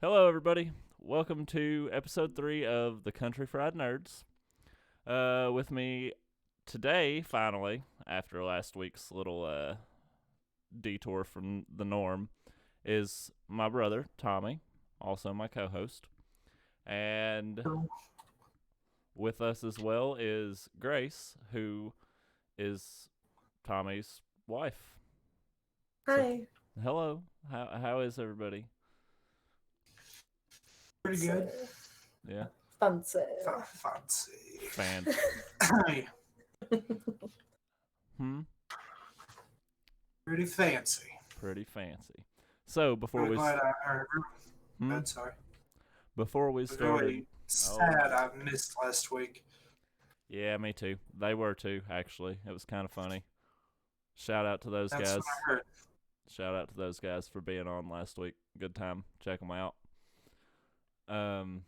Hello, everybody. Welcome to episode 3 of the Country Fried Nerds. With me today, finally, after last week's little detour from the norm, is my brother, Tommy, also my co host. And with us as well is Grace, who is Tommy's wife. So, Hi. hello. How is everybody? Pretty good. Yeah. Fancy. Fancy. Fancy. Hmm? Pretty fancy. Pretty fancy. So before Really we glad I hmm? sorry. Before we I was started, really sad I missed last week. yeah, me too. They were too. Actually, it was kind of funny. Shout out to those That's guys. what I heard. Shout out to those guys for being on last week. Good time. Check them out. Um.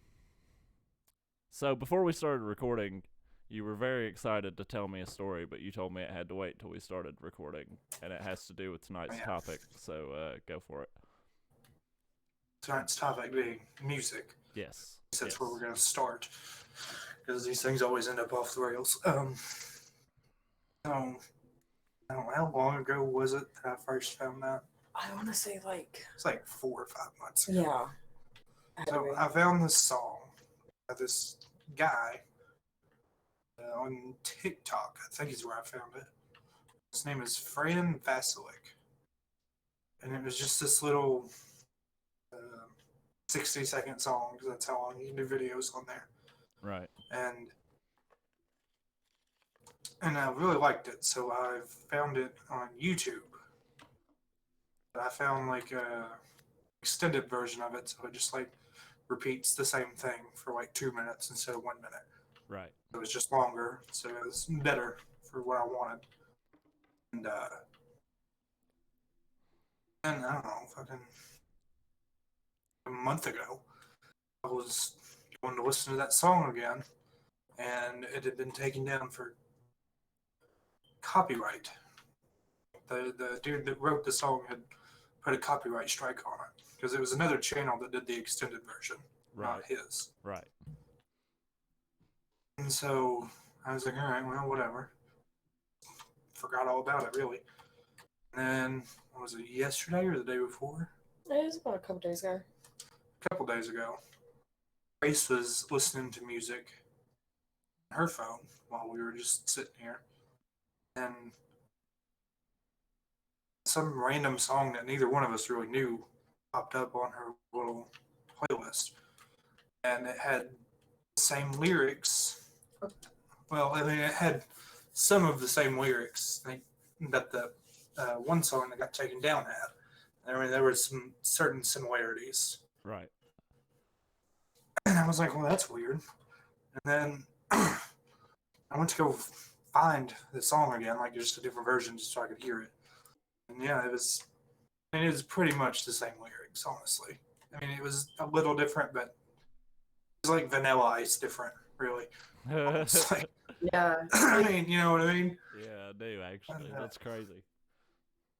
So before we started recording, you were very excited to tell me a story, but you told me it had to wait till we started recording, and it has to do with tonight's topic. So go for it. Tonight's topic being music. Yes. That's where we're going to start. Because these things always end up off the rails. So, I don't know, how long ago was it that I first found that? I want to say It's like 4 or 5 months ago. yeah. So I found this song by this guy on TikTok. I think is where I found it. His name is Fran Vasilik. And it was just this little 60-second song, because that's how long you can do videos on there. Right. And I really liked it, so I found it on YouTube. I found like a extended version of it, so it just like repeats the same thing for like 2 minutes instead of 1 minute. Right. It was just longer, so it was better for what I wanted. And I don't know, fucking a month ago, I was going to listen to that song again, and it had been taken down for copyright. The dude that wrote the song had put a copyright strike on it because it was another channel that did the extended version, not his. Right. And so I was like, all right, well, whatever. Forgot all about it, really. And then, was it yesterday or the day before? It was about a couple days ago. A couple days ago. Grace was listening to music on her phone while we were just sitting here. And some random song that neither one of us really knew popped up on her little playlist. And it had the same lyrics. Well, I mean, it had some of the same lyrics that the one song that got taken down had. I mean, there were some certain similarities. Right. And I was like, well, that's weird. And then I went to go find the song again, like just a different version, just so I could hear it. And yeah, it was pretty much the same lyrics, honestly. I mean, it was a little different, but it was like Vanilla Ice different, really. Like, Yeah. I mean, you know what I mean? Yeah, I do actually. That's crazy.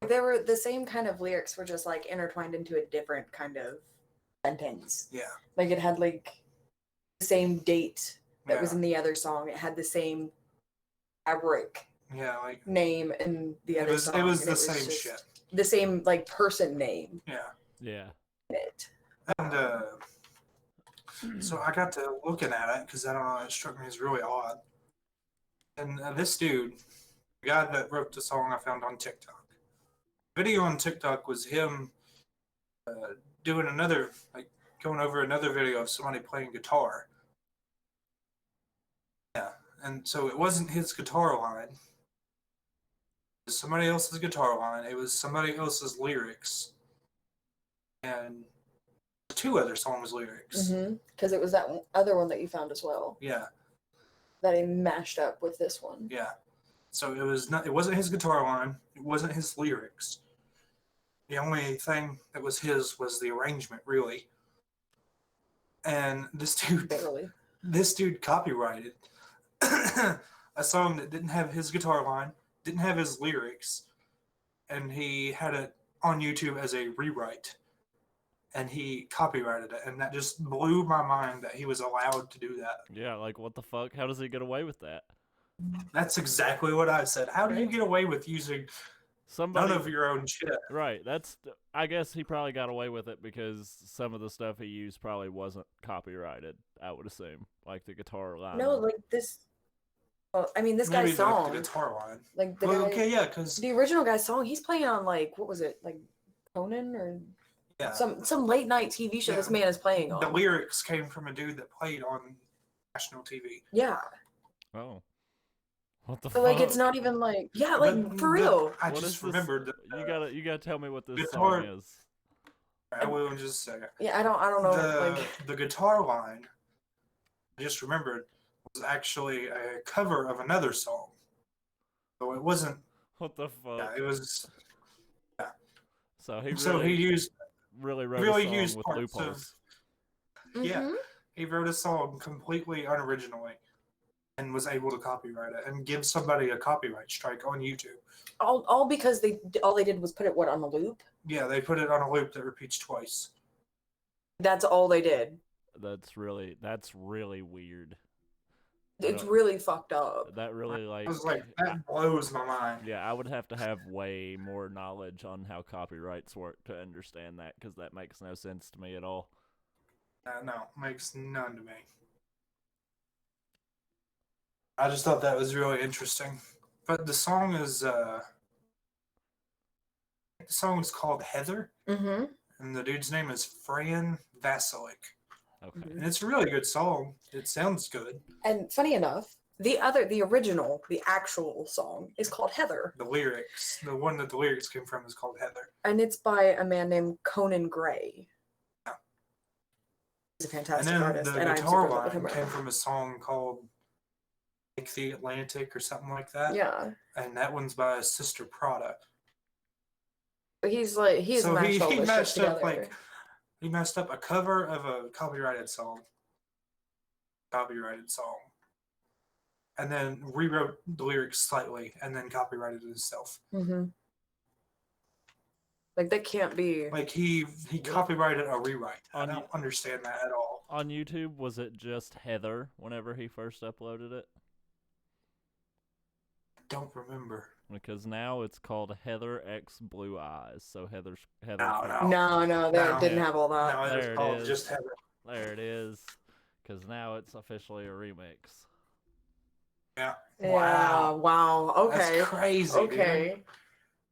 There were the same kind of lyrics were just like intertwined into a different kind of sentence. Yeah. Like it had like the same date that was in the other song. It had the same fabric like name in the other song. It was the same shit. The same like person name. Yeah. Yeah. In it. And so I got to looking at it because I don't know, it struck me as really odd. And this dude, the guy that wrote the song I found on TikTok, the video on TikTok was him doing another, like going over another video of somebody playing guitar. Yeah, and so it wasn't his guitar line. It was somebody else's guitar line. It was somebody else's lyrics. And 2 other songs' lyrics. Because it was that other one that you found as well. Yeah. That he mashed up with this one. Yeah. So it wasn't his guitar line. It wasn't his lyrics. The only thing that was his was the arrangement, really. And this dude copyrighted a song that didn't have his guitar line, didn't have his lyrics, and he had it on YouTube as a rewrite. and he copyrighted it, and that just blew my mind that he was allowed to do that. Yeah, like what the fuck? How does he get away with that? That's exactly what I said. How do you Right. get away with using Somebody, none of your own shit? right? I guess he probably got away with it because some of the stuff he used probably wasn't copyrighted. I would assume, like the guitar line. No, like this. Well, I mean, this Maybe guy's the song, guitar line. like the Well, guy, okay, yeah, because the original guy's song, he's playing on like what was it, like Conan or yeah, some late night TV show. Yeah, This man is playing the on. lyrics came from a dude that played on national TV. Yeah, Oh, what the so fuck? like it's not even like like But for real. I What is just this? remembered that You gotta tell me what this guitar- song is. I will in just a second. Yeah, I don't know. The guitar line, I just remembered, was actually a cover of another song. So it wasn't. What the fuck? Yeah, it was. So he So really, he used. really wrote really a song used with parts loopholes. Yeah, Mhm. he wrote a song completely unoriginally, and was able to copyright it and give somebody a copyright strike on YouTube. All because all they did was put it on the loop. Yeah, they put it on a loop that repeats twice. That's all they did. That's really weird. It's really fucked up. That really I was like, that blows my mind. yeah, I would have to have way more knowledge on how copyrights work to understand that, because that makes no sense to me at all. No, makes none to me. I just thought that was really interesting. But the song is called Heather, Mm-hmm. and the dude's name is Fran Vasilik. Okay. And it's a really good song. It sounds good. And funny enough, the original, the actual song is called Heather, The lyrics, the one that the lyrics came from, is called Heather. and it's by a man named Conan Gray. Yeah. He's a And fantastic then artist, the and I'm guitar super in love with him line right came now. from a song called Like the Atlantic or something like that. Yeah, And that one's by Sister Prada. but he's So mashed all he this shit matched up together. he messed up a cover of a copyrighted song, and then rewrote the lyrics slightly, and then copyrighted it himself. Mm-hmm. Like that can't be. Like he copyrighted a rewrite. I On don't understand that at all. On YouTube, was it just Heather whenever he first uploaded it? Don't remember. Because now it's called Heather X Blue Eyes. So Heather. No. They No. didn't have all that. No, it There was it called is. just Heather. There it is. Because now it's officially a remix. Yeah. Yeah. Wow. Okay. That's crazy. Okay. Dude.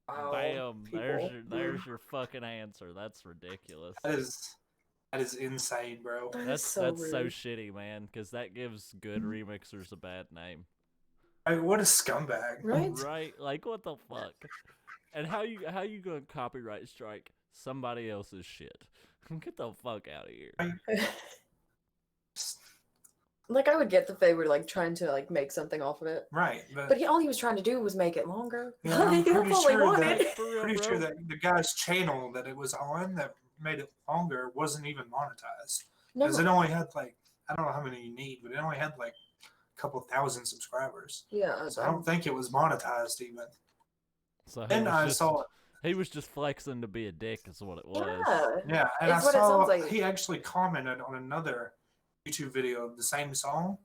Wow. Bam! People. There's your fucking answer. That's ridiculous. That is insane, bro. That's so rude. shitty, man. Because that gives good remixers a bad name. Like, what a scumbag. Right? Right? Like what the fuck? And how you gonna copyright strike somebody else's shit? Get the fuck out of here. Like I would get if they were like trying to like make something off of it, Right, but all he was trying to do was make it longer. Yeah, I'm Like, that's pretty all he sure wanted. that For real, pretty bro. sure that the guy's channel that it was on that made it longer wasn't even monetized, No, because it only had like, I don't know how many you need, but it only had like a couple thousand subscribers. yeah, So I don't think it was monetized even. So Then I saw, he was just flexing to be a dick, is what it was. yeah. and I It's what it saw sounds like. he actually commented on another YouTube video of the same song.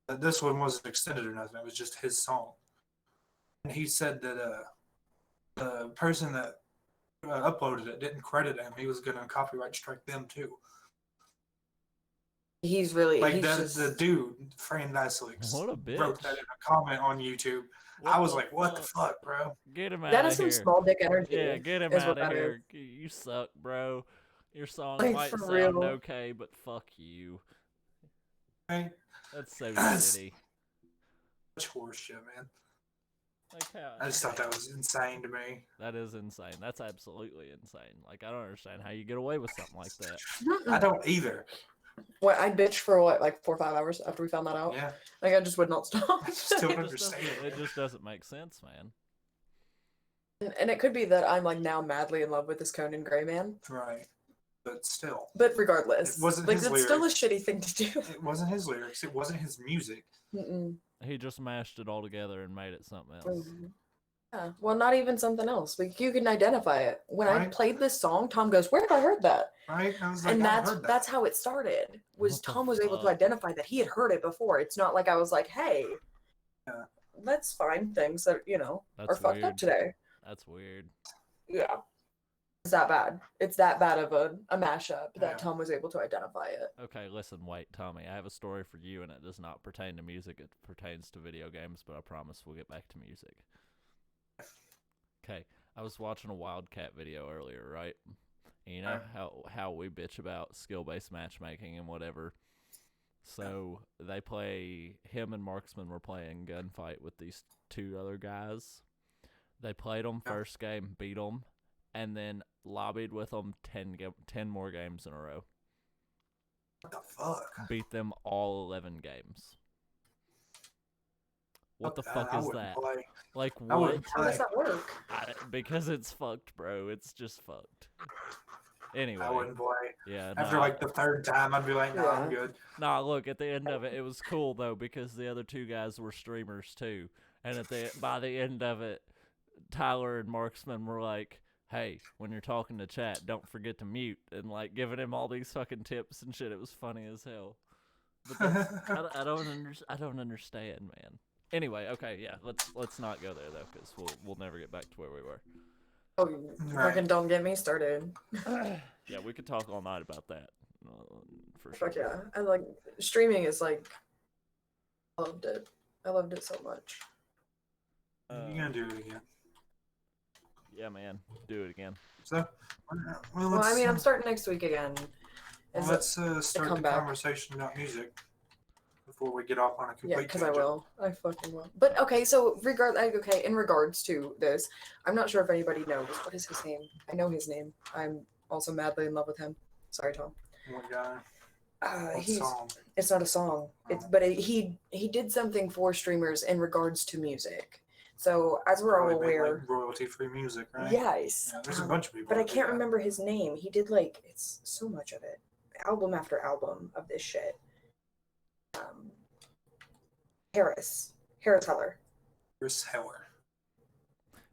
That this one wasn't extended or nothing; it was just his song. And he said that the person that uploaded it didn't credit him. He was gonna copyright strike them too. He's really Like he's the just, dude, Fran Vasilik, What a bitch. wrote that in a comment on YouTube. I was like, "What the fuck, bro?" Get him out that of is here. some small dick energy. Yeah, get him is out what of that here. You suck, bro. Your song Like, might for sound real. okay, but fuck you. Right? That's so That's- shitty. Such horse shit, man. Like how? I just thought that was insane to me. That is insane. That's absolutely insane. Like I don't understand how you get away with something like that. I don't either. What I bitched for like 4 or 5 hours after we found that out. Yeah, Like I just would not stop. I just don't It just understand. it just doesn't make sense, man. And it could be that I'm like now madly in love with this Conan Gray man. Right, but still, But regardless, It wasn't like his that's still a lyrics. shitty thing to do. it wasn't his lyrics. It wasn't his music. Mm-mm. He just mashed it all together and made it something else. Mhm. Yeah. Well, not even something else. Like you can identify it. When I Right. played this song, Tom goes, "Where have I heard that?" Right? I was like, And I've heard that. that's how it started. Was What the Tom was able to fuck? identify that he had heard it before. It's not like I was like, "Hey, Yeah. let's find things that are That's fucked up weird. today." That's weird. Yeah. It's that bad. It's that bad of a mashup that Yeah. Tom was able to identify it. Okay, listen, wait, Tommy. I have a story for you, and it does not pertain to music. It pertains to video games, but I promise we'll get back to music. Okay, I was watching a Wildcat video earlier, right? And you know how we bitch about skill-based matchmaking and whatever. So him and Marksman were playing Gunfight with these two other guys. They played them first game, beat them, and then lobbied with them 10 more games in a row. What the fuck? Beat them all 11 games. What the fuck I is wouldn't that? play. Like, I what? wouldn't How does play. that work? Because it's fucked, bro. It's just fucked. Anyway. I wouldn't play. Yeah. After nah. like the third time, I'd be like, "No, I'm good." Nah, look, at the end of it, it was cool, though, because the other two guys were streamers, too. And by the end of it, Tyler and Marksman were like, "Hey, when you're talking to chat, don't forget to mute," and like giving him all these fucking tips and shit. It was funny as hell. But I don't understand, man. Anyway, okay, yeah, let's not go there though, because we'll never get back to where we were. Oh, Right. fucking don't get me started. Yeah, we could talk all night about that. For sure. Fuck yeah. And like streaming is like I loved it. I loved it so much. You're gonna do it again. Yeah, man, do it again. So, Well, I mean, I'm starting next week again. let's start the comeback. conversation about music before we get off on a complete Yeah, because I tangent. will. I fucking will. But okay, so in regards to this, I'm not sure if anybody knows. What is his name? I know his name. I'm also madly in love with him. Sorry, Tom. What guy? What He's. song? It's not a song. He did something for streamers in regards to music. So as we're all Probably made, aware, like, royalty-free music, right? yes. Yeah, there's a bunch of people. But I that do can't that. remember his name. He did like it's so much of it, album after album of this shit. Harris Heller. Chris Heller.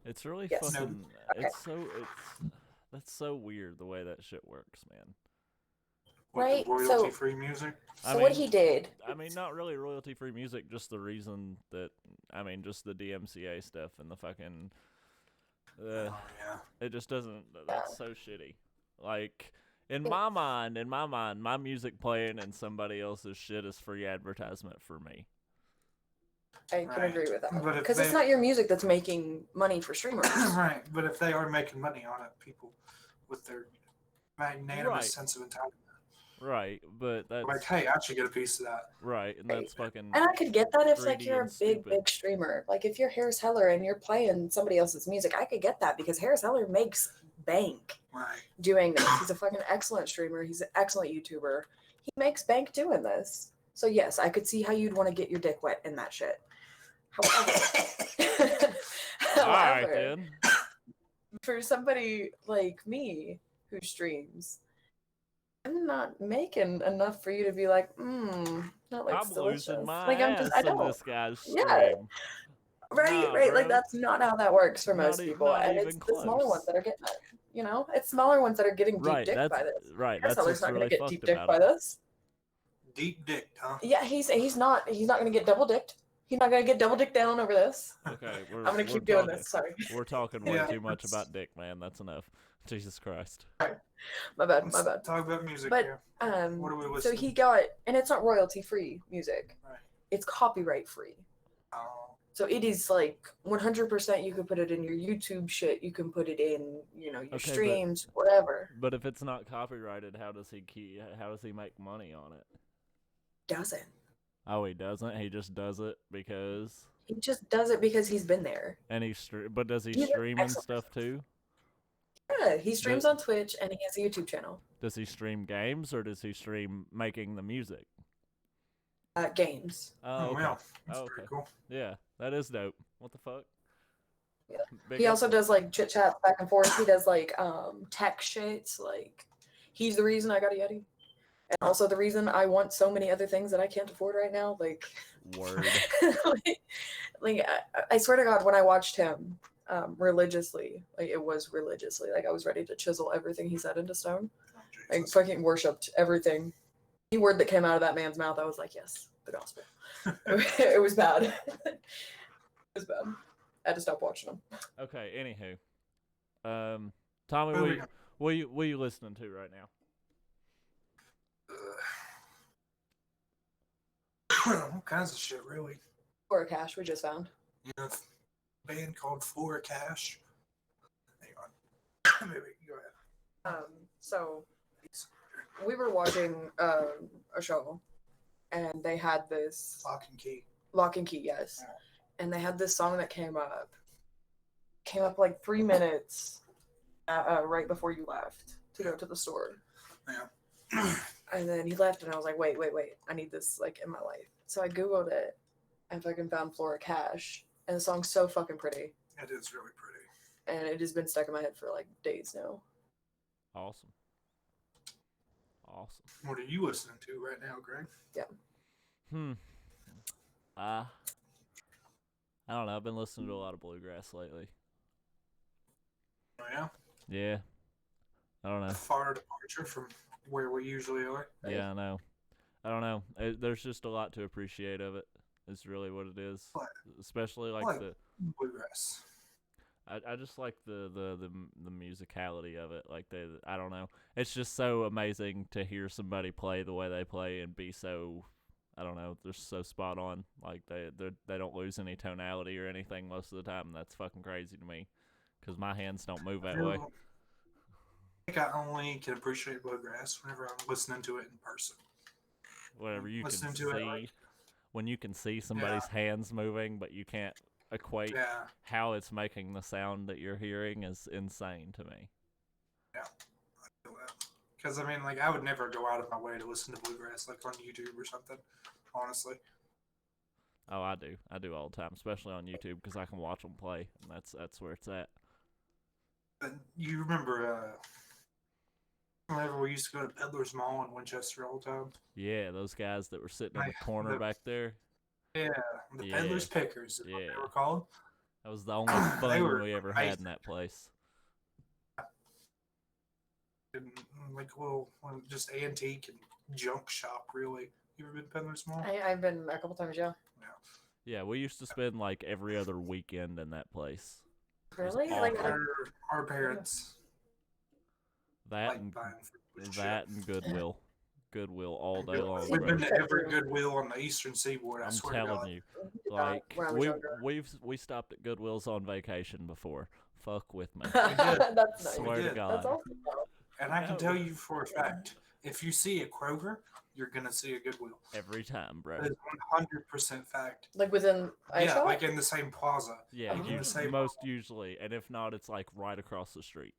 It's really Yes. fucking. Okay. That's so weird the way that shit works, man. What, Right, the so- royalty-free music? So what he did? I mean, not really royalty-free music. Just the reason that just the DMCA stuff and the fucking. Oh, yeah. It just doesn't. That's so shitty. Like in my mind, my music playing and somebody else's shit is free advertisement for me. I can Right. agree with that But if because it's they- not your music that's making money for streamers. Right, but if they are making money on it, people with their magnanimous Right. sense of entitlement, Right, but that's like, hey, I should get a piece of that. right, and that's fucking. And I could get that if like greedy you're a and big stupid. streamer. Like if you're Harris Heller and you're playing somebody else's music, I could get that because Harris Heller makes bank Right. doing this. He's a fucking excellent streamer. He's an excellent YouTuber. He makes bank doing this. So yes, I could see how you'd want to get your dick wet in that shit. However, All right however, then. for somebody like me who streams, I'm not making enough for you to be like, that looks I'm delicious. losing my Like ass I in don't. this guy's stream. Yeah. Right, Nah, right. Like bro. that's not how that works for most Not people. And even it's the smaller close. ones that are getting it. You know? It's smaller ones that are getting deep Right, dick that's by this. right. Harris That's Heller's what's not really gonna get fucked deep dick about by it. this. Deep dick, huh? Yeah, he's not gonna get double dicked. He's not gonna get double dick down over this. Okay, I'm gonna keep doing this. Sorry. We're talking way Yeah. too much about dick, man. That's enough. Jesus Christ. My bad, Let's my bad. talk about music But, here. What are we So listening he got, and it's not royalty free music. Right. It's copyright free. Oh, So it is like 100%. You can put it in your YouTube shit. You can put it in, your Okay, but- streams, whatever. But if it's not copyrighted, how does he make money on it? Doesn't. Oh, he doesn't. He just does it because. He just does it because he's been there. And but does he He's an stream and excellent stuff too? Yeah, he streams on Twitch and he has a YouTube channel. Does he stream games or does he stream making the music? Games. Oh, okay. wow. That's Oh, pretty okay. cool. Yeah, that is dope. What the fuck? Yeah. Big He up- also does like chit chats back and forth. He does like tech shit. Like he's the reason I got a Yeti. And also the reason I want so many other things that I can't afford right now. Like Word. like I swear to God, when I watched him religiously. Like it was religiously. Like I was ready to chisel everything he said into stone. Oh, Like Jesus. fucking worshipped everything. Any word that came out of that man's mouth, I was like, yes, the gospel. It was bad. It was bad. I had to stop watching them. Okay. Anywho, Tommy, Moving on. what are you listening to right now? All kinds of shit, really. Or a cash we just found. You know, a band called Flora Cash. Hang on. Maybe go ahead. So we were watching a show, and they had this Lock and Key. Lock and Key, yes, and they had this song that came up like 3 minutes right before you left to go to the store. Yeah. And then he left, and I was like, wait, I need this like in my life. So I googled it and fucking found Flora Cash, and the song's so fucking pretty, It is really pretty. and it has been stuck in my head for like days now. Awesome. What are you listening to right now, Greg? I don't know. I've been listening to a lot of bluegrass lately. Oh, yeah? Yeah. I don't know. Far departure from where we usually are. Yeah, I know. I don't know. There's just a lot to appreciate of it. It's really what it is. What? Especially like What? the. Bluegrass. I just like the musicality of it. Like I don't know. It's just so amazing to hear somebody play the way they play and be so. I don't know. They're so spot on. Like they don't lose any tonality or anything most of the time. And that's fucking crazy to me, because my hands don't move that way. I think I only can appreciate bluegrass whenever I'm listening to it in person. Whatever you can Listening see, to it, like, when you can see somebody's hands moving, but you can't equate yeah, how it's making the sound that you're hearing is insane to me. yeah, I feel that. Because I mean, like, I would never go out of my way to listen to bluegrass, like on YouTube or something. Honestly, Oh, I do all the time, especially on YouTube, because I can watch them play, and that's where it's at. but you remember whenever we used to go to Peddler's Mall in Winchester all the time? Yeah, those guys that were sitting in Like, the corner the- back there. Yeah, the Yeah. Peddler's Pickers is what Yeah. they were called. That was the only They fun were we ever had amazing. in that place. And, like a little just antique and junk shop, really. You ever been to Peddler's Mall? I've been a couple times, yeah. Yeah, we used to spend like every other weekend in that place. Really? awful. Like, Our parents That like and buying food and that shit. and Goodwill all day long. We've Bro. been to every Goodwill on the eastern seaboard. I I'm swear to telling God. you, when like I was younger. we stopped at Goodwill's on vacation before. Fuck with me. That's nice. Swear to did. God. That's awesome. And I can No. tell you for a fact, if you see a Kroger, you're gonna see a Goodwill. Every time, bro. That is 100% fact. Like within Yeah, iShop? like in the same plaza. Yeah, like in you the same most usually, and if not, it's like right across the street.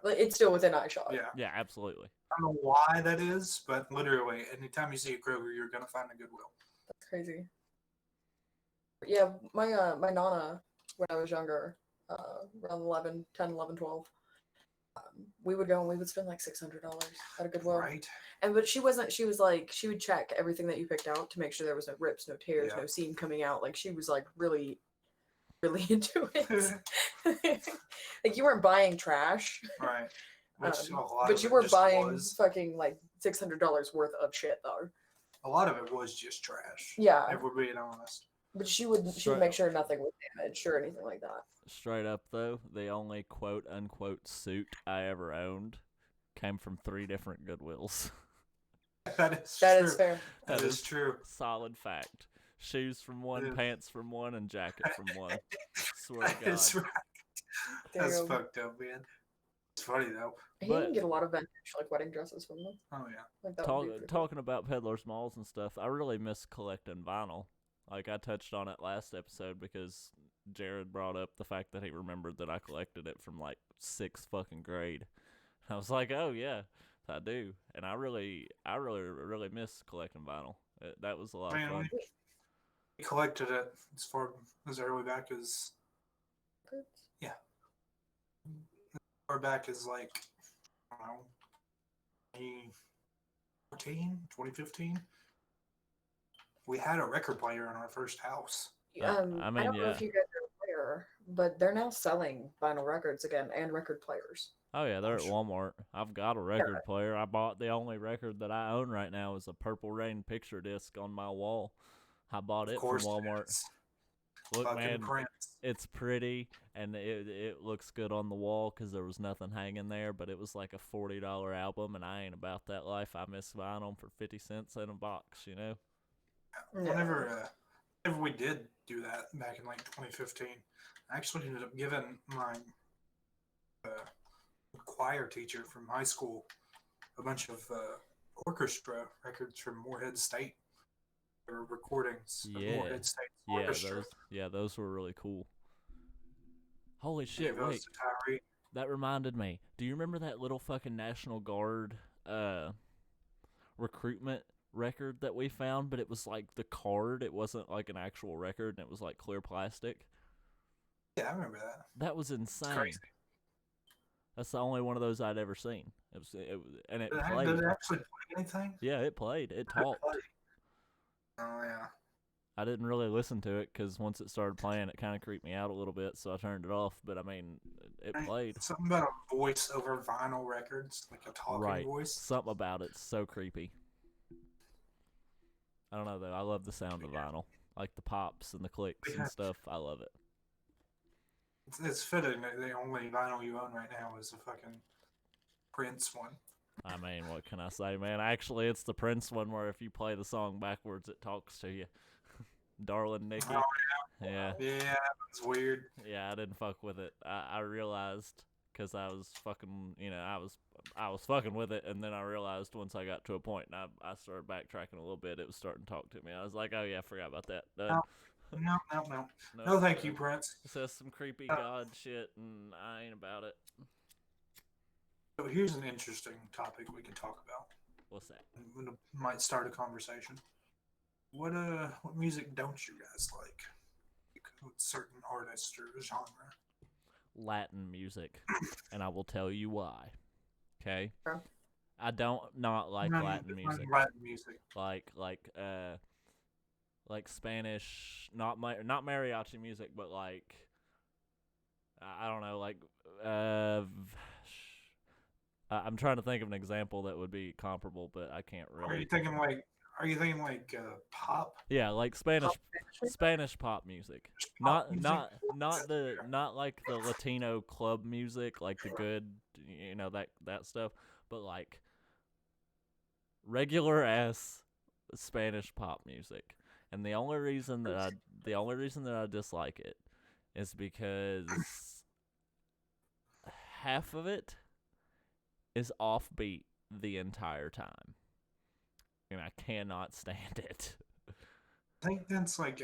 Like, it's still within iShop. Yeah. Yeah, absolutely. I don't know why that is, but literally, anytime you see a Kroger, you're gonna find a Goodwill. That's crazy. Yeah, my nana, when I was younger, around 10, 11, 12, we would go and we would spend like $600 at a Goodwill. Right? But she was like, she would check everything that you picked out to make sure there was no rips, no tears, Yeah. no seam coming out. Like, she was like really, really into it. Like, you weren't buying trash, Right. Which a lot but of you it were just buying was. fucking like $600 worth of shit though. A lot of it was just trash. Yeah. If we're being honest. But she would make sure nothing was damaged or anything like that. Straight up though, the only quote unquote suit I ever owned came from 3 different Goodwills. That is That true. is fair. That is true. Solid fact. Shoes from one, Yeah. pants from one, and jacket from one. Swear to That God. is right. That's Damn. fucked up, man. It's funny though. He But- can get a lot of vintage like wedding dresses from them. Oh yeah. Like that would be pretty cool. Talking about peddlers malls and stuff, I really miss collecting vinyl. Like I touched on it last episode because Jared brought up the fact that he remembered that I collected it from like 6th fucking grade. I was like, oh yeah, I do, and I really miss collecting vinyl. That was a lot of Man, fun. we collected it as far as early back as far back as like I don't know 2014, 2015. We had a record player in our first house. I mean, I don't know yeah. if you guys are aware, younger, but they're now selling vinyl records again and record players. Oh yeah, they're at Sure. Walmart. I've got a record player. I bought the only record that I own right now is a Purple Rain picture disc on my wall. I bought Of it from course, Walmart. it's Look, fucking man, Prince. it's pretty and it looks good on the wall because there was nothing hanging there. But it was like a $40 album, and I ain't about that life. I miss buying them for 50 cents in a box. You know. Whenever we did do that back in like 2015, I actually ended up giving my uh, choir teacher from high school a bunch of orchestra records from Morehead State. Or recordings of Yeah, Morehead State yeah, Orchestra. those were really cool. Holy shit! Gave those Wait, to Tyree. that reminded me. Do you remember that little fucking National Guard recruitment record that we found? But it was like the card. It wasn't like an actual record, and it was like clear plastic. Yeah, I remember that. That was It's insane. crazy. That's the only one of those I'd ever seen. And it Did played. it actually play anything? Yeah, it played. It Did it talked. play? Oh yeah. I didn't really listen to it because once it started playing, it kind of creeped me out a little bit, so I turned it off. But I mean, it played. Something about a voice over vinyl records, like a talking Right. voice. Something about it's so creepy. I don't know though. I love the sound of vinyl, like the pops and the clicks Yeah. and stuff. I love it. It's fitting that the only vinyl you own right now is a fucking Prince one. I mean, what can I say, man? Actually, it's the Prince one where if you play the song backwards, it talks to you. Darling Nikki. Oh, Yeah. Yeah, that was weird. Yeah, I didn't fuck with it. I realized because I was fucking, I was fucking with it, and then I realized once I got to a point and I started backtracking a little bit, it was starting to talk to me. I was like, oh yeah, I forgot about that. No. No, thank you, Prince. It says some creepy god shit, and I ain't about it. So here's an interesting topic we can talk about. What's that? It might start a conversation. What music don't you guys like? With certain artists or genre? Latin music, and I will tell you why. Okay. Okay. I don't not like Latin music. Latin music. Like Spanish, not mariachi music, but like I don't know, like I'm trying to think of an example that would be comparable, but I can't really. Are you thinking like pop? Yeah, like Spanish pop music. Pop music? Not like the Latino club music, like the good, that stuff, but like regular ass Spanish pop music. And the only reason that I dislike it is because half of it is offbeat the entire time, and I cannot stand it. I think that's like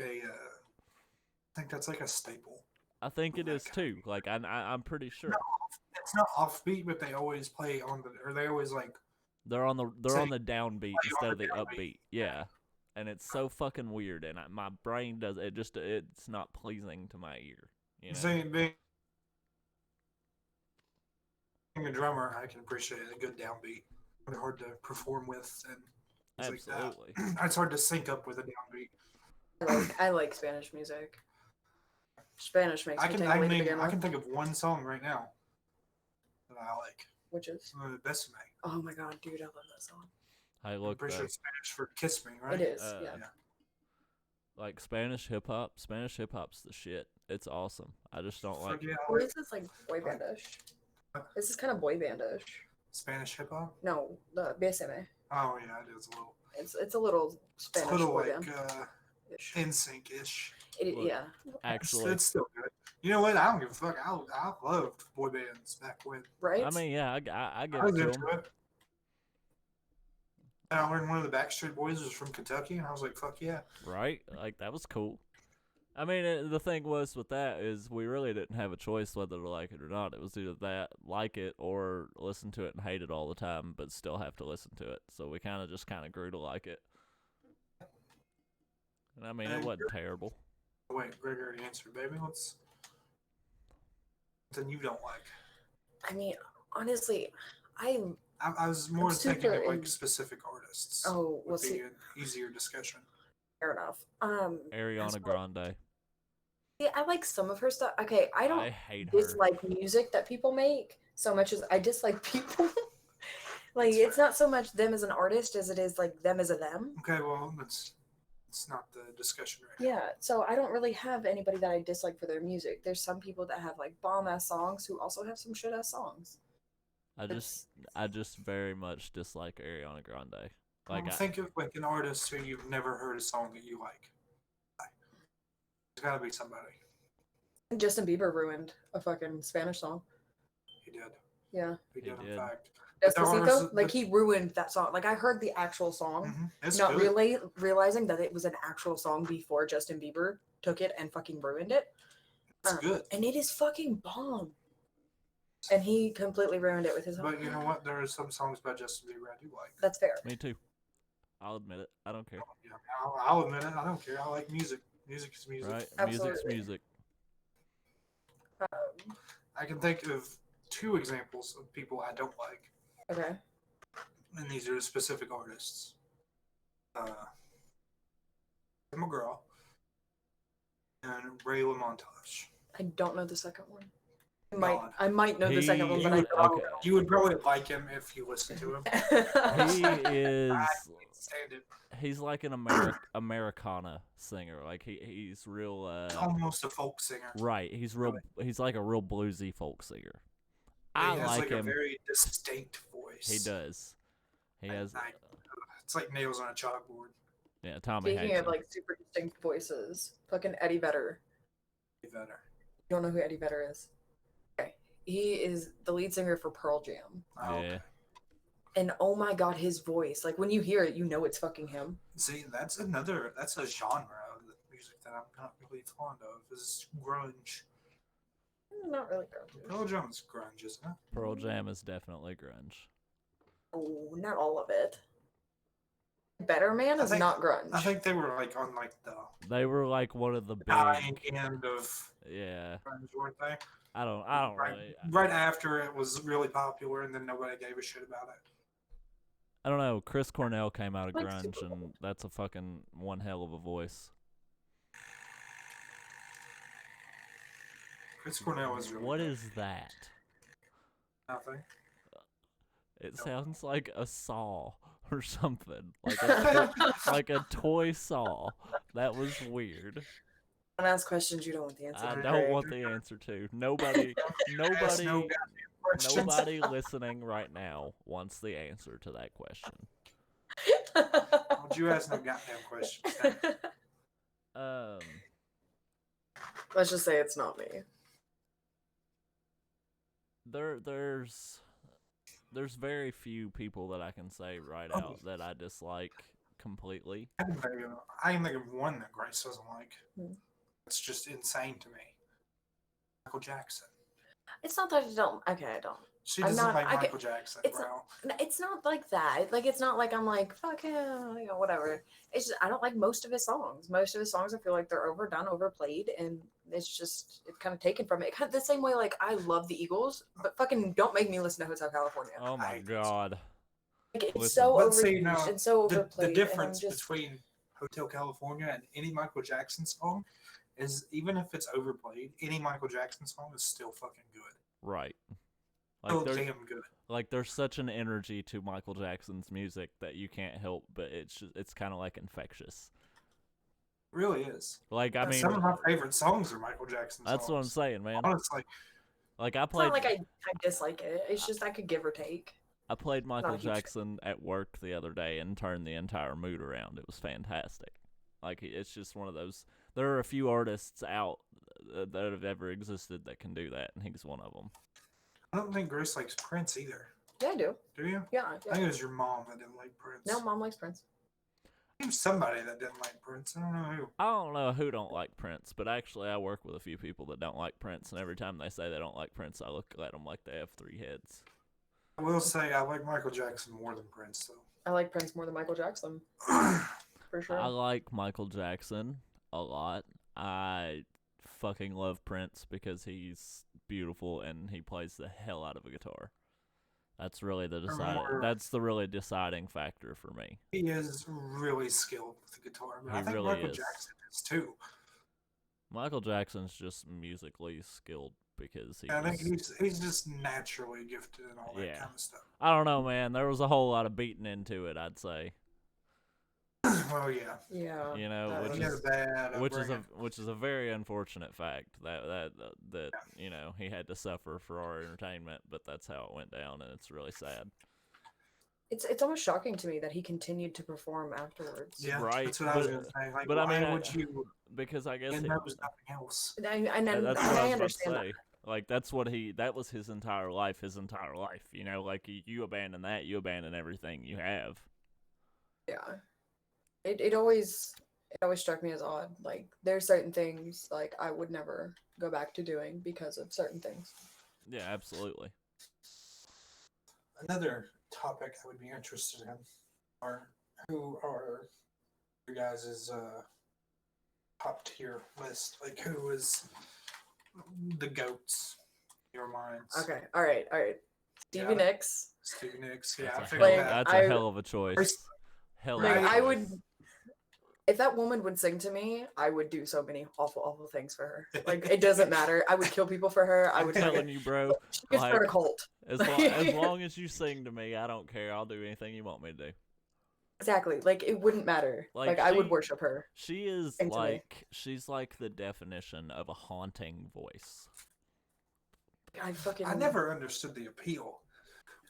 a staple. I think it is too. Like I'm pretty sure. No, it's not offbeat, but they always play they always like they're on the downbeat instead of the downbeat. upbeat. Yeah. And it's so fucking weird, and my brain does it. It's not pleasing to my ear. You know? Being a drummer, I can appreciate a good downbeat. They're hard to perform with and things Absolutely. like that. It's hard to sync up with a downbeat. I like Spanish music. Spanish makes me tingle to begin I with. can think of one song right now that I like. Which is? Besame. Oh my god, dude, I love that song. Hey, I'm look, pretty sure it's Spanish for kiss me, right? It is, yeah. yeah. Like Spanish hip hop's the shit. It's awesome. I just don't like. Yeah, Well, this is like boy bandish. This is kind of boy bandish. Spanish hip hop? No, the Besame. Oh yeah, it is a little. It's a little Spanish It's a little boy like band. NSYNC ish. Look, Yeah. Actually, It's still good. You know what? I don't give a fuck. I loved boy bands back when. Right? I mean, yeah, I get I was it to into 'em. it. And I learned one of the Backstreet Boys was from Kentucky, and I was like, fuck yeah. Right? Like that was cool. I mean, the thing was with that is we really didn't have a choice whether to like it or not. It was either that, like it, or listen to it and hate it all the time, but still have to listen to it. So we kind of grew to like it. And I mean, it wasn't terrible. Wait, Greg already answered, baby. What's something you don't like? I mean, honestly, I was more I'm thinking super of like in- specific artists. Oh, would well, be an easier discussion. fair enough. Ariana Grande. Yeah, I like some of her stuff. Okay, I don't I hate her. dislike music that people make so much as I dislike people. Like, That's it's fair. not so much them as an artist as it is like them as a them. Okay, well, it's not the discussion right now. Yeah, so I don't really have anybody that I dislike for their music. There's some people that have like bomb ass songs who also have some shit ass songs. I just very much dislike Ariana Grande. Like Well, think of like an artist who you've never heard a song that you like. There's got to be somebody. Justin Bieber ruined a fucking Spanish song. He did. Yeah. He did, in did. fact. But there are Despacito, like he ruined that song. Like I heard the actual song, It's not good. really realizing that it was an actual song before Justin Bieber took it and fucking ruined it. It's good. And it is fucking bomb. And he completely ruined it with his. But you know what? There are some songs by Justin Bieber I do like. That's fair. me too. I'll admit it. I don't care. Yeah, I'll admit it. I don't care. I like music. Music is music. Right? Absolutely. Music's music. I can think of 2 examples of people I don't like, Okay. and these are specific artists. Tim McGraw and Ray LaMontage. I don't know the second one. God. I might know the second one, He- but I don't. okay. You would probably like him if you listened to him. He is. I can't stand it. He's like an Americana singer. Like he's real. Almost a folk singer. Right. He's real. He's like a real bluesy folk singer. He I has like a him. very distinct voice. He does. He has. It's like nails on a chalkboard. Yeah, Tommy Speaking hates of him. like super distinct voices, fucking Eddie Vedder. Better. You don't know who Eddie Vedder is? Okay. He is the lead singer for Pearl Jam. Oh, Yeah. And oh my god, his voice. Like when you hear it, you know it's fucking him. See, that's a genre of the music that I'm not really fond of, is grunge. Not really grunge. Pearl Jam is grunge, isn't it? Pearl Jam is definitely grunge. Oh, not all of it. Better Man I is think- not grunge. I think they were like on like the They were like one of the dying big. end of Yeah. grunge, weren't they? I don't Right, really. right after it was really popular, and then nobody gave a shit about it. I don't know. Chris Cornell came out of Like grunge, Super and that's a fucking one hell of a voice. Chris Cornell was really What good. is that? Nothing. It No. sounds like a saw or something, like a like a toy saw. That was weird. Don't ask questions you don't want the answer I to. don't want the answer to. Nobody, Ask no goddamn questions. nobody listening right now wants the answer to that question. Would you ask no goddamn questions? Um, Let's just say it's not me. there's very few people that I can say right Oh. out that I dislike completely. I can think of one that Grace doesn't like. Hmm. It's just insane to me. Michael Jackson. It's not that I don't. Okay, I don't. She I'm doesn't not- like I get- Michael Jackson, it's bro. It's not like that. Like it's not like I'm like fuck him, whatever. It's just I don't like most of his songs. Most of his songs I feel like they're overdone, overplayed, and it's kind of taken from it. Kind of the same way like I love the Eagles, but fucking don't make me listen to Hotel California. Oh my hate that god. Like it's listen. so But see, overused now, and so The overplayed. difference and I'm just, between Hotel California and any Michael Jackson song is even if it's overplayed, any Michael Jackson song is still fucking good. Right. Still Like there's damn good. like there's such an energy to Michael Jackson's music that you can't help but it's kind of like infectious. It really is. Like I mean Some of my favorite songs are Michael Jackson songs. that's what I'm saying, man. Honestly, Like I it's played not like I dislike it. It's just I could give or take. I played Michael a huge fan. Jackson at work the other day and turned the entire mood around. It was fantastic. Like it's just one of those. There are a few artists out that have ever existed that can do that, and he's one of them. I don't think Grace likes Prince either. Yeah, I do. Do you? Yeah. I yeah. think it was your mom that didn't like Prince. No, mom likes Prince. There's somebody that didn't like Prince. I don't know who. I don't know who don't like Prince, but actually I work with a few people that don't like Prince, and every time they say they don't like Prince, I look at them like they have 3 heads. I will say I like Michael Jackson more than Prince, I like Prince more than Michael Jackson though. for sure. I like Michael Jackson a lot. I fucking love Prince because he's beautiful and he plays the hell out of a guitar. That's really the Or- That's the really deciding factor for me. He is really skilled with the guitar, but He I think really Michael is. Jackson is too. Michael Jackson's just musically skilled because he I think was. he's just naturally gifted and all that Yeah. kind of stuff. I don't know, man. There was a whole lot of beating into it, I'd say. Well, yeah. Yeah. You know, that which He was- had a bad upbringing. which is a very unfortunate fact that you know he had to suffer for our entertainment, but that's how it went down, and it's really sad. It's almost shocking to me that he continued to perform afterwards. Yeah, Right, that's what I was but- going to say. Like, but I why mean, would you? Because I guess And he, there was nothing else. And that's what I I was about to understand that. say. Like that was his entire life. You know, like you abandon that, you abandon everything you have. Yeah. It always struck me as odd. Like there's certain things like I would never go back to doing because of certain things. Yeah, absolutely. Another topic I would be interested in are who are your guys' top tier list? Like, who is the goats in your minds? Okay. All right. Stevie Yeah. Nicks. Stevie Nicks. Yeah, I That's, figured a, hell, that. that's a hell of a choice. Hell of Like a I choice. would, if that woman would sing to me, I would do so many awful things for her. Like it doesn't matter. I would kill people for her. I I'm would telling you, bro. She could start a Like, cult. as long as you sing to me, I don't care. I'll do anything you want me to do. Exactly. Like it wouldn't matter. Like, Like I would she- worship her. She is Sing to me. she's like the definition of a haunting voice. I never understood the appeal,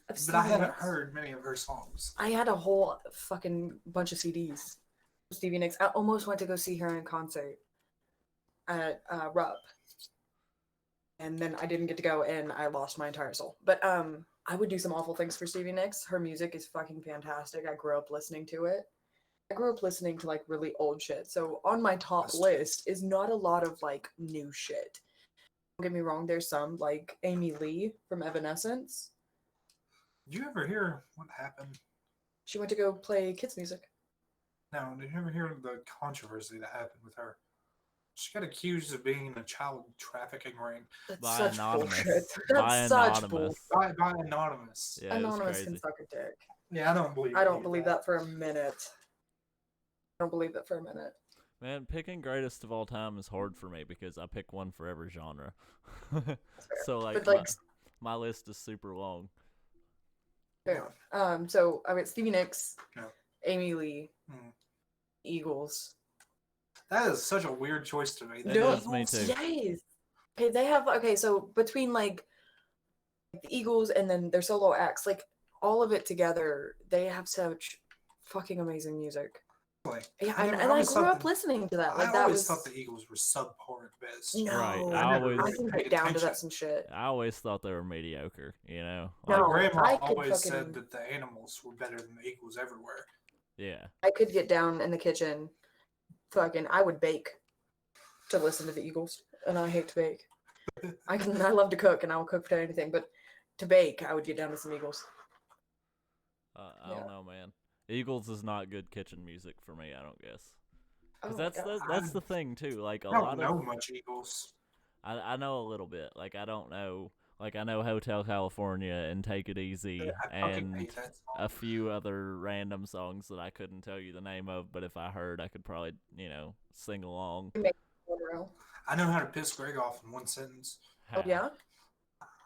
of but I Stevie haven't Nicks. heard many of her songs. I had a whole fucking bunch of CDs. Stevie Nicks. I almost went to go see her in concert at Rupp, and then I didn't get to go, and I lost my entire soul. But I would do some awful things for Stevie Nicks. Her music is fucking fantastic. I grew up listening to it. I grew up listening to like really old shit. So on my top That's- list is not a lot of like new shit. Don't get me wrong. There's some like Amy Lee from Evanescence. Did you ever hear what happened? She went to go play kids music. No, did you ever hear the controversy that happened with her? She got accused of being in a child trafficking ring That's By such anonymous. bullshit. By That's such anonymous. bullshit. by anonymous. Yeah, it was Anonymous crazy. can suck a dick. Yeah, I don't believe. I don't believe that for a minute. I don't believe that for a minute. Man, picking greatest of all time is hard for me because I pick one for every genre. So like, But, like, my list is super long. Fair enough. So I mean, Stevie Nicks, Yeah. Amy Lee, Hmm. Eagles. That is such a weird choice to me. It No, is me too. Yes. Okay, they have so between like the Eagles and then their solo acts, like all of it together, they have such fucking amazing music. Like, Yeah, I and, never- and I always grew thought up the- listening to that. I Like that always was thought the Eagles were subpar at best. no. Right, I I never always- can paid get down to attention. that some shit. I always thought they were mediocre. You know. My No, grandma I could always fucking- said that the Animals were better than the Eagles everywhere. Yeah. I could get down in the kitchen, I would bake to listen to the Eagles, and I hate to bake. I love to cook, and I will cook for anything, but to bake, I would get down to some Eagles. I Yeah. don't know, man. Eagles is not good kitchen music for me. I don't guess. Oh Because my that's God. that's the thing too. Like a I lot don't know of much Eagles. I know a little bit. Like I don't know. Like I know Hotel California and Take It Easy I fucking and hate that song. a few other random songs that I couldn't tell you the name of, but if I heard, I could probably sing along. Monroe. I know how to piss Greg off in one sentence. Oh yeah.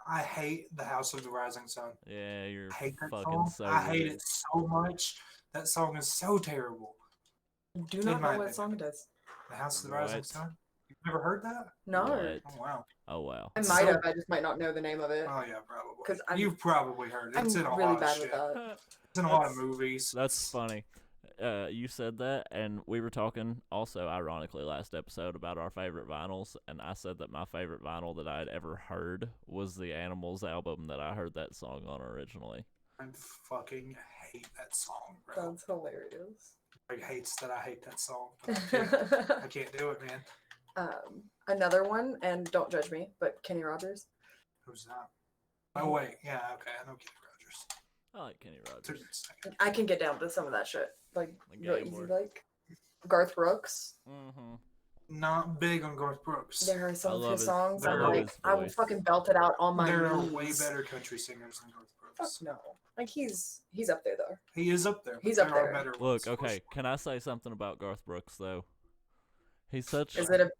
I hate The House of the Rising Sun. Yeah, you're I hate that fucking song. so I hate weird. it so much. That song is so terrible. Do In not my know what opinion. song it is. The House of the Rising What? Sun. You've never heard that? No. What? Oh wow. Oh wow. I It's might so- have. I just might not know the name of it. Oh yeah, probably. 'Cause I'm- You've probably heard it. I'm It's in a really lot bad of with shit. that. It's in a lot of That's- movies. That's funny. You said that, and we were talking also, ironically, last episode about our favorite vinyls, and I said that my favorite vinyl that I had ever heard was the Animals album that I heard that song on originally. I fucking hate that song, bro. That's hilarious. Greg hates that I hate that song. But I can't do it, man. Another one, and don't judge me, but Kenny Rogers. Who's that? Oh wait, yeah, okay, I know Kenny Rogers. I like Kenny Took Rogers. me a second. I can get down to some of that shit, like Like real Game easy, Boy. like Garth Brooks. Mm-hmm. Not big on Garth Brooks. There are some of love his his- songs. I I'm love like, his I would voice. fucking belt it out on my There are knees. way better country singers than Garth Fuck Brooks. no, like he's up there though. He is up there. but He's up there are there. better Look, ones, for okay, sure. can I say something about Garth Brooks, though? He's such... Is it a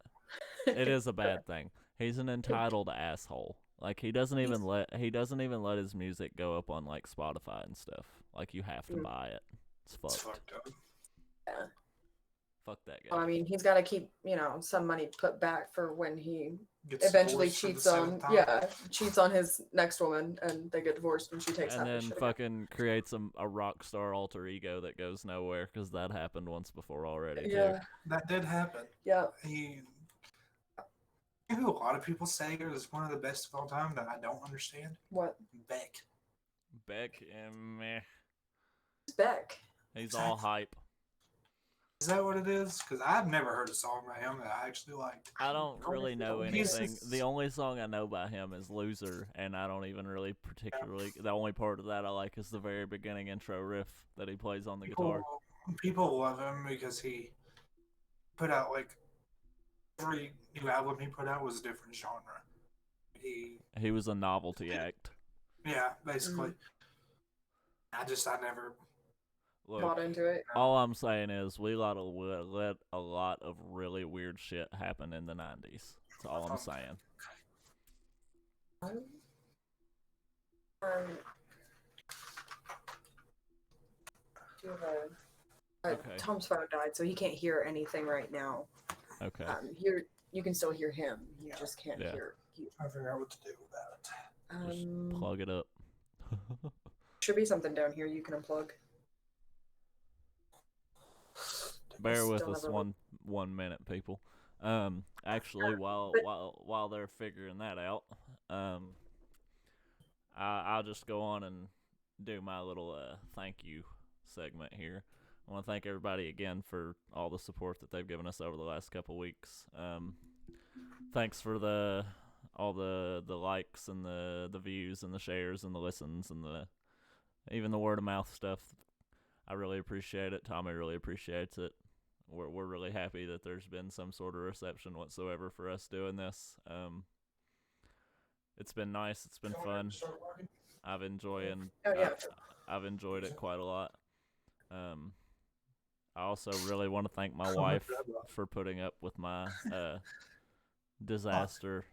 It is a bad thing. He's an entitled asshole. Like he doesn't even let his music go up on like Spotify and stuff. Like you have to buy it. It's It's fucked. fucked up. Yeah. Fuck that Well, guy. I mean, he's got to keep, some money put back for when he Gets eventually divorced for the cheats on, seventh time. cheats on his next woman, and they get divorced, and she takes And half his then shit fucking creates a rock star alter ego that goes nowhere because that happened once before already. again. That did happen. Yeah. You know who a lot of people say is one of the best of all time that I don't understand? What? Beck. Too. Beck and meh. It's Beck. He's all hype. Is that what it is? Because I've never heard a song by him that I actually liked. I don't really know He's- anything. The only song I know by him is "Loser," and I don't even really particularly. The only part of that I like is the very beginning intro riff that he plays on the guitar. People love him because he put out like every new album he put out was a different genre. He was a novelty act. Yeah, basically. I never. Look, Bought into it. all I'm saying is we let a lot of really weird shit happen in the 90s. That's all I'm saying. Okay. Tom's phone died, so he can't hear anything right now. Okay. You can still hear him. You just can't hear you. I figure out what to do about it. Just plug it up. Should be something down here you can unplug. Bear with us one minute, people. Actually, while they're figuring that out, I'll just go on and do my little thank you segment here. I want to thank everybody again for all the support that they've given us over the last couple weeks. Thanks for all the likes and the views and the shares and the listens and even the word of mouth stuff. I really appreciate it. Tommy really appreciates it. We're really happy that there's been some sort of reception whatsoever for us doing this. It's been nice. It's been fun. I've enjoyed it quite a lot. I also really want to thank my wife for putting up with my disaster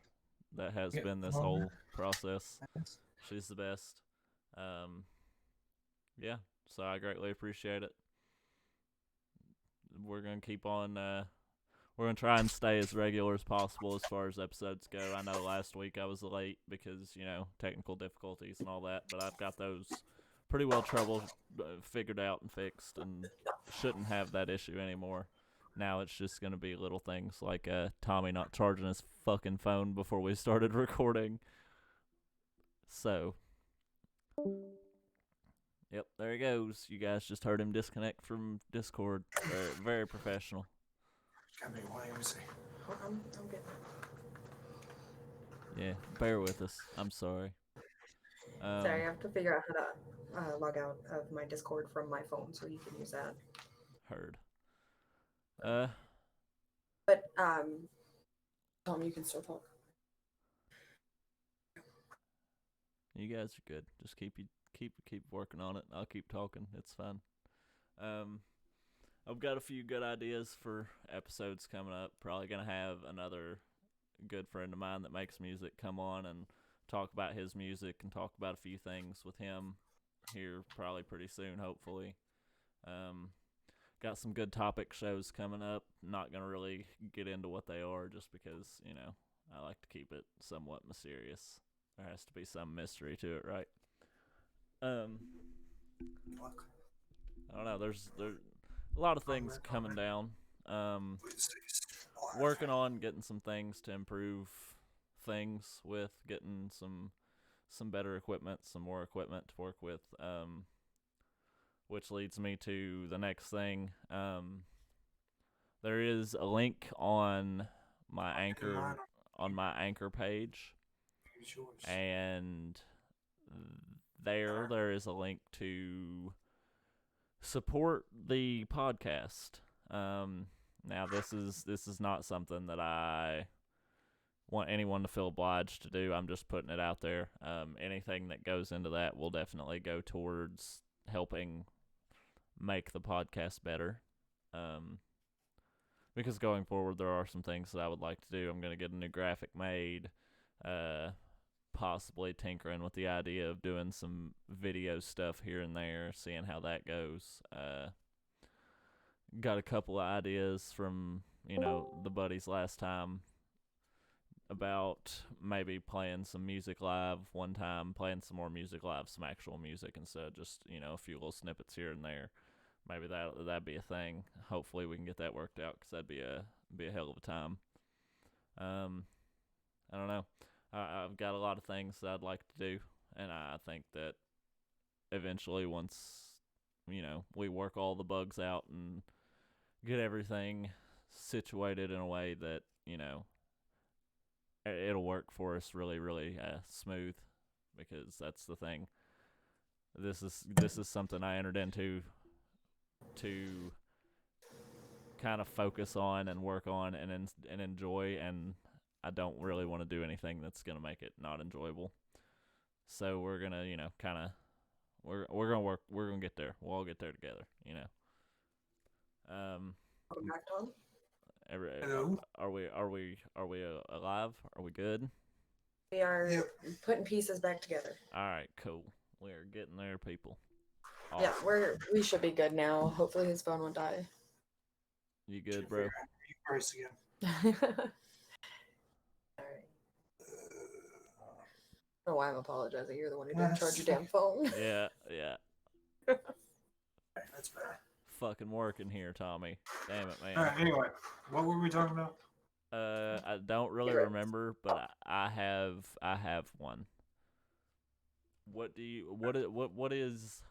that has been this whole process. She's the best. Yeah, so I greatly appreciate it. We're going to keep on, we're going to try and stay as regular as possible as far as episodes go. I know last week I was late because, technical difficulties and all that, but I've got those pretty well figured out and fixed and shouldn't have that issue anymore. Now it's just going to be little things like Tommy not charging his fucking phone before we started recording. So, yep, there he goes. You guys just heard him disconnect from Discord. Very professional. Let me see. I'm good. Yeah, bear with us. I'm sorry. Sorry, I have to figure out how to log out of my Discord from my phone so you can use that. Heard. But Tom, you can still talk. You guys are good. Just keep working on it. I'll keep talking. It's fine. I've got a few good ideas for episodes coming up. Probably gonna have another good friend of mine that makes music come on and talk about his music and talk about a few things with him here probably pretty soon, hopefully. Got some good topic shows coming up. Not gonna really get into what they are just because, I like to keep it somewhat mysterious. There has to be some mystery to it, right? I don't know. There's a lot of things coming down. Working on getting some things to improve things with, getting some better equipment, some more equipment to work with. Which leads me to the next thing. There is a link on my Anchor page, and there is a link to support the podcast. Now this is not something that I want anyone to feel obliged to do. I'm just putting it out there. Anything that goes into that will definitely go towards helping make the podcast better. because going forward there are some things that I would like to do. I'm gonna get a new graphic made, possibly tinkering with the idea of doing some video stuff here and there, seeing how that goes. Got a couple of ideas from the buddies last time about maybe playing some music live one time, playing some more music live, some actual music instead of just a few little snippets here and there. Maybe that'd be a thing. Hopefully we can get that worked out because that'd be a hell of a time. I don't know. I've got a lot of things that I'd like to do, and I think that eventually once we work all the bugs out and get everything situated in a way that it'll work for us really, really smooth, because that's the thing. This is something I entered into to kind of focus on and work on and enjoy, and I don't really want to do anything that's gonna make it not enjoyable. So we're gonna kind of we're gonna get there. We'll all get there together. Welcome back, Tom. Hello. Are we alive? Are we good? We are Yep. putting pieces back together. All right, cool. We're getting there, people. Yeah, Awesome. we should be good now. Hopefully his phone won't die. You good, bro? You first again. Alright. I don't know why I'm apologizing. You're the one who didn't charge your damn phone. Yeah. That's better. Fucking working here, Tommy. Damn it, man. All right. Anyway, what were we talking about? I don't really remember, but I have one. What is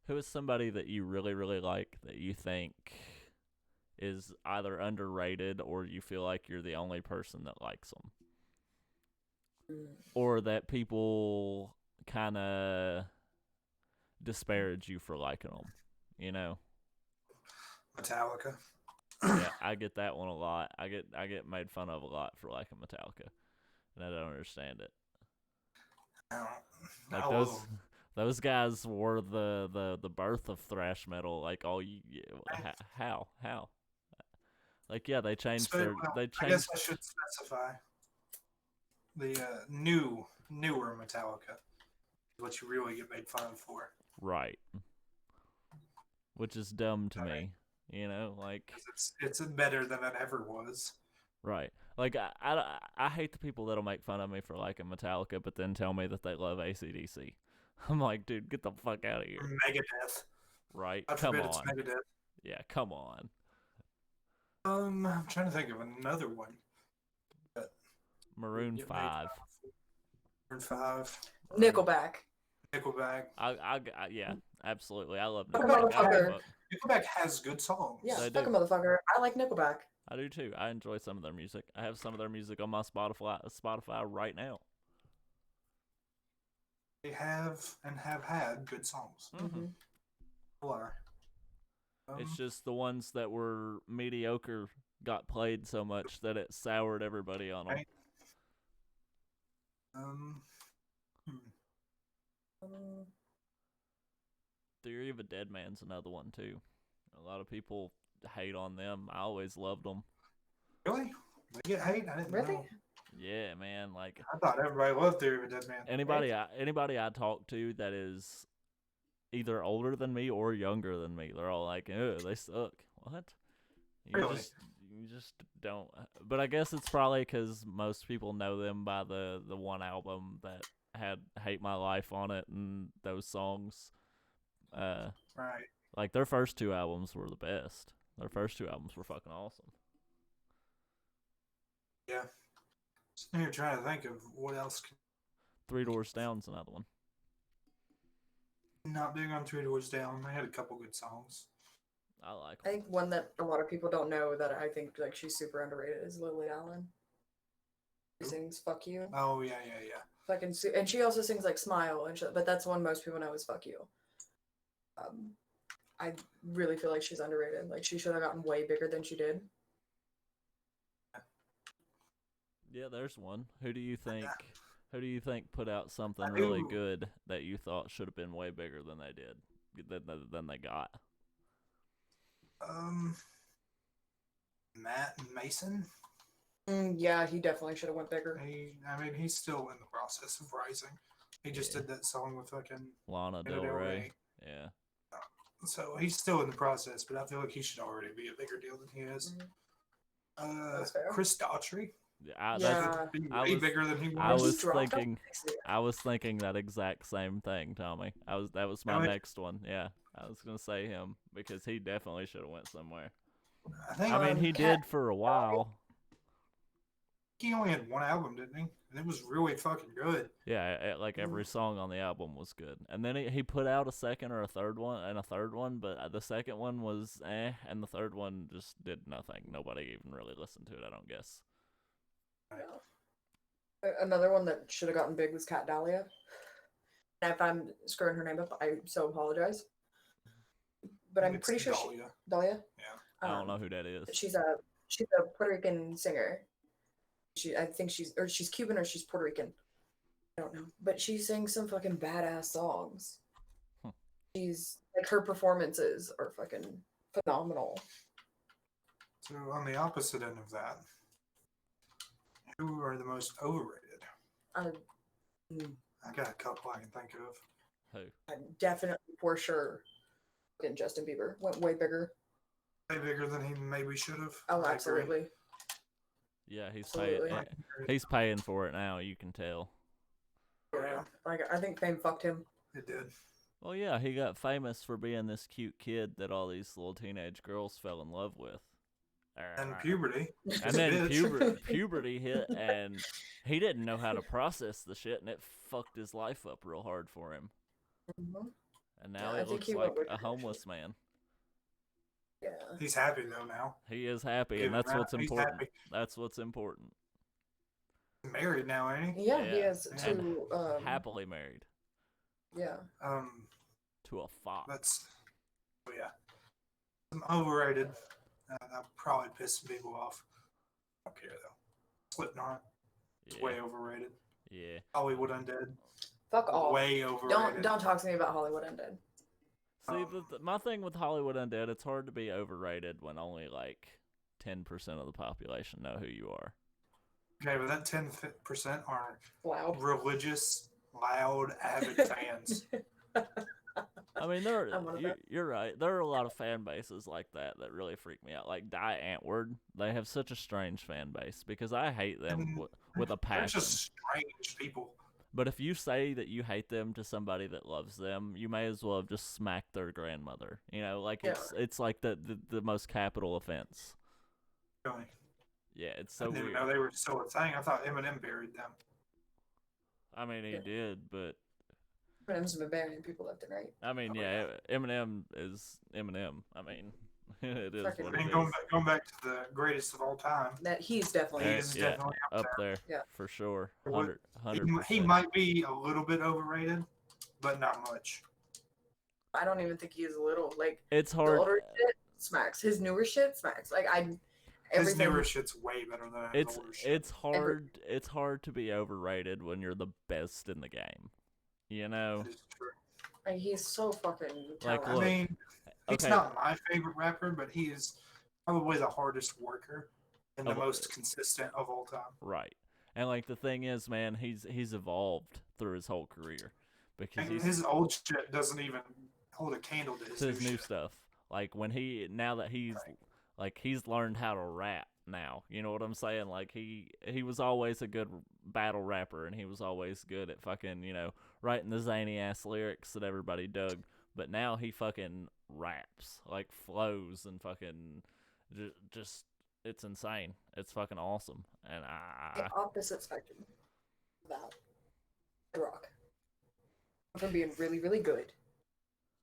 who is somebody that you really, really like that you think is either underrated or you feel like you're the only person that likes them? Or that people kind of disparage you for liking them, Metallica. Yeah, I get that one a lot. I get made fun of a lot for liking Metallica, and I don't understand it. Like those guys were the birth of thrash metal. Like how like yeah, they changed their they I guess changed I should specify the newer Metallica. What you really get made fun of for. right, which is dumb to Right. me. Like 'Cause it's better than it ever was. right. Like I hate the people that'll make fun of me for liking Metallica, but then tell me that they love AC/DC. I'm like, dude, get the fuck out of here. Megadeth. Right? I Come forbid it's on. Megadeth. Yeah, come on. I'm trying to think of another one. Maroon Get made 5. fun of. Maroon 5. Nickelback. Nickelback. Yeah, absolutely. I love Fuck a Nickelback. motherfucker. Nickelback has good songs. Yeah, They fuck a do. motherfucker. I like Nickelback. I do too. I enjoy some of their music. I have some of their music on my Spotify right now. They have and have had good songs. Mm-hmm. Lie. It's just the ones that were mediocre got played so much that it soured everybody on them. Right. Theory of a Dead Man's another one too. A lot of people hate on them. I always loved them. Really? They get hate? I didn't Really? know. Yeah, man. Like I thought everybody loved Theory of a Dead Man. anybody I talk to that is either older than me or younger than me, they're all like, "Oh, they suck." What? Really? You just don't. But I guess it's probably because most people know them by the one album that had "Hate My Life" on it, and those songs. Right. Like their first two albums were the best. Their first two albums were fucking awesome. Yeah. So you're trying to think of what else. Three Doors Down's another one. Not big on Three Doors Down. They had a couple good songs. I like I them. think one that a lot of people don't know that I think like she's super underrated is Lily Allen. She sings "Fuck You." Oh yeah. Fucking and she also sings like "Smile" and shit. But that's one most people know is "Fuck You." I really feel like she's underrated. Like she should have gotten way bigger than she did. Yeah, there's one. Who do you think put out something I really do. good that you thought should have been way bigger than they did, than they got? Matt Mason. Yeah, he definitely should have went bigger. He's still in the process of rising. He just Yeah. did that song with fucking Lana Del Rey. Yeah. So he's still in the process, but I feel like he should already be a bigger deal than he is. That's fair. Chris Daughtry. Yeah, Yeah. Be I way was- bigger than he was. I was dropped off thinking- next year. I was thinking that exact same thing, Tommy. That was my Really? next one. Yeah, I was gonna say him because he definitely should have went somewhere. I think I mean, he Cat- did for a while. he only had one album, didn't he? And it was really fucking good. Yeah, like every song on the album was good. And then he put out a second or a third one, but the second one was and the third one just did nothing. Nobody even really listened to it, I don't guess. Another one that should have gotten big was Cat Dahlia. And if I'm screwing her name up, I so apologize. But I'm It's pretty sure Dahlia. Dahlia. Yeah. I don't know who that is. She's a Puerto Rican singer. I think she's Cuban or she's Puerto Rican. I don't know, but she sings some fucking badass songs. She's like, her performances are fucking phenomenal. So on the opposite end of that, who are the most overrated? I got a couple I can think of. Who? definitely for sure. Fucking Justin Bieber went way bigger. Way bigger than he maybe should have. Oh, I agree. absolutely. Yeah, Absolutely. he's paying for it now. You can tell. Yeah, like I think fame fucked him. It did. Well, yeah, he got famous for being this cute kid that all these little teenage girls fell in love with. And puberty. And then Bitch. puberty hit, and he didn't know how to process the shit, and it fucked his life up real hard for him. Mhm. And now Yeah, I he think looks he like went with a homeless man. Yeah. He's happy though now. He is happy, Give and him that's that. what's He's important. happy. That's what's important. He's married now, ain't he? Yeah, he Yeah. has And two. Happily married Yeah. to a fox. That's yeah. I'm overrated. That probably pissed some people off. I don't care though. Slipknot. It's way overrated. Yeah. Hollywood Undead. Fuck off. Way overrated. Don't talk to me about Hollywood Undead. See, my thing with Hollywood Undead, it's hard to be overrated when only like 10% of the population know who you are. Okay, but that 10% are Loud. religious, loud, avid fans. I mean, I'm one of them. you're right. There are a lot of fan bases like that really freak me out. Like Die Antwoord, they have such a strange fan base because I hate them with a They're passion. just strange people. But if you say that you hate them to somebody that loves them, you may as well have just smacked their grandmother. You know, like it's like the most capital offense. Really. Yeah, it's I so didn't weird. know they were still a thing. I thought Eminem buried them. I mean, he Yeah. did, but Eminem's been burying people left and right. I mean, Oh, yeah, Eminem is Eminem. I mean, it is Fucking- what I it mean, is. going back to the greatest of all time, That he's definitely. he Yeah, is yeah, definitely up there. Yeah. For sure. What- 100%. he might be a little bit overrated, but not much. I don't even think he is little. Like It's the hard. older shit smacks. His newer shit smacks. Like His everything. newer shit's way better than his older shit. It's hard. It's hard to be overrated when you're the best in the game. You know, That is true. Like, he's so fucking Like, talented. I look, mean, he's okay. not my favorite rapper, but he is probably the hardest worker and the Of- most consistent of all time. right. And like the thing is, man, he's evolved through his whole career because And he's his old shit doesn't even hold a candle to his, his new shit. stuff. Like when now that he's like he's learned how to rap now. You know what I'm saying? Like he was always a good battle rapper, and he was always good at fucking writing the zany ass lyrics that everybody dug. But now he fucking raps, like flows and fucking just it's insane. It's fucking awesome, and The opposite spectrum about The Rock. From being really, really good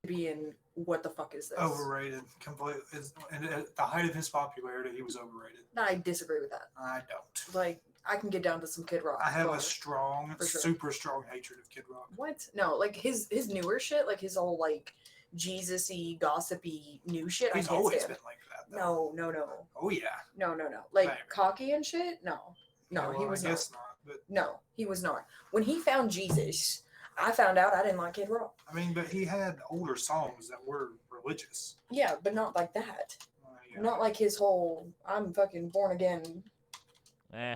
to being what the fuck is this? Overrated, completely. And at the height of his popularity, he was overrated. I disagree with that. I don't. Like I can get down to some Kid Rock. I have a bars. strong, For sure. super strong hatred of Kid Rock. What? No, like his newer shit, like his all like Jesus-y, gossipy new shit. He's I can't always stand. been like that. Though. No. Oh yeah. No. Like Maybe. cocky and shit? No. No, Yeah, well, he was I not. guess not. But No, he was not. When he found Jesus, I found out I didn't like Kid Rock. I mean, but he had older songs that were religious. Yeah, but not like that. Yeah. Not like his whole I'm fucking born again, Eh.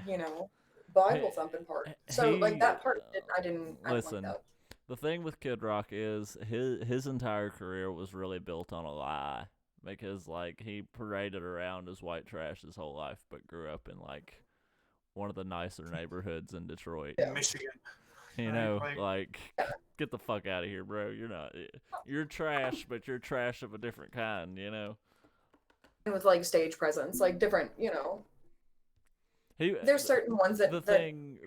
Bible thumping part. So like that part, I didn't like Listen, that. the thing with Kid Rock is his entire career was really built on a lie, because like he paraded around as white trash his whole life, but grew up in like one of the nicer neighborhoods in Detroit. Yeah. Michigan. You Right, know, like- like get the fuck out of here, bro. You're trash, but you're trash of a different kind. You know. And with like stage presence, like different, there's certain ones that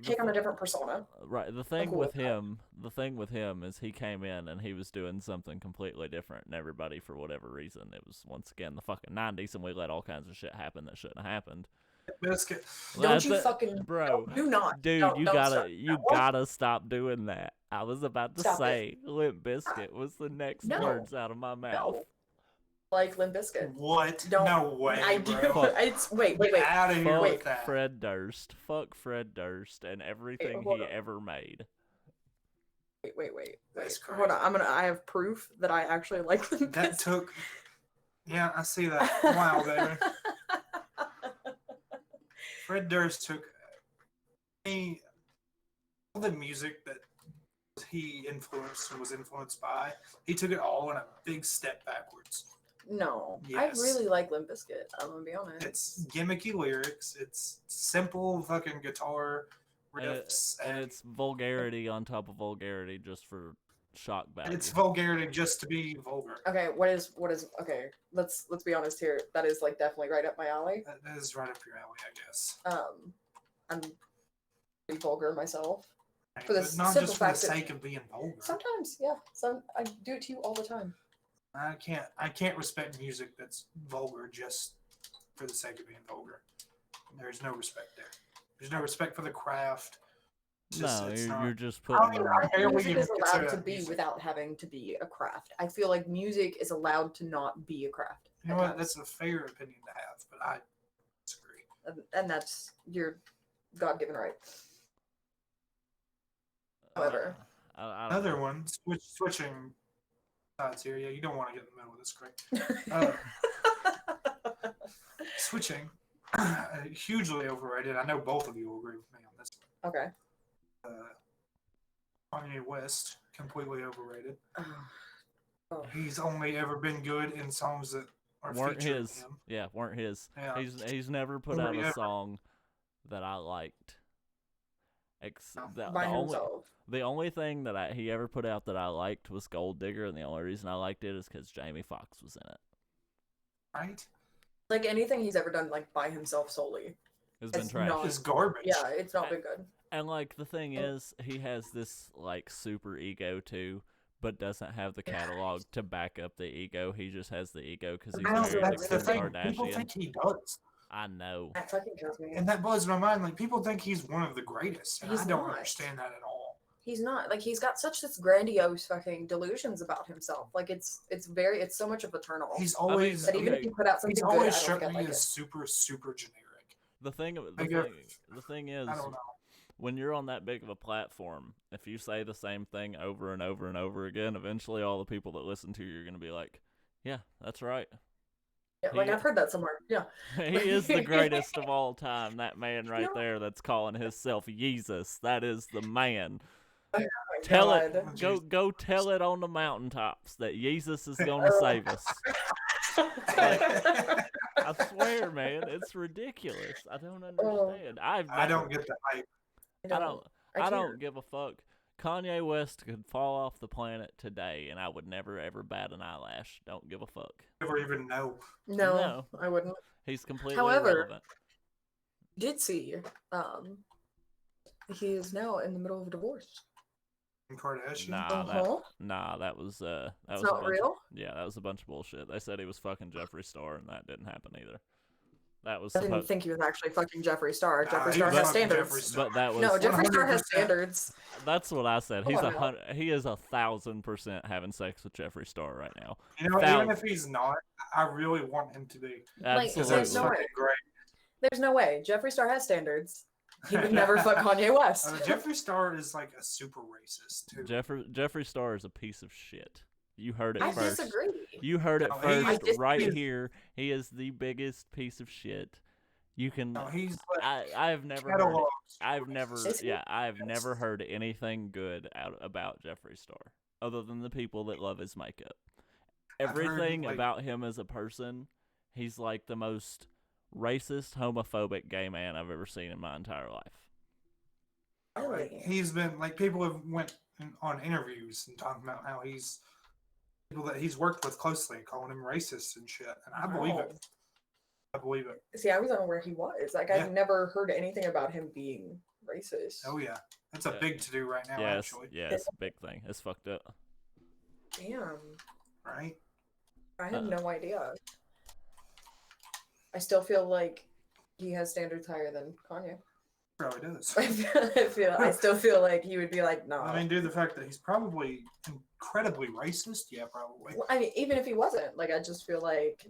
take on a different persona. Right. The thing cool with with that. him is he came in and he was doing something completely different, and everybody, for whatever reason, it was once again the fucking 90s, and we let all kinds of shit happen that shouldn't have happened. Biscuit. Don't you fucking bro? do not, Dude, don't, you don't gotta start. you gotta stop doing that. I was about to Stop it. say Limp Bizkit was the next No. words out of my mouth. No. Like Limp Bizkit. What? Don't. No way, I do. bro. It's wait. Get out of here Fuck with that. Fred Durst. Fuck Fred Durst and everything hold he on. ever made. Wait. That's Hold on. crazy. I have proof that I actually like Limp That Bizkit. took. Yeah, I see that. Wow, there. Fred Durst took all the music that he influenced and was influenced by. He took it all in a big step backwards. No, Yes. I really like Limp Bizkit. I'm gonna be honest. It's gimmicky lyrics. It's simple fucking guitar riffs, And it's vulgarity on top of vulgarity just for shock value. it's vulgarity just to be vulgar. Okay, what is okay? Let's be honest here. That is like definitely right up my alley. That is right up your alley, I guess. I'm pretty vulgar myself. Right, For the but not simple just for the fact that- sake of being vulgar. Sometimes, yeah. I do it to you all the time. I can't respect music that's vulgar just for the sake of being vulgar. There's no respect there. There's no respect for the craft. It's just- No, it's not- you're just I putting. don't I think barely music even is allowed consider to that be music. without having to be a craft. I feel like music is allowed to not be a craft. You know at what? times. That's a fair opinion to have, but I disagree. And that's your God-given right. However, I don't Another know. one, switching sides here. Yeah, you don't want to get in the middle of this, Craig. Switching, hugely overrated. I know both of you will agree with me on this okay. one. Kanye West, completely overrated. Oh. He's only ever been good in songs that are Weren't featuring his. him. Yeah, weren't his. Yeah. He's never put out Nobody a ever- song that I liked. By himself. The only thing that he ever put out that I liked was Gold Digger, and the only reason I liked it is because Jamie Foxx was in it. Right? Like anything he's ever done, like by himself solely. It's been It's trash. not- It's garbage. Yeah, it's not been good. And like the thing is, he has this like super ego too, but doesn't have the catalog to back up the ego. He just has the ego because he's I know, married that's to the Kim thing. Kardashian. People think he does. I know. That fucking kills me. And that blows my mind. Like, people think he's one of the greatest. And He's I don't not. understand that at all. He's not. Like he's got such this grandiose fucking delusions about himself. Like it's so much of a turn off. He's always that even if you put out something he's good, I always don't struck think I me like as it. super, super generic. The thing is, I don't know. when you're on that big of a platform, if you say the same thing over and over and over again, eventually all the people that listen to you are going to be like, yeah, that's right. Yeah, like he- I've heard that somewhere. Yeah. He is the greatest of all time. That man right No. there that's calling himself Jesus. That is the man. Oh my Tell God. it. Go tell it on the mountaintops that Jesus is going to save us. I swear, man, it's ridiculous. I don't understand. I don't get the hype. I don't give a fuck. Kanye West could fall off the planet today, and I would never ever bat an eyelash. Don't give a fuck. Never even know. No, No. I wouldn't. He's completely However, irrelevant. Did see, he is now in the middle of a divorce. Kim Kardashian. That was that It's was a not bunch real. Yeah, that was a bunch of bullshit. They said he was fucking Jeffree Star, and that didn't happen either. That was I didn't supposed, think he was actually fucking Jeffree Star. Nah, Jeffree he Star was has fucking standards. Jeffree Star. but that was No, Jeffree Star has 100%. standards. That's what I said. Come He's on now. he is 1,000% having sex with Jeffree Star right now. You know, Thou- even if he's not, I really want him to be. Like, Because Absolutely. that's no way. fucking great. There's no way. Jeffree Star has standards. He would never fuck Kanye West. Jeffree Star is like a super racist too. Jeffree Star is a piece of shit. You heard it I first. disagree. You heard it No, first right he's- here. He is the biggest piece of shit. You can. No, he's like I've never heard. catalog. I've never. Is he? Yeah, I've never heard anything good about Jeffree Star, other than the people that love his makeup. I've heard, Everything like- about him as a person, he's like the most racist, homophobic gay man I've ever seen in my entire life. Right. Really? He's been like people have went on interviews and talking about how he's people that he's worked with closely calling him racist and shit, and I believe Wow. it. I believe it. See, I was unaware he was. Like, Yeah. I've never heard anything about him being racist. Oh yeah, that's a Yeah. big to do right now. Yeah, Actually, it's a big thing. It's fucked up. Damn. right? I had no idea. I still feel like he has standards higher than Kanye. Probably does. I still feel like he would be like, no. I mean, due to the fact that he's probably incredibly racist, yeah, probably. Well, I mean, even if he wasn't, like, I just feel like,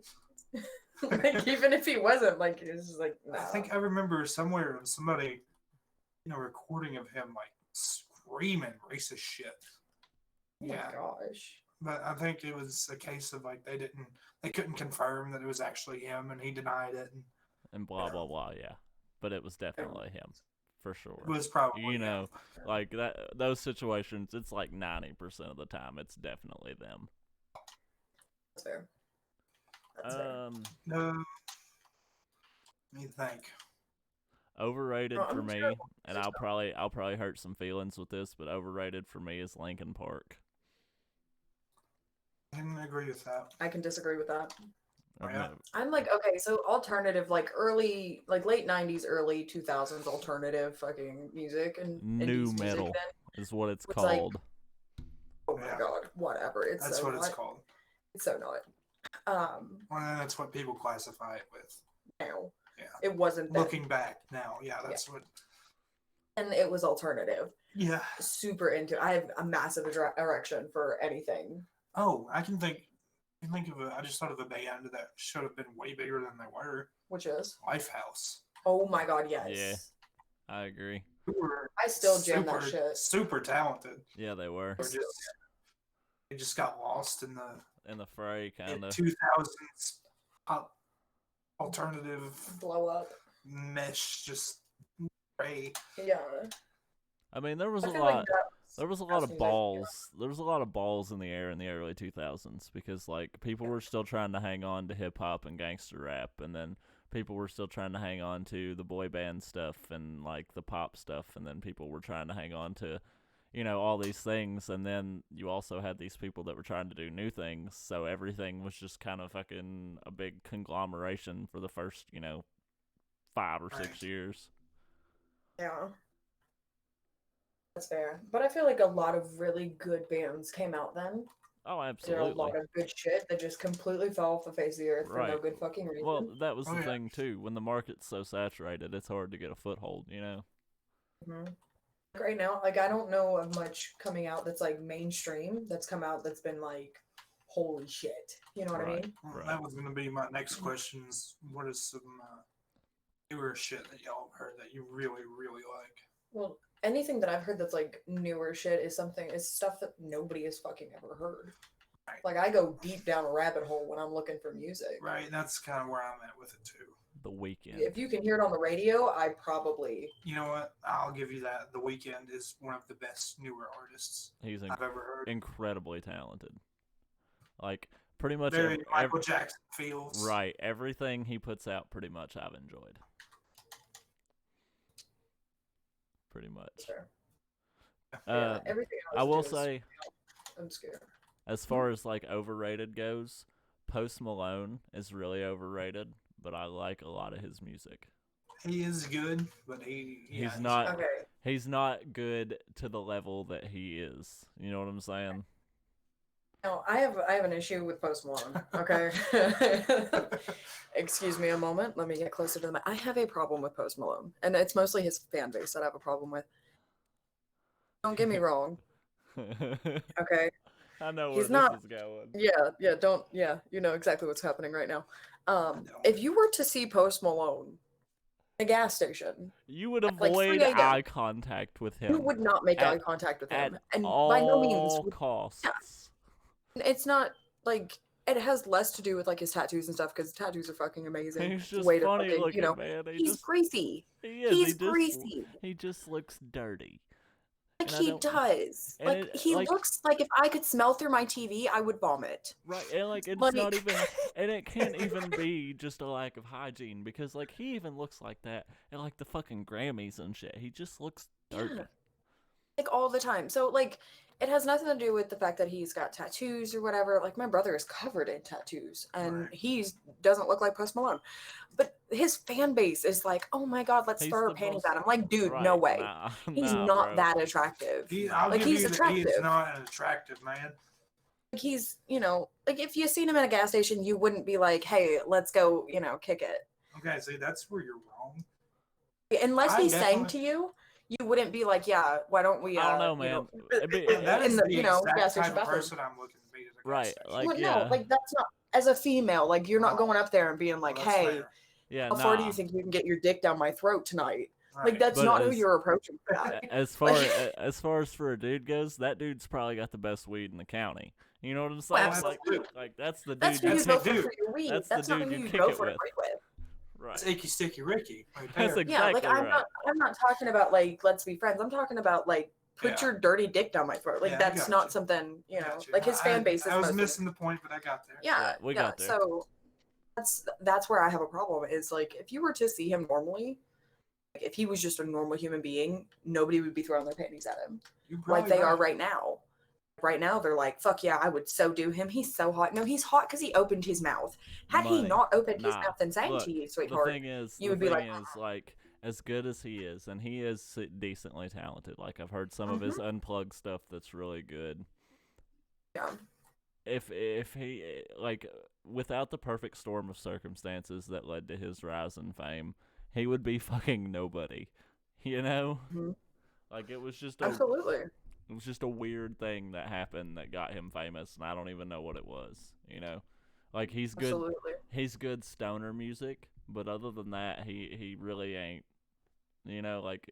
like, even if he wasn't, like, it's just like, no. I think I remember somewhere somebody, recording of him like screaming racist shit. Oh my Yeah, gosh. but I think it was a case of like they couldn't confirm that it was actually him, and he denied it. And And blah blah blah. Yeah, but it was definitely him, for sure. it was probably You him. know, like that. Those situations, it's like 90% of the time, it's definitely them. That's fair. That's fair. No, let me think. Overrated Oh, for I'm me, sure- and I'll probably hurt some feelings with this, but overrated for me is Linkin Park. I can agree with that. I can disagree with that. I've Yeah. never- I'm like, okay, so alternative, like early, like late 90s, early 2000s alternative fucking music and New indies metal music then. is what it's It's like- called. Oh my Yeah. god, whatever. It's That's so what it's not. called. It's so not. Well, that's what people classify it with. No. Yeah. It wasn't that. Looking back now, yeah, that's what. And it was alternative. Yeah. Super into I have a massive erection for anything. Oh, I can think of I just thought of a band that should have been way bigger than they were. Which is Lifehouse. oh my god, yes. Yeah. I agree. Who were I still jam that super, shit. super talented. Yeah, they were They just got lost in the in the fray, kind of. 2000s pop alternative Blow up. mesh, just gray. Yeah. I mean, there was I a feel like lot. that There was a lot house of music, yeah. balls. There was a lot of balls in the air in the early 2000s because like people were still trying to hang on to hip hop and gangster rap, and then people were still trying to hang on to the boy band stuff and like the pop stuff, and then people were trying to hang on to, all these things, and then you also had these people that were trying to do new things. So everything was just kind of fucking a big conglomeration for the first, 5 or 6 Right. years. Yeah. That's fair. But I feel like a lot of really good bands came out then. Oh, There are a absolutely. lot of good shit that just completely fell off the face of the earth for no Right. good fucking reason. Well, that was Oh, the yeah. thing too. When the market's so saturated, it's hard to get a foothold. Mhm. Like right now, like I don't know of much coming out that's like mainstream that's come out that's been like, holy shit. You know what I Right. mean? Well, Right. That was going to be my next question. Is what is some newer shit that y'all have heard that you really, really like? Well, anything that I've heard that's like newer shit is stuff that nobody has fucking ever heard. Right. Like I go deep down a rabbit hole when I'm looking for music. Right, that's kind of where I'm at with it too. The Weekend. If you can hear it on the radio, I probably You know what? I'll give you that. The Weeknd is one of the best newer artists He's I've ever heard. incredibly talented. Like pretty much Very Michael Jackson feels. right. Everything he puts out, pretty much I've enjoyed. Pretty much. sure. Uh, Everything else I will is say, obscure. as far as like overrated goes, Post Malone is really overrated, but I like a lot of his music. He is good, but He's not. Okay. He's not good to the level that he is. You know what I'm saying? No, I have an issue with Post Malone. Okay. Excuse me a moment. Let me get closer to the mic. I have a problem with Post Malone, and it's mostly his fan base that I have a problem with. Don't get me wrong. Okay. I know where He's this not- is going. Yeah, you know exactly what's happening right now. No. If you were to see Post Malone in a gas station, You would like 3 avoid a.m. eye contact with him you would not make At- eye contact with at him, and all by no means would costs. It's not like it has less to do with like his tattoos and stuff because tattoos are fucking amazing. He's just Way to funny fucking, looking, man. he's greasy. He is. He's greasy. He just looks dirty. Like And I he don't. does. And Like it, he like, looks like if I could smell through my TV, I would vomit. right, and like it's Like not even, and it can't even be just a lack of hygiene because like he even looks like that at like the fucking Grammys and shit. He just looks dirty. Yeah. Like all the time. So like it has nothing to do with the fact that he's got tattoos or whatever. Like my brother is covered in tattoos and Right. he doesn't look like Post Malone. But his fan base is like, oh my god, let's He's throw our the panties most- at him. Like, dude, no Right, way. Nah, He's nah, not bro. that attractive. I'll Like give he's you that attractive. he's not an attractive man. Like he's, like if you seen him at a gas station, you wouldn't be like, hey, let's go, kick it. Okay, see, that's where you're wrong. Unless I he sang definitely- to you, you wouldn't be like, yeah, why don't we? I don't know, man. That is in the the gas exact station type of bathroom. person I'm looking to be at a gas Right, station. like Well, yeah, no, like that's not as a female. Like you're not Well, going up there and being like, Well, that's hey, fair. yeah. how far do Nah. you think you can get your dick down my throat tonight? Right. Like that's But not who as- you're approaching for that. As far as for a dude goes, that dude's probably got the best weed in the county. You know what I'm saying? absolutely. Like that's the dude. That's who you That's go the for dude. for your weed. That's the That's not dude who you you kick go it for to with. break with. right. That's Icky Sticky Ricky right That's there. exactly Yeah, like I'm right. not talking about like let's be friends. I'm talking about like put Yeah. your dirty dick down my throat. Like Yeah, I that's got not you. something Gotcha. like his fan base is I was mostly- missing the point, but I got there. Yeah, we got there. So that's where I have a problem. Is like if you were to see him normally, like if he was just a normal human being, nobody would be throwing their panties at him You're like probably they are right now. Right now, they're like, "Fuck yeah, I would so do him. He's so hot." No, he's hot because he opened his mouth. Had he Money. not opened his Nah, mouth and sang look, to you, The sweetheart, thing is, you would be like, like as good as he is, and he is decently talented. Like I've heard some of his unplugged stuff that's really good. yeah, If he like without the perfect storm of circumstances that led to his rise in fame, he would be fucking nobody. You know, Mhm. like it was just absolutely. it was just a weird thing that happened that got him famous, and I don't even know what it was. You know, like he's good. Absolutely. He's good stoner music, but other than that, he really ain't. You know, like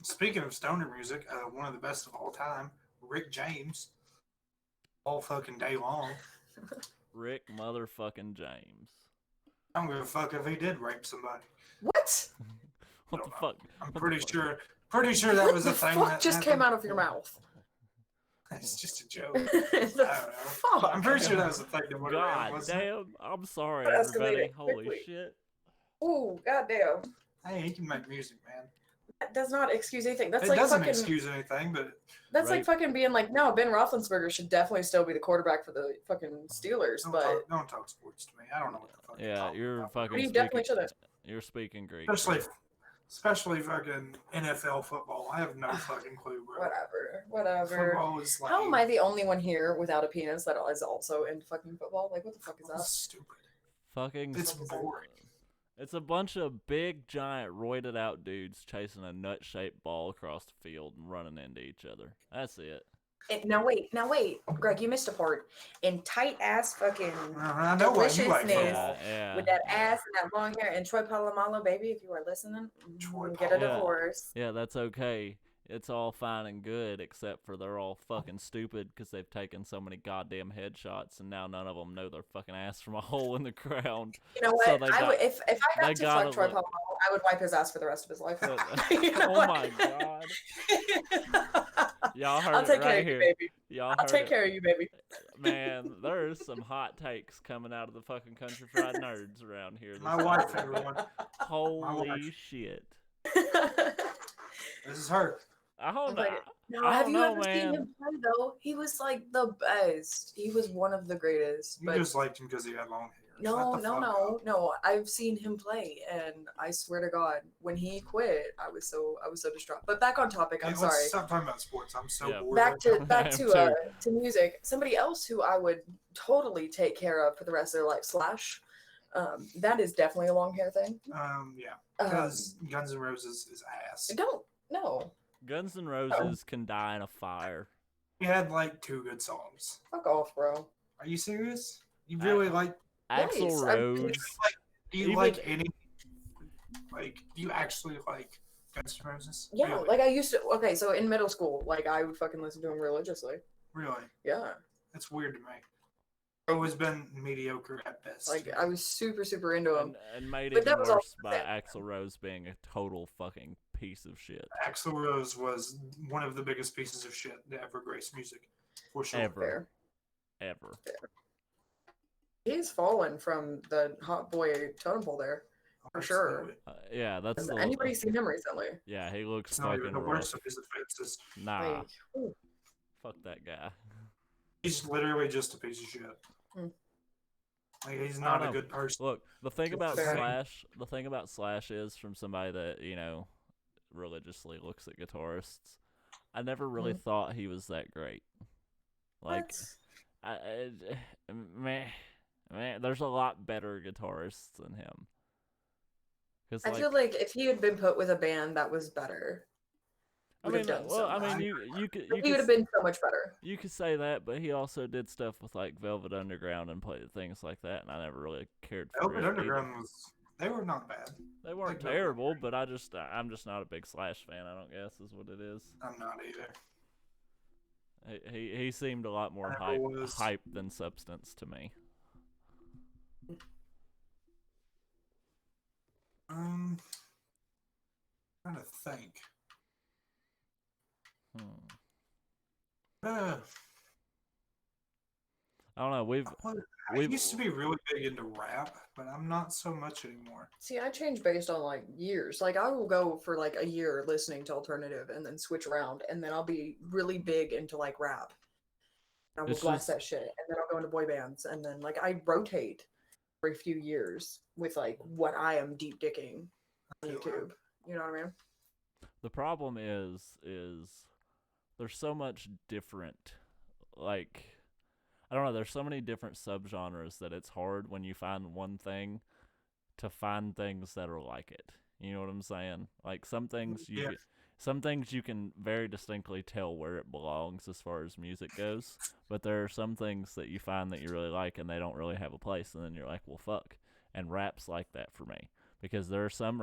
Speaking of stoner music, one of the best of all time, Rick James, all fucking day long. Rick motherfucking James. I don't give a fuck if he did rape somebody. What? What the fuck? I'm What the pretty fuck? sure. Pretty sure that What was the a thing fuck that just came happened. out of your mouth? It's just a joke. The I don't know. fuck? I'm pretty sure that was a thing that went around. God Wasn't it? damn! I'm sorry, Escalated everybody. Holy quickly. shit! Ooh, goddamn. Hey, he can make music, man. That does not excuse anything. That's It like doesn't fucking. excuse anything, but That's Right. like fucking being like, no, Ben Roethlisberger should definitely still be the quarterback for the fucking Steelers, but don't talk sports to me. I don't know what the fuck. Yeah, talking you're about. fucking. You definitely speaking- shouldn't. You're speaking Greek. Especially fucking NFL football. I have no fucking clue, bro. whatever. Football is like How am I the only one here without a penis that is also into fucking football? Like, what the fuck is that? stupid. Fucking. It's boring. It's a bunch of big, giant, roided out dudes chasing a nut-shaped ball across the field and running into each other. That's it. Now wait, Greg, you missed a part. In tight ass fucking I know why you like Deliciousness. football. Yeah. with that ass and that long hair and Troy Polamalu, baby, if you are listening, Troy get a Polamalu. divorce. Yeah, that's okay. It's all fine and good, except for they're all fucking stupid because they've taken so many goddamn headshots, and now none of them know their fucking ass from a hole in the ground. You know what? So they I got- would if I they got to gotta fuck Troy look- Polamalu, I would wipe his ass for the rest of his life. But- You know oh what? my god! Y'all heard I'll take it care right of you, here. baby. Y'all I'll heard take it. care of you, baby. Man, there's some hot takes coming out of the fucking country fried nerds around here. My this wife, episode. everyone. Holy wife. shit! This is her. I don't know. Like, no, I have don't you know, ever man. seen him play though? He was like the best. He was one of the greatest. You But just liked him because he had long hair. no, Shut the no, fuck no, up. no. I've seen him play, and I swear to God, when he quit, I was so distraught. But back on topic. I'm Hey, let's sorry. Stop talking about sports. I'm so Yeah. bored. Back right to now. back I am to music. Somebody else who I would totally take care of for the rest of their life. Slash. That is definitely a long hair thing. Yeah, Um, because Guns N' Roses is ass. don't no. Guns N' Roses can die in a fire. He had like 2 good songs. Fuck off, bro. Are you serious? You really like? Axl Nice. Rose. Do you Even- like any? Like, do you actually like Guns N' Roses? Yeah, Really? like I used to. Okay, so in middle school, like I would fucking listen to him religiously. Really? Yeah, It's weird to me. Always been mediocre at best. Like I was super super into him. And made But even that was all worse by the same. Axl Rose being a total fucking piece of shit. Axl Rose was one of the biggest pieces of shit to ever grace music, for sure. Ever. Fair. Ever. He's fallen from the hot boy totem pole there for sure. Absolutely. Yeah, that's Has the. anybody seen him recently? Yeah, he looks It's not fucking even the rough. worst of his offenses. Nah, Like, ooh. fuck that guy. He's literally just a piece of shit. Hmm. Like, he's I not don't a know. good person. Look, the thing about Fair. Slash is from somebody that, religiously looks at guitarists. I never really thought he was that great. Like, man, there's a lot better guitarists than him. I feel like if he had been put with a band that was better, I would mean, have done well, so I much. mean, you could he would have been so much better. You could say that, but he also did stuff with like Velvet Underground and played things like that, and I never really cared for Velvet it Underground either. they were not bad. They weren't Like, terrible, but I'm just not a big Slash fan. I don't guess is what it is. I'm not either. He seemed a lot more I never was. hype than substance to me. Trying to think. I don't know. I used to be really big into rap, but I'm not so much anymore. See, I change based on like years. Like I will go for like a year listening to alternative and then switch around, and then I'll be really big into like rap. I will blast that shit, and then I'll go into boy bands, and then like I rotate for a few years with like what I am deep dicking on YouTube. You know what I mean? The problem is there's so much different, like, I don't know, there's so many different subgenres that it's hard when you find one thing to find things that are like it. You know what I'm saying? Like some things you can very distinctly tell where it belongs as far as music goes, but there are some things that you find that you really like and they don't really have a place, and then you're like, well, fuck. And rap's like that for me, because there are some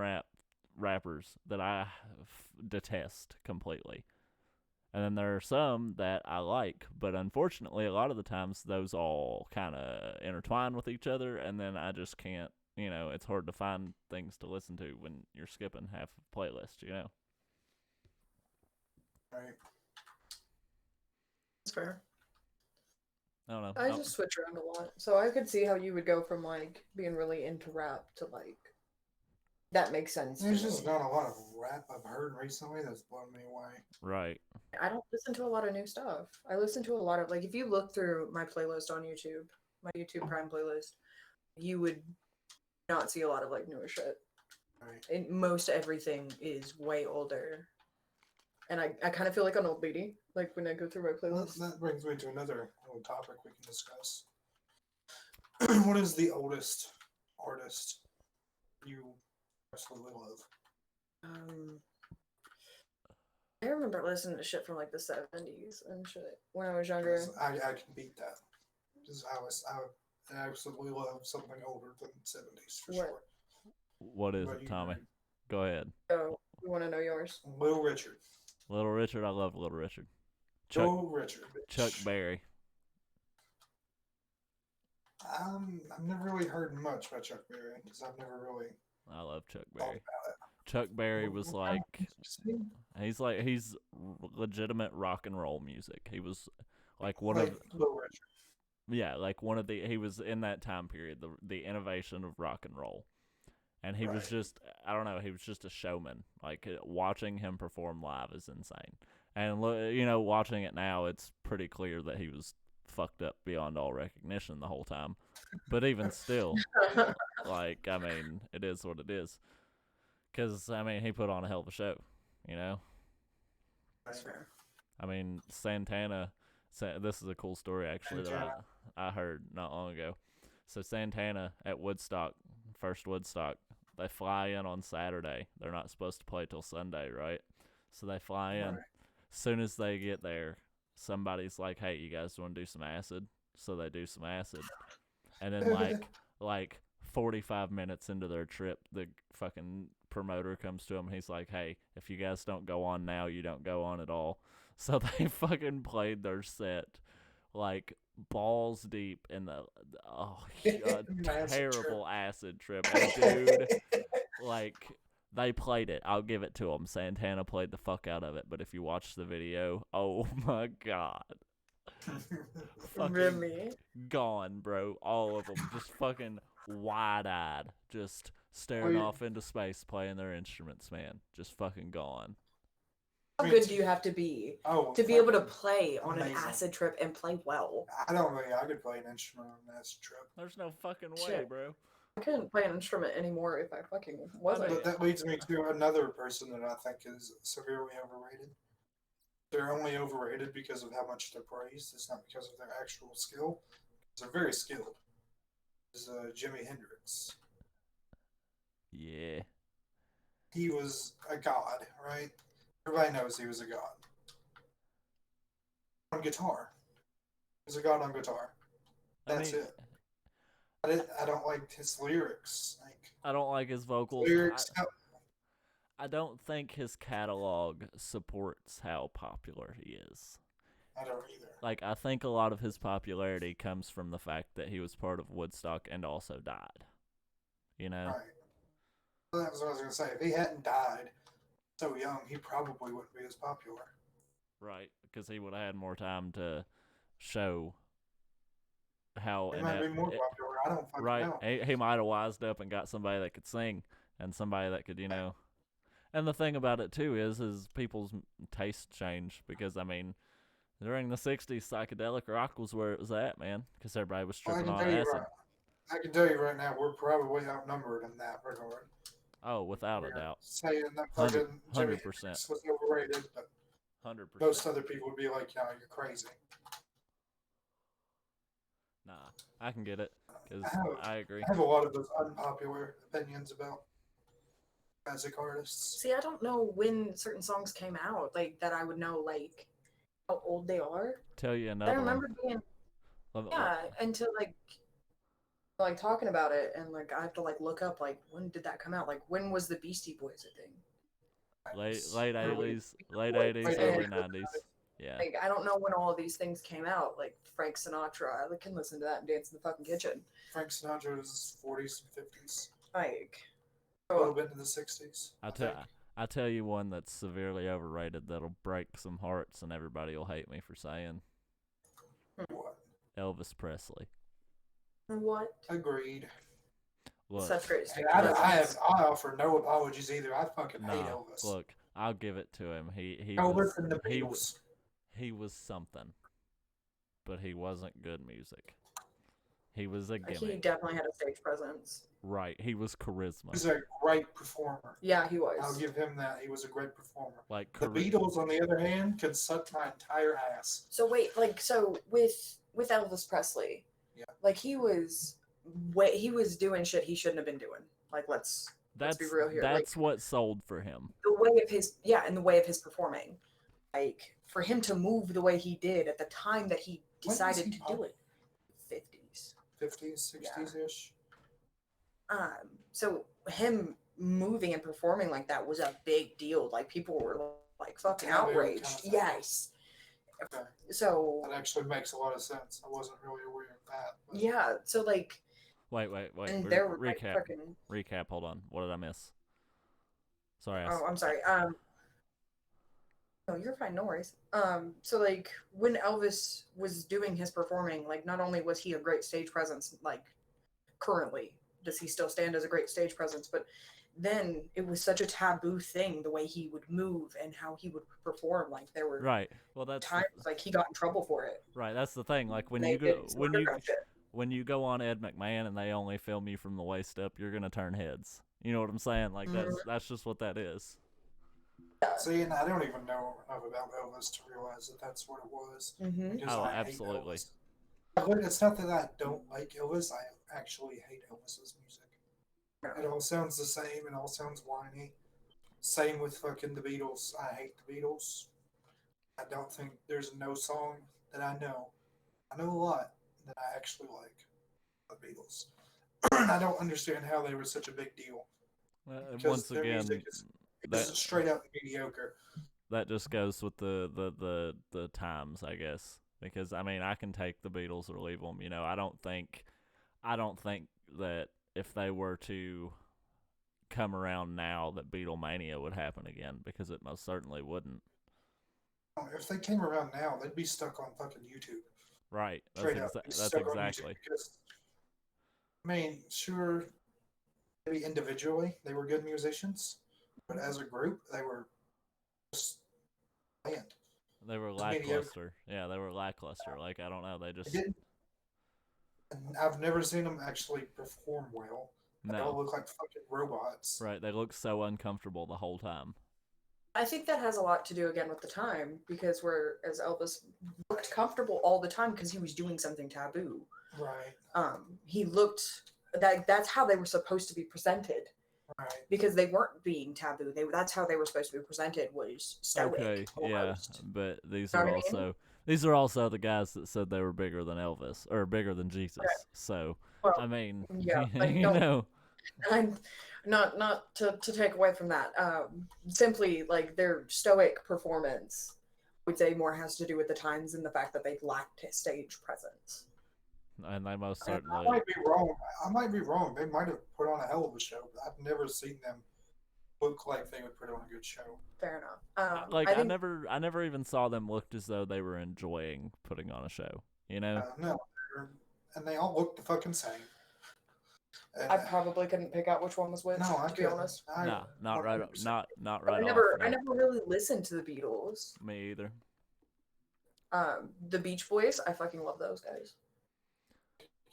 rappers that I detest completely. And then there are some that I like, but unfortunately, a lot of the times those all kind of intertwine with each other, and then I just can't, it's hard to find things to listen to when you're skipping half a playlist, Right. That's fair. I don't know. I just switch around a lot. So I could see how you would go from like being really into rap to like that makes sense. There's just not a lot of rap I've heard recently that's blown me away. Right. I don't listen to a lot of new stuff. I listen to a lot of like if you look through my playlist on YouTube, my YouTube Prime playlist, you would not see a lot of like newer shit. Right. And most everything is way older. And I kind of feel like an old lady, like when I go through my playlist. That brings me to another little topic we can discuss. What is the oldest artist you absolutely love? I remember listening to shit from like the 70s and shit when I was younger. I can beat that. Because I absolutely love something older than 70s for sure. What is it, Tommy? Go ahead. Oh, you want to know yours? Little Richard. Little Richard, I love Little Richard. Little Richard. Chuck Berry. I've never really heard much about Chuck Berry because I've never really. I love Chuck thought Berry. about it. Chuck Berry was like, he's legitimate rock and roll music. He was like one of Little Richard. Yeah, like he was in that time period, the innovation of rock and roll. And he was just, I don't know, he was just a showman. Like, watching him perform live is insane. And, watching it now, it's pretty clear that he was fucked up beyond all recognition the whole time. But even still, like, I mean, it is what it is. Because, I mean, he put on a hell of a show, That's fair. I mean, Santana, this is a cool story, actually, that I heard not long ago. So Santana at Woodstock, first Woodstock, they fly in on Saturday. They're not supposed to play till Sunday, right? So they fly in. As soon as they get there, somebody's like, hey, you guys want to do some acid? So they do some acid. And then, like 45 minutes into their trip, the fucking promoter comes to him. He's like, hey, if you guys don't go on now, you don't go on at all. So they fucking played their set like balls deep in the Acid terrible acid trip. And dude, like they played it. I'll give it to them. Santana played the fuck out of it. But if you watch the video, oh my god, fucking Really? gone, bro. All of them just fucking wide-eyed, just staring Wait. off into space, playing their instruments. Man, just fucking gone. How good do you have to be Oh, to be able to fucking play on an amazing. acid trip and play well? I don't think I could play an instrument on an acid trip. There's no fucking way, Shit. bro. I couldn't play an instrument anymore if I fucking wasn't. mean- But that leads me to another person that I think is severely overrated. They're only overrated because of how much they're praised. It's not because of their actual skill. They're very skilled. Is Jimi Hendrix. Yeah. He was a god, right? Everybody knows he was a god. On guitar. He was a god on guitar. That's it. I don't like his lyrics. Like, I don't like his vocals. lyrics. I don't think his catalog supports how popular he is. I don't either. Like, I think a lot of his popularity comes from the fact that he was part of Woodstock and also died. You know? Right. Well, that was what I was going to say. If he hadn't died so young, he probably wouldn't be as popular. Right, because he would have had more time to show how He might be more popular. I don't fucking know. He might have wised up and got somebody that could sing and somebody that could, And the thing about it too is people's taste change because I mean, during the '60s, psychedelic rock was where it was at, man, because everybody was tripping on acid. I can tell you right now, we're probably outnumbered in that regard. Oh, without a doubt, Saying that fucking Jimi 100%, Hendrix was overrated, but 100%. most other people would be like, "No, you're crazy." Nah, I can get it because I agree. I have a lot of those unpopular opinions about music artists. See, I don't know when certain songs came out, like that I would know like how old they are. Tell you I another remember being one. until like talking about it and like I have to like look up like when did that come out? Like when was the Beastie Boys a thing? Late '80s, Like, early '90s. Yeah. Like I don't know when all of these things came out. Like Frank Sinatra, I can listen to that and dance in the fucking kitchen. Frank Sinatra was 40s and 50s, Like a little bit into the 60s. I tell you one that's severely overrated that'll break some hearts and everybody will hate me for saying. What? Elvis Presley. What? Agreed. Look, Such great. Hey, I offer no apologies either. I fucking hate Elvis. Look, I'll give it to him. He Elvis was, and the Beatles. he was something, but he wasn't good music. He was a gimmick. He definitely had a stage presence. Right, he was charisma. He was a great performer. Yeah, he was. I'll give him that. He was a great performer. Like The Beatles, on the other hand, could suck my entire ass. So wait, like so with Elvis Presley, yeah, like he was doing shit he shouldn't have been doing. Like let's be real here. That's like, what sold for him. The way of his and the way of his performing, like for him to move the way he did at the time that he decided to do it, 50s, 60s ish. So him moving and performing like that was a big deal. Like people were like fucking outraged. Kind of yes. Okay. So that actually makes a lot of sense. I wasn't really aware of that. But. Yeah. So like. Wait. And there were recap. Like, fucking... Recap. Hold on. What did I miss? Sorry. I'm sorry. No, you're fine. No worries. So like when Elvis was doing his performing, like not only was he a great stage presence, like currently does he still stand as a great stage presence, but then it was such a taboo thing the way he would move and how he would perform. Like there were Well, that's times like he got in trouble for it. Right. That's the thing. Like when you go on Ed McMahon and they only film you from the waist up, you're gonna turn heads. You know what I'm saying? Like that's just what that is. See, and I don't even know enough about Elvis to realize that that's what it was. Mm-hmm. Oh, absolutely. It's not that I don't like Elvis. I actually hate Elvis's music. It all sounds the same. It all sounds whiny. Same with fucking the Beatles. I hate the Beatles. I don't think there's no song that I know. I know a lot that I actually like the Beatles. I don't understand how they were such a big deal. Once again, that's straight up mediocre. That just goes with the times, I guess. because I mean I can take the Beatles or leave them. I don't think that if they were to come around now that Beatlemania would happen again, because it most certainly wouldn't. If they came around now, they'd be stuck on fucking YouTube. Right. Straight up, That's stuck on exactly. YouTube because, I mean, sure, maybe individually they were good musicians, but as a group, they were just bland. They were lackluster. Yeah, they were lackluster. Like, I don't know. They just. And I've never seen them actually perform well. They all No. look like fucking robots. Right. They look so uncomfortable the whole time. I think that has a lot to do again with the time, because whereas Elvis looked comfortable all the time because he was doing something taboo. Right. He looked that's how they were supposed to be presented. Right. Because they weren't being taboo. That's how they were supposed to be presented, was stoic. Okay, almost. yeah, but these You know are what I mean? these are also the guys that said they were bigger than Elvis or bigger than Jesus. Okay. So Well, I mean, yeah, but you know, I'm not to take away from that. Simply like their stoic performance, I would say more has to do with the times and the fact that they lacked stage presence. and they most I certainly. might be wrong. I might be wrong. They might have put on a hell of a show, but I've never seen them look like they would put on a good show. Fair enough. Like I I think never even saw them looked as though they were enjoying putting on a show. No, and they all look the fucking same. I probably couldn't pick out which one was which. No, I to be couldn't. honest. No, not right. 100%. Not I right never off. No. I never really listened to the Beatles. Me either. The Beach Boys, I fucking love those guys.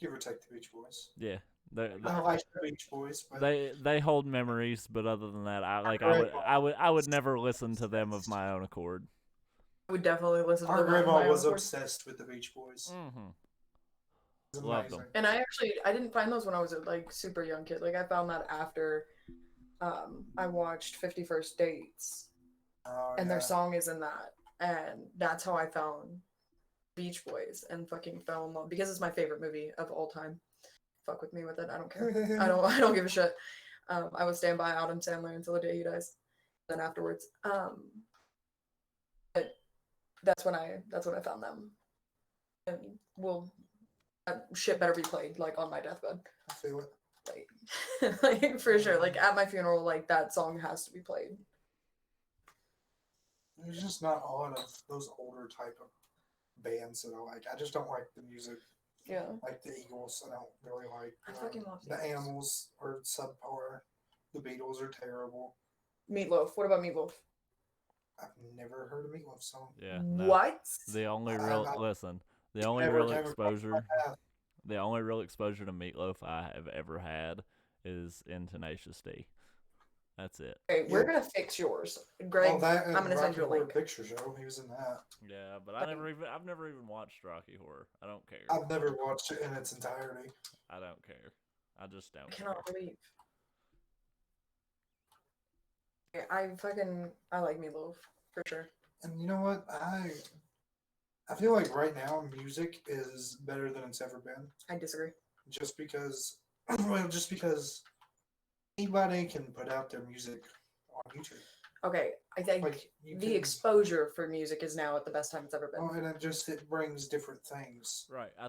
Give or take the Beach Boys. Yeah, I like the Beach Boys, but they hold memories, but other than that, I would never listen to them of my own accord. I would definitely listen to our them. grandma was obsessed with the Beach Boys. Mm-hmm. It's Loved amazing. them. And I didn't find those when I was a super young kid. Like I found that after I watched 50 First Dates, Oh, and yeah. their song is in that, and that's how I found Beach Boys and fucking fell in love, because it's my favorite movie of all time. Fuck with me with it. I don't care. I don't give a shit. I would stand by Adam Sandler until the day he dies. Then afterwards, but that's when I found them. And that shit better be played like on my deathbed. I feel it. Like for sure. Like at my funeral, like that song has to be played. There's just not a lot of those older type of bands that I like. I just don't like the music. Yeah. Like the Eagles, I don't really like. I fucking love the Eagles. Animals are subpar. The Beatles are terrible. Meatloaf. What about Meatloaf? I've never heard a Meatloaf song. Yeah. No. What? The only I- real I- listen. The only Never real came across my exposure. path. The only real exposure to Meatloaf I have ever had is in Tenacious D. That's it. Okay, we're gonna fix yours, Greg. that I'm gonna send you a Rocky Horror link. Picture Show. He was in that. Yeah, but I've never even watched Rocky Horror. I don't care. I've never watched it in its entirety. I don't care. I just don't I cannot care. believe. I like Meatloaf for sure. And you know what? I feel like right now music is better than it's ever been. I disagree. Just because anybody can put out their music on YouTube. Okay, I think Like you the can, exposure for music is now at the best time it's ever been. and it brings different things. Right. I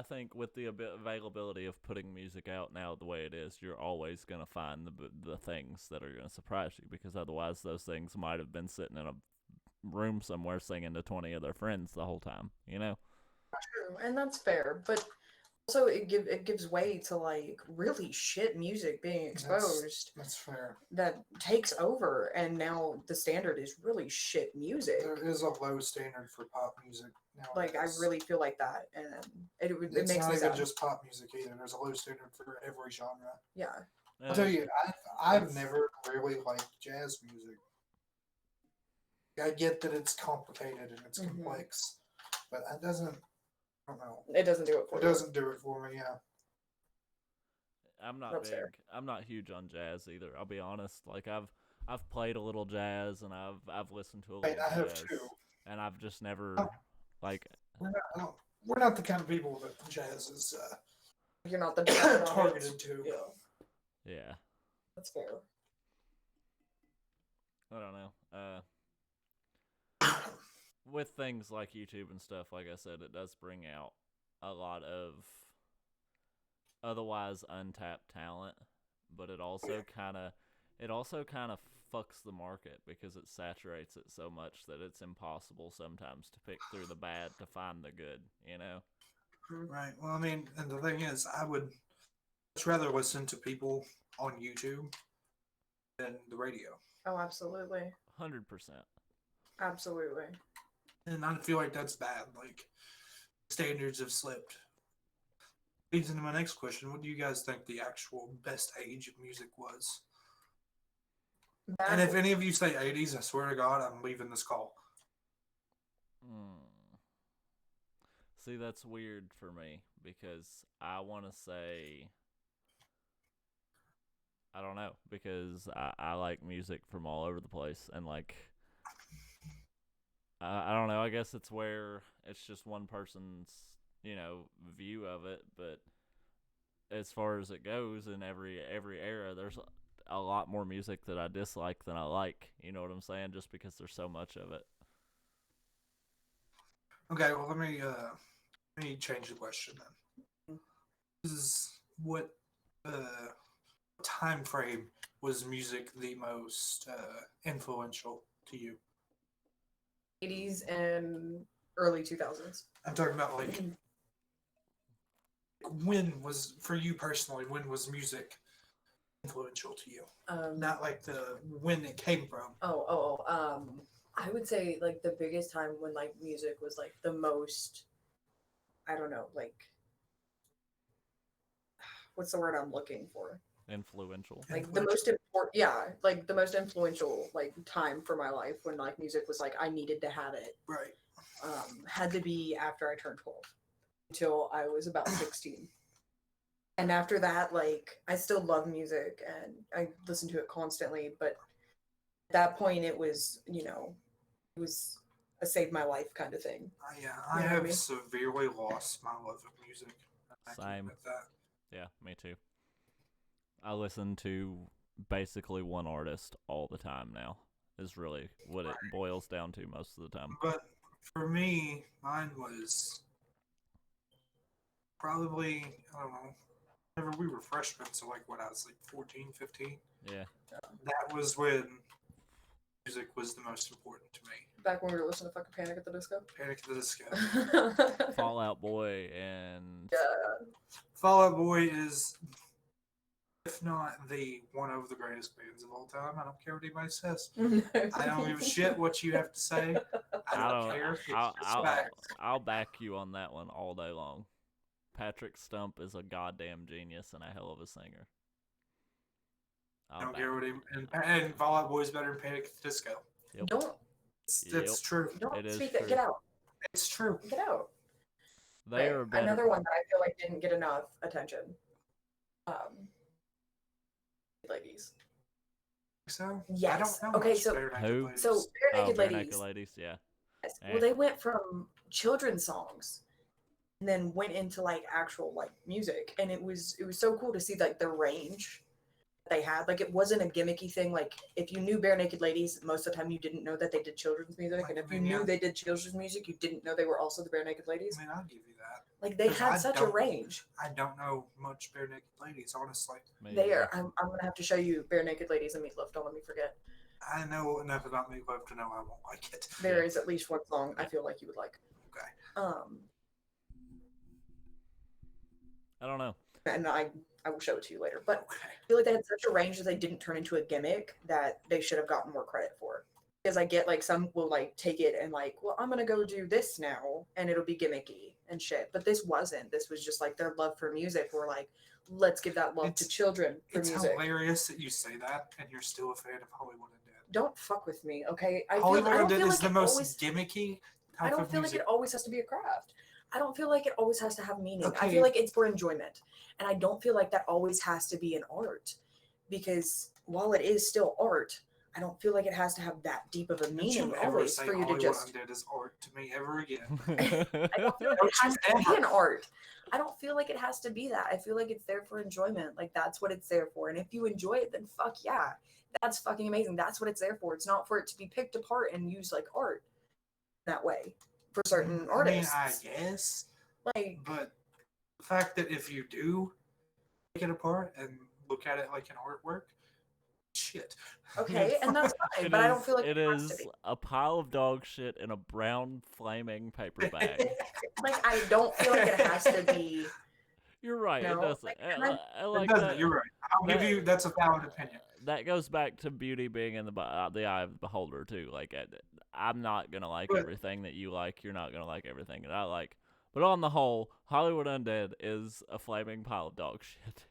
think with the availability of putting music out now the way it is, you're always gonna find the things that are gonna surprise you, because otherwise those things might have been sitting in a room somewhere singing to 20 of their friends the whole time. True, and that's fair, but also it gives way to like really shit music being exposed That's fair. that takes over, and now the standard is really shit music. There is a low standard for pop music nowadays. Like I really feel like that, and it It's makes not me even sad. just pop music either. There's a low standard for every genre. Yeah, I'll tell you, I've never really liked jazz music. I get that it's complicated and it's Mhm. complex, but that doesn't. I don't know. it doesn't do it for It you. doesn't do it for me. Yeah. I'm not That's big. fair. I'm not huge on jazz either. I'll be honest. Like I've played a little jazz and I've listened to a little I have jazz, too. and I've just never Oh. like. We're not the kind of people that jazz is You're not the target. targeted to. Yeah, Yeah. that's fair. I don't know. with things like YouTube and stuff, like I said, it does bring out a lot of otherwise untapped talent, but it also kind of fucks the market because it saturates it so much that it's impossible sometimes to pick through the bad to find the good, you know? Right. Well, I mean, and the thing is, I would much rather listen to people on YouTube than the radio. Oh, absolutely. 100%. Absolutely. And I feel like that's bad. Like, standards have slipped. Leads into my next question. What do you guys think the actual best age of music was? And if any of you say 80s, I swear to God, I'm leaving this call. See, that's weird for me because I want to say, I don't know, because I like music from all over the place. And, like, I don't know. I guess it's where it's just one person's, view of it. But as far as it goes, in every era, there's a lot more music that I dislike than I like. You know what I'm saying? Just because there's so much of it. Okay, well, let me change the question then. This is what time frame was music the most influential to you? 80s and early 2000s. I'm talking about like when was, for you personally, when was music influential to you? Not like the when it came from. I would say like the biggest time when like music was like the most, I don't know, like what's the word I'm looking for? Influential. Like the most important, yeah, like the most influential like time for my life when like music was like I needed to have it. Right. Had to be after I turned 12 until I was about 16. And after that, like I still love music and I listen to it constantly, but at that point it was, it was a save my life kind of thing. Yeah, I have severely lost my love of music. I can Same. admit that. Yeah, me too. I listen to basically one artist all the time now, is really what it boils down to most of the time. But for me, mine was probably, I don't know, whenever we were freshmen, so like what, I was like 14, 15? Yeah. That was when music was the most important to me. Back when we were listening to fucking Panic at the Disco. Panic at the Disco. Fall Out Boy and... Yeah. Fall Out Boy is, if not the one of the greatest bands of all time. I don't care what anybody says. I don't give a shit what you have to say. I don't care. I'll back you on that one all day long. Patrick Stump is a goddamn genius and a hell of a singer. I don't care what he... And Fall Out Boy is better than Panic at the Disco. Yep. Don't. It's true. Don't speak it. Get out. It's true. Get out. They are better. Another one that I feel like didn't get enough attention. Ladies. So? Yes. I don't know. Okay, so who? So Bare Naked Bare Ladies. Naked Ladies, yeah. Yes. Well, they went from children's songs and then went into like actual like music, and it was so cool to see like the range they had. Like it wasn't a gimmicky thing. Like if you knew Bare Naked Ladies, most of the time you didn't know that they did children's music, and if you knew they did children's music, you didn't know they were also the Bare Naked Ladies. I mean, I'll give you that. Like they had such a range. I don't know much Bare Naked Ladies, honestly. They are. I'm gonna have to show you Bare Naked Ladies and Meatloaf. Don't let me forget. I know enough about Meatloaf to know I won't like it. There is at least one song I feel like you would like. Okay. I don't know. And I will show it to you later. But I feel like they had such a range that they didn't turn into a gimmick that they should have gotten more credit for. Because I get like some will like take it and like, well, I'm gonna go do this now and it'll be gimmicky and shit. But this wasn't. This was just like their love for music. We're like, let's give that love to children for music. It's hilarious that you say that and you're still a fan of Hollywood Undead. Don't fuck with me, okay? Hollywood Undead is the most gimmicky type of music. I don't feel like it always has to be a craft. I don't feel like it always has to have meaning. Okay. I feel like it's for enjoyment. And I don't feel like that always has to be an art. Because while it is still art, I don't feel like it has to have that deep of a meaning always for you to just... Undead is art to me ever again. I don't feel like it has to be an art. I don't feel like it has to be that. I feel like it's there for enjoyment. Like that's what it's there for. And if you enjoy it, then fuck yeah. That's fucking amazing. That's what it's there for. It's not for it to be picked apart and used like art. that way for certain I mean, artists. I guess, Like, but the fact that if you do take it apart and look at it like an artwork, shit. okay, and that's fine, but I don't feel like it it has to is be. a pile of dog shit in a brown flaming paper bag. Like, I don't feel like it has to be. You're right. It No, doesn't. like, I, and I- I It like doesn't. that. You're right. I'll give that- you. That's a valid opinion. That goes back to beauty being in the eye of the beholder too. Like I'm not gonna like But- everything that you like. You're not gonna like everything that I like. But on the whole, Hollywood Undead is a flaming pile of dog shit.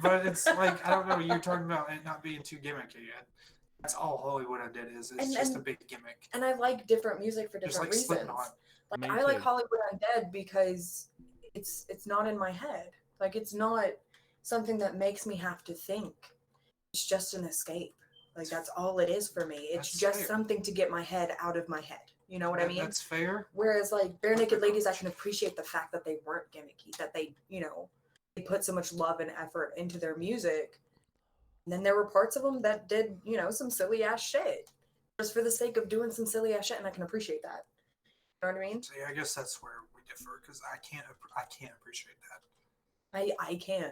But it's like I don't know. You're talking about it not being too gimmicky. That's all Hollywood Undead is. It's just a big gimmick. And I like different music for Just different like reasons. Slipknot. Like Me I like too. Hollywood Undead because it's not in my head. Like it's not something that makes me have to think. It's just an escape. Like that's all it is for me. It's That's just fair. something to get my head out of my head. You know what I mean? That's fair. Whereas like Bare Naked Ladies, I can appreciate the fact that they weren't gimmicky, that they, they put so much love and effort into their music. And then there were parts of them that did, some silly ass shit. Just for the sake of doing some silly ass shit, and I can appreciate that. You know what I mean? So yeah, I guess that's where we differ because I can't appreciate that. I can.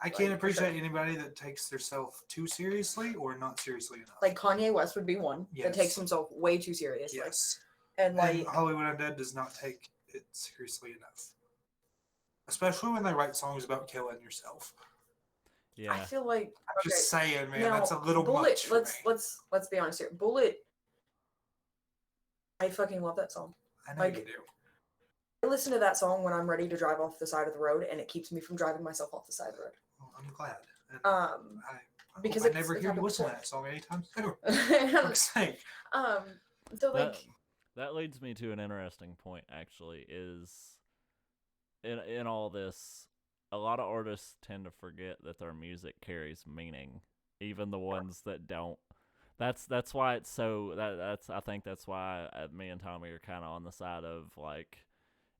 I can't Like, for appreciate sure. anybody that takes themselves too seriously or not seriously enough. Like Kanye West would be one that takes Yes. himself way too seriously. yes, And like Hollywood Undead does not take it seriously enough, especially when they write songs about killing yourself. Yeah. I feel like Just saying, man, now, that's a little Bullet, much for let's me. let's be honest here. Bullet, I fucking love that song. I know like- you do. I listen to that song when I'm ready to drive off the side of the road, and it keeps me from driving myself off the side of the road. Well, I'm glad. And Because I it's- never it's hear you happened listen to before. that song anytime soon. For fuck's sake. So like That leads me to an interesting point. Actually, is in all this, a lot of artists tend to forget that their music carries meaning, even the ones that don't. That's why it's so that's I think that's why me and Tommy are kind of on the side of like,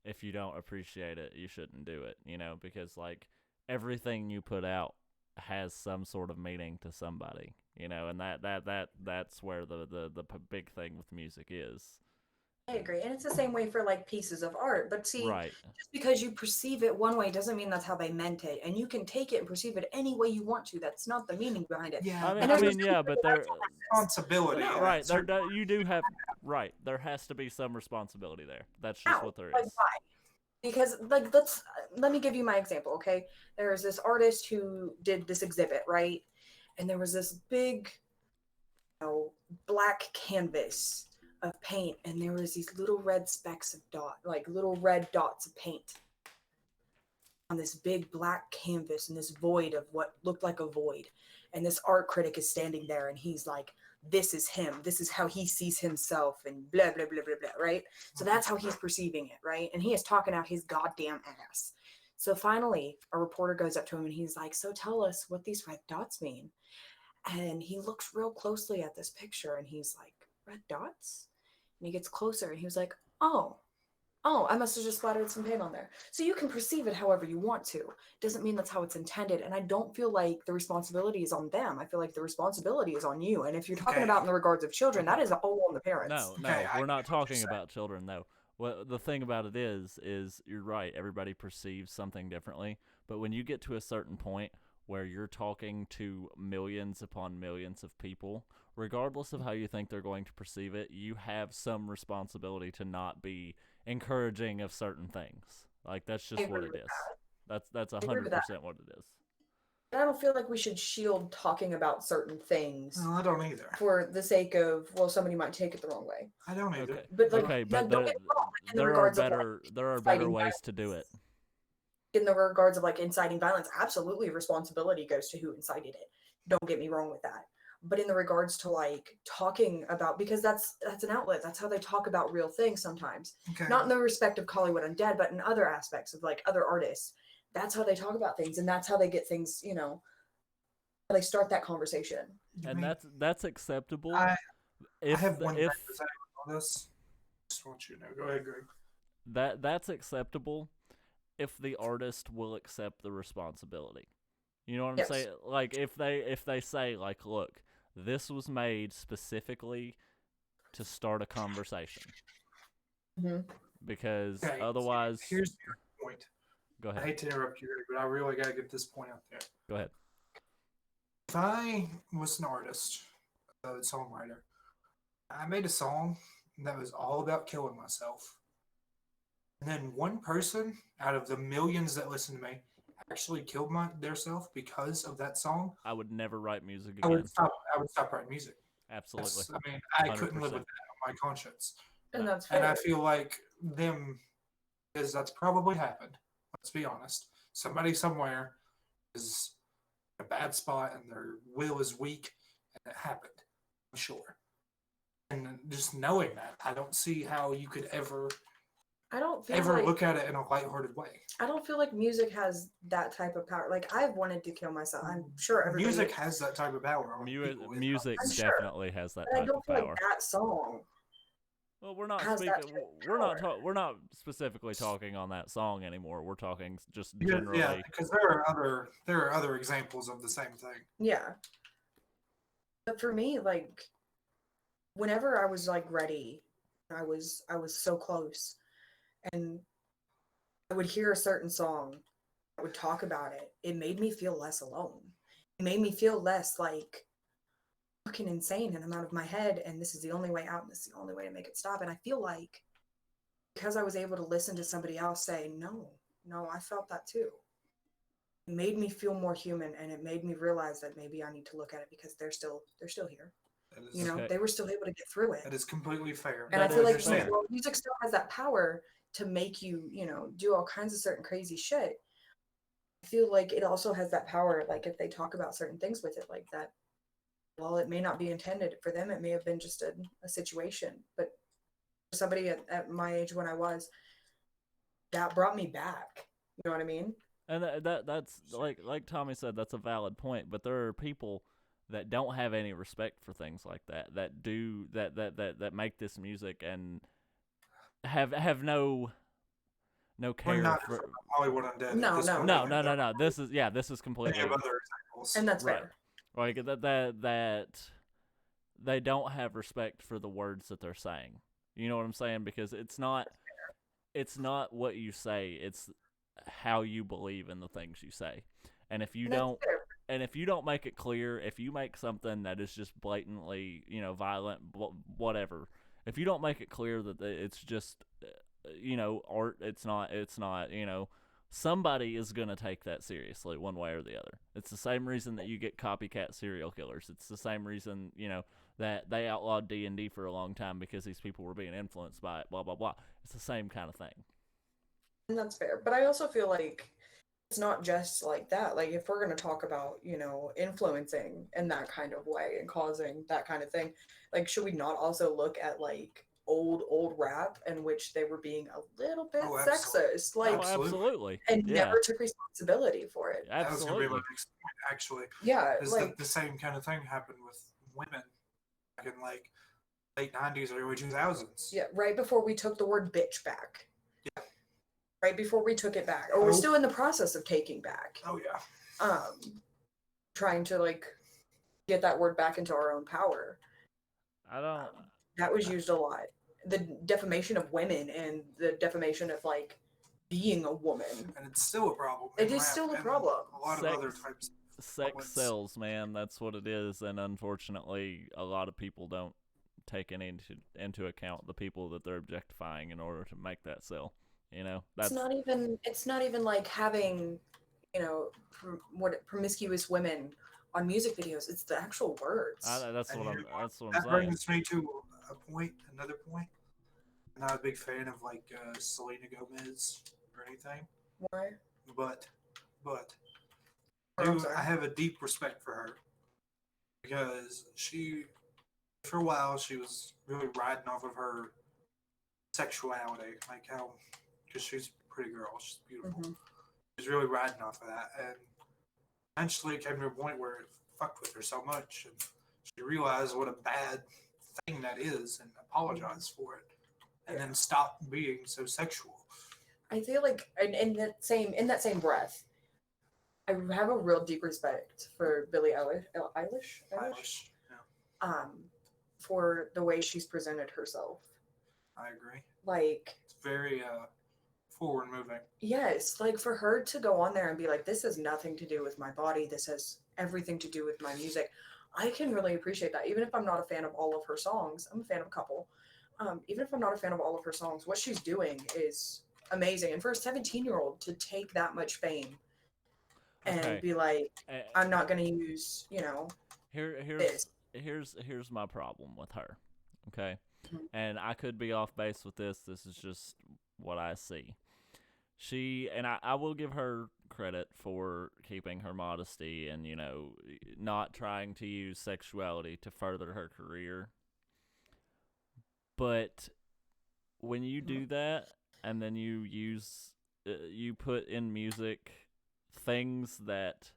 if you don't appreciate it, you shouldn't do it. Because like everything you put out has some sort of meaning to somebody. And that's where the big thing with music is. I agree, and it's the same way for like pieces of art. But see, Right. just because you perceive it one way doesn't mean that's how they meant it, and you can take it and perceive it any way you want to. That's not the meaning behind it. Yeah, I mean, And I there's mean, no yeah, but there, responsibility. No. at right, certain there, you do have, right, there has to be some responsibility there. That's just How? what there Like is. why? Because like let me give you my example, okay? There was this artist who did this exhibit, right? And there was this big, black canvas of paint, and there was these little red specks of little red dots of paint on this big black canvas in this void of what looked like a void. And this art critic is standing there, and he's like, this is him. This is how he sees himself, and blah, blah, blah, blah, blah, right? So that's how he's perceiving it, right? And he is talking out his goddamn ass. So finally, a reporter goes up to him, and he's like, so tell us what these red dots mean. And he looks real closely at this picture, and he's like, red dots? And he gets closer, and he was like, oh, I must have just splattered some paint on there. So you can perceive it however you want to. Doesn't mean that's how it's intended. And I don't feel like the responsibility is on them. I feel like the responsibility is on you. And if you're talking Okay. about in the regards of children, that is all on the parents. No, Okay, I we're not get what you're talking saying. about children, though. Well, the thing about it is you're right. Everybody perceives something differently. But when you get to a certain point where you're talking to millions upon millions of people, regardless of how you think they're going to perceive it, you have some responsibility to not be encouraging of certain things. Like that's just what agree it with is. That's agree 100% with that. what it is. And I don't feel like we should shield talking about certain things No, I don't either. for the sake of, well, somebody might take it the wrong way. I don't either. Okay. But like, Okay, now, but don't get me wrong, in the there are regards of, like, better inciting ways to do it. in the regards of like inciting violence, absolutely responsibility goes to who incited it. Don't get me wrong with that. But in the regards to like talking about, because that's an outlet, that's how they talk about real things sometimes. Okay. Not in the respect of Hollywood Undead, but in other aspects of like other artists. That's how they talk about things, and that's how they get things, they start that conversation. I And mean, that's acceptable. I if have the- one if thing to say on this. Just want you to know. Go ahead, Greg. that's acceptable if the artist will accept the responsibility. You know what I'm Yes. saying? Like if they say like, look, this was made specifically to start a conversation. Hmm. Because Okay, otherwise, here's the point. go I ahead. hate to interrupt you, but I really got to get this point out there. Go ahead. If I was an artist, a songwriter, I made a song that was all about killing myself. And then one person out of the millions that listen to me actually killed themselves because of that song. I would never write music I again. would stop. I would stop writing music. Absolutely. I mean, I couldn't live 100%. with that on my conscience. And that's And fair. I feel like them, because that's probably happened. Let's be honest. Somebody somewhere is in a bad spot and their will is weak, and it happened. I'm sure. And just knowing that, I don't see how you could ever I don't feel like look at it in a lighthearted way. I don't feel like music has that type of power. Like I've wanted to kill myself. I'm sure everybody. Music has that type of power. On people. Music I'm sure. definitely has that But I type don't of feel power. like that song. Well, we're not has that speaking. type of We're not. power. We're not specifically talking on that song anymore. We're talking just Because, generally. yeah, because there are other examples of the same thing. Yeah. But for me, like, whenever I was like ready, I was so close, and I would hear a certain song, I would talk about it. It made me feel less alone. It made me feel less like fucking insane and I'm out of my head and this is the only way out and this is the only way to make it stop. And I feel like because I was able to listen to somebody else say, no, I felt that too. It made me feel more human and it made me realize that maybe I need to look at it because they're still here. You know, Okay. they were still able to get through it. That is completely fair. And I That feel is like fair. music still has that power to make you, do all kinds of certain crazy shit. I feel like it also has that power, like if they talk about certain things with it like that, while it may not be intended for them, it may have been just a situation. But for somebody at my age when I was, that brought me back. You know what I mean? And that's like Tommy said, that's a valid point. But there are people that don't have any respect for things like that. That do that make this music and have no care We're not for. from Hollywood Undead. No, at this no, point. No. This is completely. Plenty of other examples. And that's Right. fair. Like that they don't have respect for the words that they're saying. You know what I'm saying? Because it's not what you say, it's how you believe in the things you say. And if you And that's don't fair. and if you don't make it clear, if you make something that is just blatantly, violent, whatever, if you don't make it clear that it's just art, it's not, somebody is going to take that seriously one way or the other. It's the same reason that you get copycat serial killers. It's the same reason, that they outlawed D&D for a long time because these people were being influenced by it, blah, blah, blah. It's the same kind of thing. And that's fair. But I also feel like it's not just like that. Like if we're going to talk about, influencing in that kind of way and causing that kind of thing, like should we not also look at like old rap in which they were being a little bit absolutely. sexist, like Absolutely. and Yeah. never took responsibility for it. That was going to be my Absolutely. next point, actually. Yeah, Is like the same kind of thing happened with women back in like late 90s, early 2000s. yeah, right before we took the word bitch back. Yeah. Right before we took it back, or we're still in the process of taking back. Oh yeah. Trying to like get that word back into our own power. I don't. That was used a lot. The defamation of women and the defamation of like being a woman. And it's still a problem. It is still a problem. A lot of other types. Sex sells, man. That's what it is, and unfortunately, a lot of people don't take into account the people that they're objectifying in order to make that sell. That's It's not even like having, promiscuous women on music videos. It's the actual words. that's what I'm That saying. brings me to another point. I'm not a big fan of like Selena Gomez or anything, Why? but Oh, I'm sorry. I have a deep respect for her because for a while, she was really riding off of her sexuality, like because she's a pretty girl, she's beautiful. Mm-hmm. She was really riding off of that, and eventually it came to a point where it fucked with her so much, and she realized what a bad thing that is, and apologized for it, and then stopped being so sexual. I feel like in that same breath, I have a real deep respect for Billie Eilish. Eilish, yeah. for the way she's presented herself. I agree. Like, It's very forward moving. yes, like for her to go on there and be like, this has nothing to do with my body, this has everything to do with my music. I can really appreciate that. Even if I'm not a fan of all of her songs, I'm a fan of a couple. Even if I'm not a fan of all of her songs, what she's doing is amazing. And for a 17-year-old to take that much fame and Okay. be like, Uh, I'm not going to use, you know, this. here's my problem with her. Okay. Mhm. And I could be off base with this. This is just what I see. I will give her credit for keeping her modesty and, you know, not trying to use sexuality to further her career. But when you do that and then you put in music things that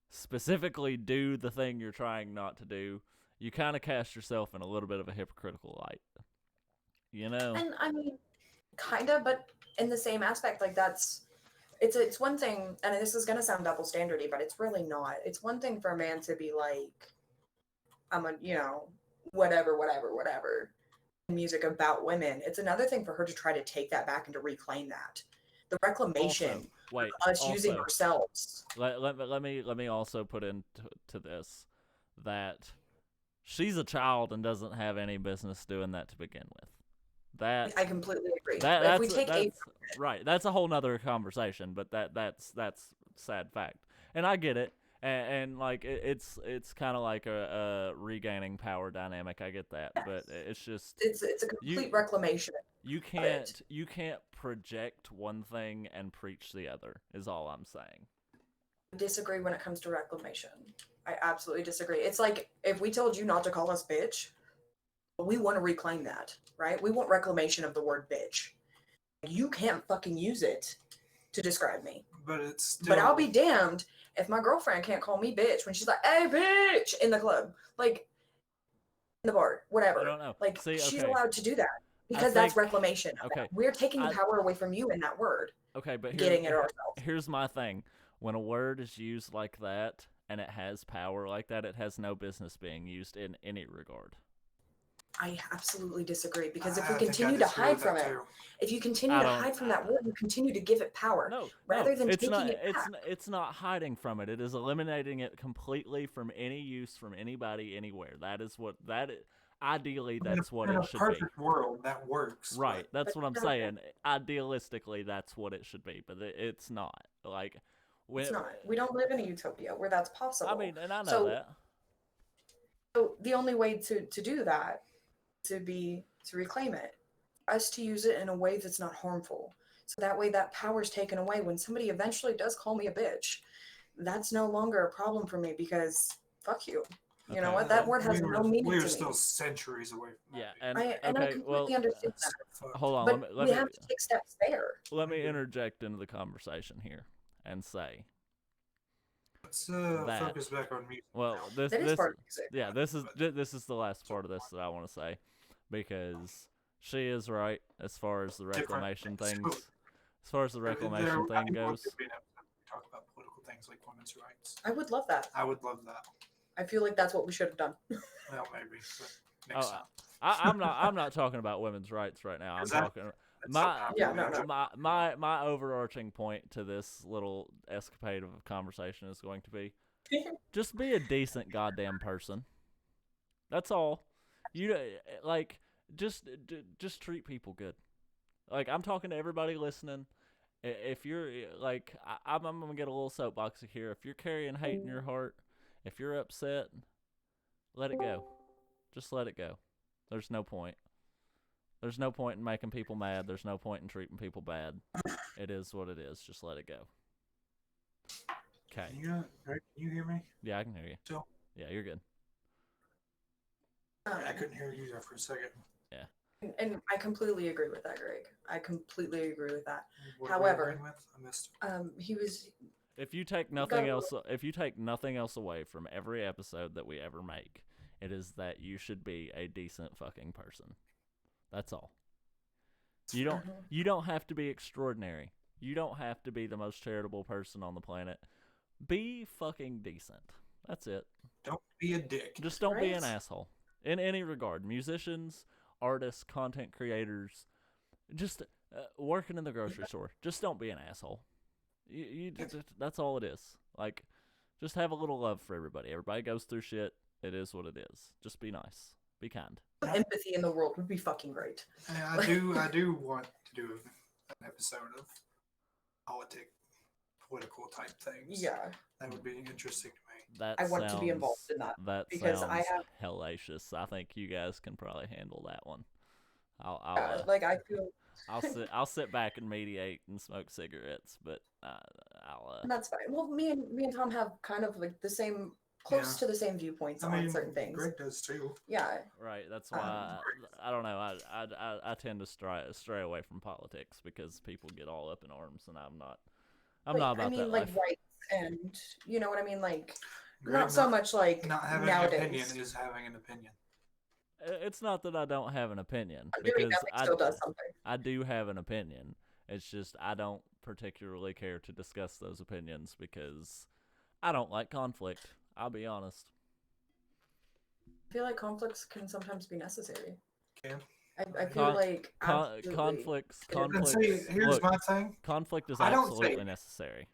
specifically do the thing you're trying not to do, you kind of cast yourself in a little bit of a hypocritical light. You know? And I mean, kind of, but in the same aspect, like it's one thing, and this is gonna sound double standardy, but it's really not. It's one thing for a man to be like, I'm a, you know, whatever, music about women. It's another thing for her to try to take that back and to reclaim that. The reclamation of us using ourselves. Let me also put into this that she's a child and doesn't have any business doing that to begin with. That I completely agree. If we take right, that's a whole nother conversation, but that's sad fact, and I get it, and like it's kind of like a regaining power dynamic. I get that, but it's just it's a complete reclamation. You can't project one thing and preach the other. Is all I'm saying. I disagree when it comes to reclamation. I absolutely disagree. It's like if we told you not to call us bitch, we want to reclaim that, right? We want reclamation of the word bitch. You can't fucking use it to describe me. But I'll be damned if my girlfriend can't call me bitch when she's like, "Hey, bitch," in the club, like in the bar, whatever. I don't know. Like she's okay. allowed to do that because that's reclamation. Okay, we're taking the power away from you in that word. Okay, but getting it ourselves. Here's my thing: when a word is used like that and it has power like that, it has no business being used in any regard. I absolutely disagree because if we continue to hide from it, if you continue to hide from that word, you continue to give it power. Rather than taking it back. It's not hiding from it. It is eliminating it completely from any use from anybody anywhere. Ideally, that's what it should be. In a perfect world, that works. Right, that's what I'm saying. Idealistically, that's what it should be, but it's not. Like, it's not. We don't live in a utopia where that's possible. I mean, and I know that. So the only way to do that to reclaim it, us to use it in a way that's not harmful. So that way that power's taken away. When somebody eventually does call me a bitch, that's no longer a problem for me because fuck you. You know what? That word has no meaning to me. We're still centuries away from that. Yeah, and I completely understand that. Hold on. But we have to take steps there. Let me interject into the conversation here and say, let's focus back on music. Well, this part of music. Yeah, this is the last part of this that I want to say, because she is right as far as the reclamation things. As far as the reclamation thing goes. Talk about political things like women's rights. I would love that. I would love that. I feel like that's what we should have done. Well, maybe. But next time. I'm not talking about women's rights right now. I'm talking my overarching point to this little escapade of a conversation is going to be just be a decent goddamn person. That's all. You like just treat people good. Like, I'm talking to everybody listening. If you're like, I'm gonna get a little soapboxy here. If you're carrying hate in your heart, if you're upset, let it go. Just let it go. There's no point. There's no point in making people mad. There's no point in treating people bad. It is what it is. Just let it go. Okay. Can you hear me? Yeah, I can hear you. Still? Yeah, you're good. I couldn't hear you there for a second. Yeah. And I completely agree with that, Greg. I completely agree with that. What However, I missed. He was. If you take nothing else away from every episode that we ever make, it is that you should be a decent fucking person. That's all. You don't have to be extraordinary. You don't have to be the most charitable person on the planet. Be fucking decent. That's it. Don't be a dick. Just don't be an asshole. in any regard. Musicians, artists, content creators, just working in the grocery store. Just don't be an asshole. That's all it is. Like, just have a little love for everybody. Everybody goes through shit. It is what it is. Just be nice. Be kind. Empathy in the world would be fucking great. I do want to do an episode of political type things. Yeah. That would be interesting to me. That I want to be involved in that. That because sounds I have hellacious. I think you guys can probably handle that one. I feel I'll sit back and mediate and smoke cigarettes, but that's fine. Well, me and Tom have kind of like the same, close to the same viewpoints on certain things. Greg does too. Yeah. Right. That's why I don't know. I tend to stray away from politics because people get all up in arms, and I'm not about that. I mean, like life. rights, and you know what I mean. Like, Greg, not so much like not having nowadays. an opinion is having an opinion. It's not that I don't have an opinion, Doing because nothing still does something. I do have an opinion. It's just I don't particularly care to discuss those opinions because I don't like conflict. I'll be honest. I feel like conflicts can sometimes be necessary. Can. I feel like conflicts. And see, here's my thing. Conflict is I don't absolutely say- necessary.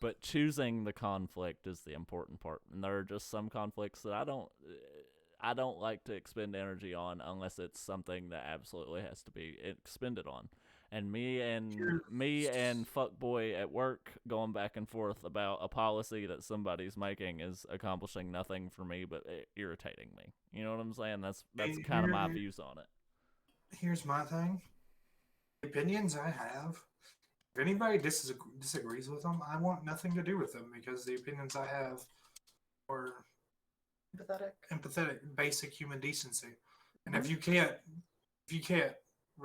But choosing the conflict is the important part. And there are just some conflicts that I don't like to expend energy on unless it's something that absolutely has to be expended on. And me and fuckboy at work going back and forth about a policy that somebody's making is accomplishing nothing for me but irritating me. You know what I'm saying? That's kind of my views on it. Here's my thing. The opinions I have, if anybody disagrees with them, I want nothing to do with them because the opinions I have are empathetic, basic human decency. And if you can't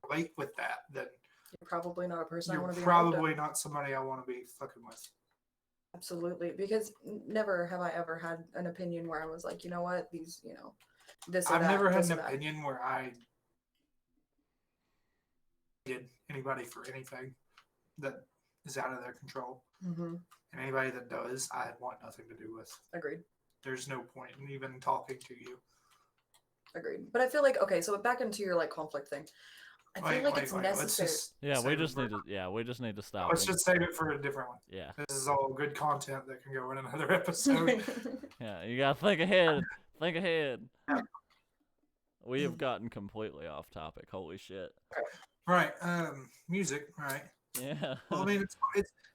relate with that, then you're probably not a person I you're want to be. probably not somebody I want to be fucking with. Absolutely, because never have I ever had an opinion where I was like, you know what, these, you know, this. Or I've that, never had this an or that. opinion where I did anybody for anything that is out of their control. Mm-hmm. And anybody that does, I want nothing to do with. Agreed. There's no point in even talking to you. Agreed. But I feel like, okay, so back into your like conflict thing. I feel like it's necessary. We just need to stop. Let's just save it for a different one. Yeah. This is all good content that can go in another episode. Yeah, you gotta think ahead. Think ahead. We have gotten completely off topic. Holy shit. Right. Music. Right. Yeah. Well, I mean,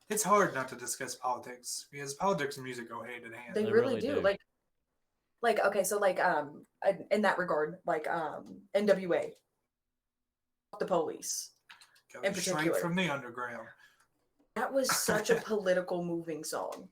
it's hard not to discuss politics because politics and music go hand in hand. They really do. Like okay, so like in that regard, like NWA, the police, in Straight particular. from the underground. That was such a political moving song.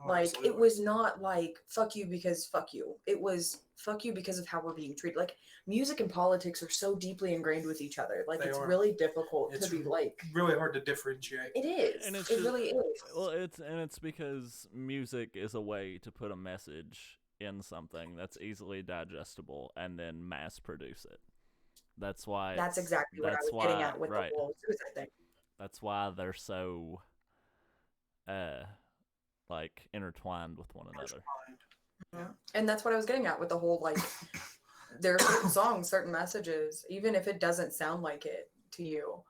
Oh, Like absolutely. it was not like fuck you because fuck you. It was fuck you because of how we're being treated. Like music and politics are so deeply ingrained with each other. Like They it's are. really difficult It's to be like. really hard to differentiate. It is. And it's It just- really is. Well, it's because music is a way to put a message in something that's easily digestible and then mass produce it. That's why. That's exactly what I was getting at with right. the whole suicide thing. That's why they're so, like intertwined with one another. Yeah. And that's what I was getting at with the whole like there are certain songs, certain messages, even if it doesn't sound like it to you.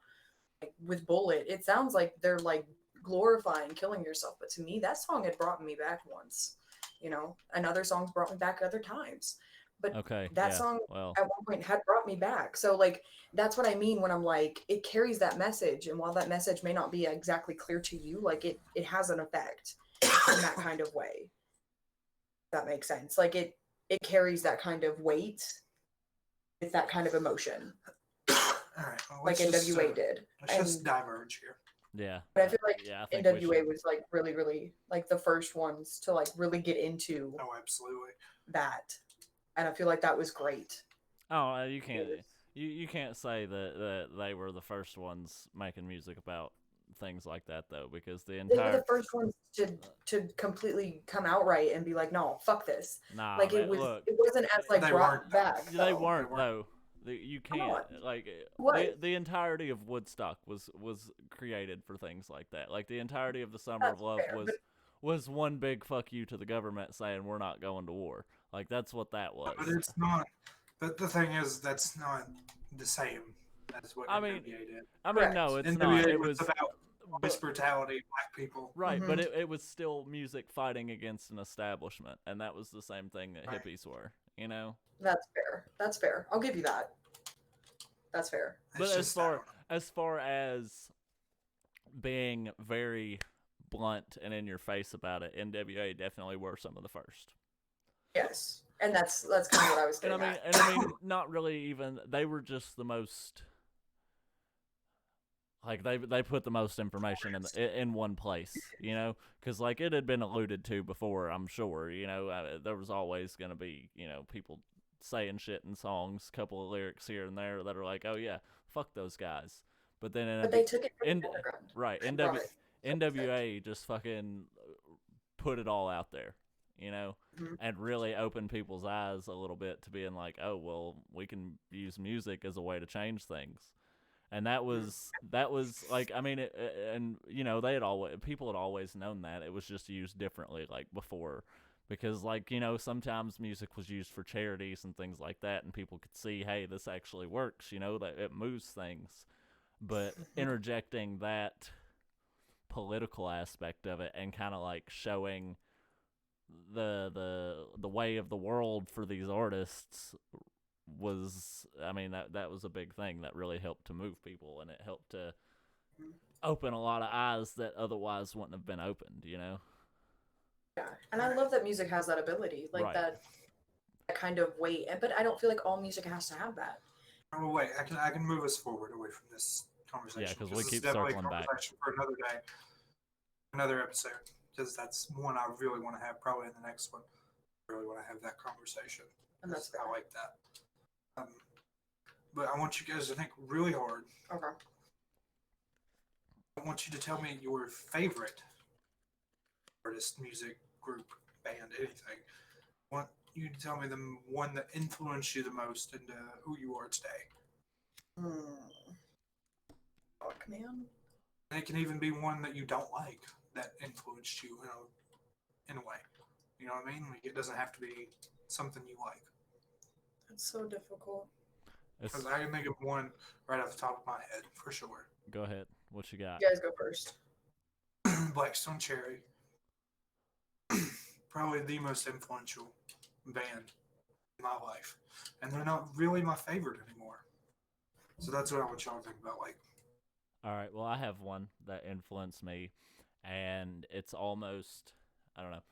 Like with Bullet, it sounds like they're like glorifying killing yourself. But to me, that song had brought me back once. You know, and other songs brought me back other times. But Okay. that song Well, at one point had brought me back. So like that's what I mean when I'm like it carries that message, and while that message may not be exactly clear to you, like it has an effect in that kind of way. That makes sense. Like it carries that kind of weight with that kind of emotion. All right. Well, Like NWA did. Let's just diverge here. yeah. But I feel like I think we NWA should- was like really, really like the first ones to like really get into Oh, absolutely. that. And I feel like that was great. Oh, you can't. You can't say that they were the first ones making music about things like that though, because the They were entire the first ones to completely come outright and be like, no, fuck this. nah, Like man, it look, wasn't as like They brought weren't. back. they though. weren't weren't. though. You Come can't on. like What? the entirety of Woodstock was created for things like that. Like the entirety of the Summer of That's Love fair, was one big fuck you to the government saying we're not going to war. Like that's what that was. But it's not. But the thing is, that's not the same as what I mean, NWA did. no, Correct. it's not. NWA It was was about but, police brutality, black people. right, Mhm. but it was still music fighting against an establishment, and that was the same thing that Right. hippies were. You know. That's fair. That's fair. I'll give you that. That's fair. It's But just, I don't know. as far as being very blunt and in your face about it, NWA definitely were some of the first. Yes, and that's kind of what I was getting at. And I mean, not really even. They were just the most. Like they put the most information in one place, you know, because like it had been alluded to before. I'm sure, you know, there was always going to be, you know, people saying shit in songs, couple of lyrics here and there that are like, oh yeah, fuck those guys. But then But they took it from in the underground. right and brought it. NWA just fucking put it all out there, you know, Mhm. and really opened people's eyes a little bit to being like, oh well, we can use music as a way to change things. And that was like, I mean, and you know, people had always known that it was just used differently, like before, because like, you know, sometimes music was used for charities and things like that, and people could see, hey, this actually works, you know, that it moves things. But interjecting that political aspect of it and kind of like showing the way of the world for these artists was, I mean, that was a big thing that really helped to move people, and it helped to open a lot of eyes that otherwise wouldn't have been opened, you know. Yeah, and I love that music has that ability, like Right. that kind of weight. But I don't feel like all music has to have that. Oh wait, I can move us forward away from this conversation. Yeah, 'cause we this is keep definitely circling a back. conversation for another day, another episode, because that's one I really want to have. Probably in the next one, I really want to have that conversation. And that's I fair. like that. But I want you guys to think really hard. Okay. I want you to tell me your favorite artist, music, group, band, anything. I want you to tell me the one that influenced you the most into who you are today. Fuck, man. And it can even be one that you don't like that influenced you, in a way. You know what I mean? Like, it doesn't have to be something you like. That's so difficult. Because I can think of one right off the top of my head, for sure. Go ahead. What you got? You guys go first. Blackstone Cherry. Probably the most influential band in my life. And they're not really my favorite anymore. So that's what I want y'all to think about. Like, All right. Well, I have one that influenced me, and it's almost, I don't know.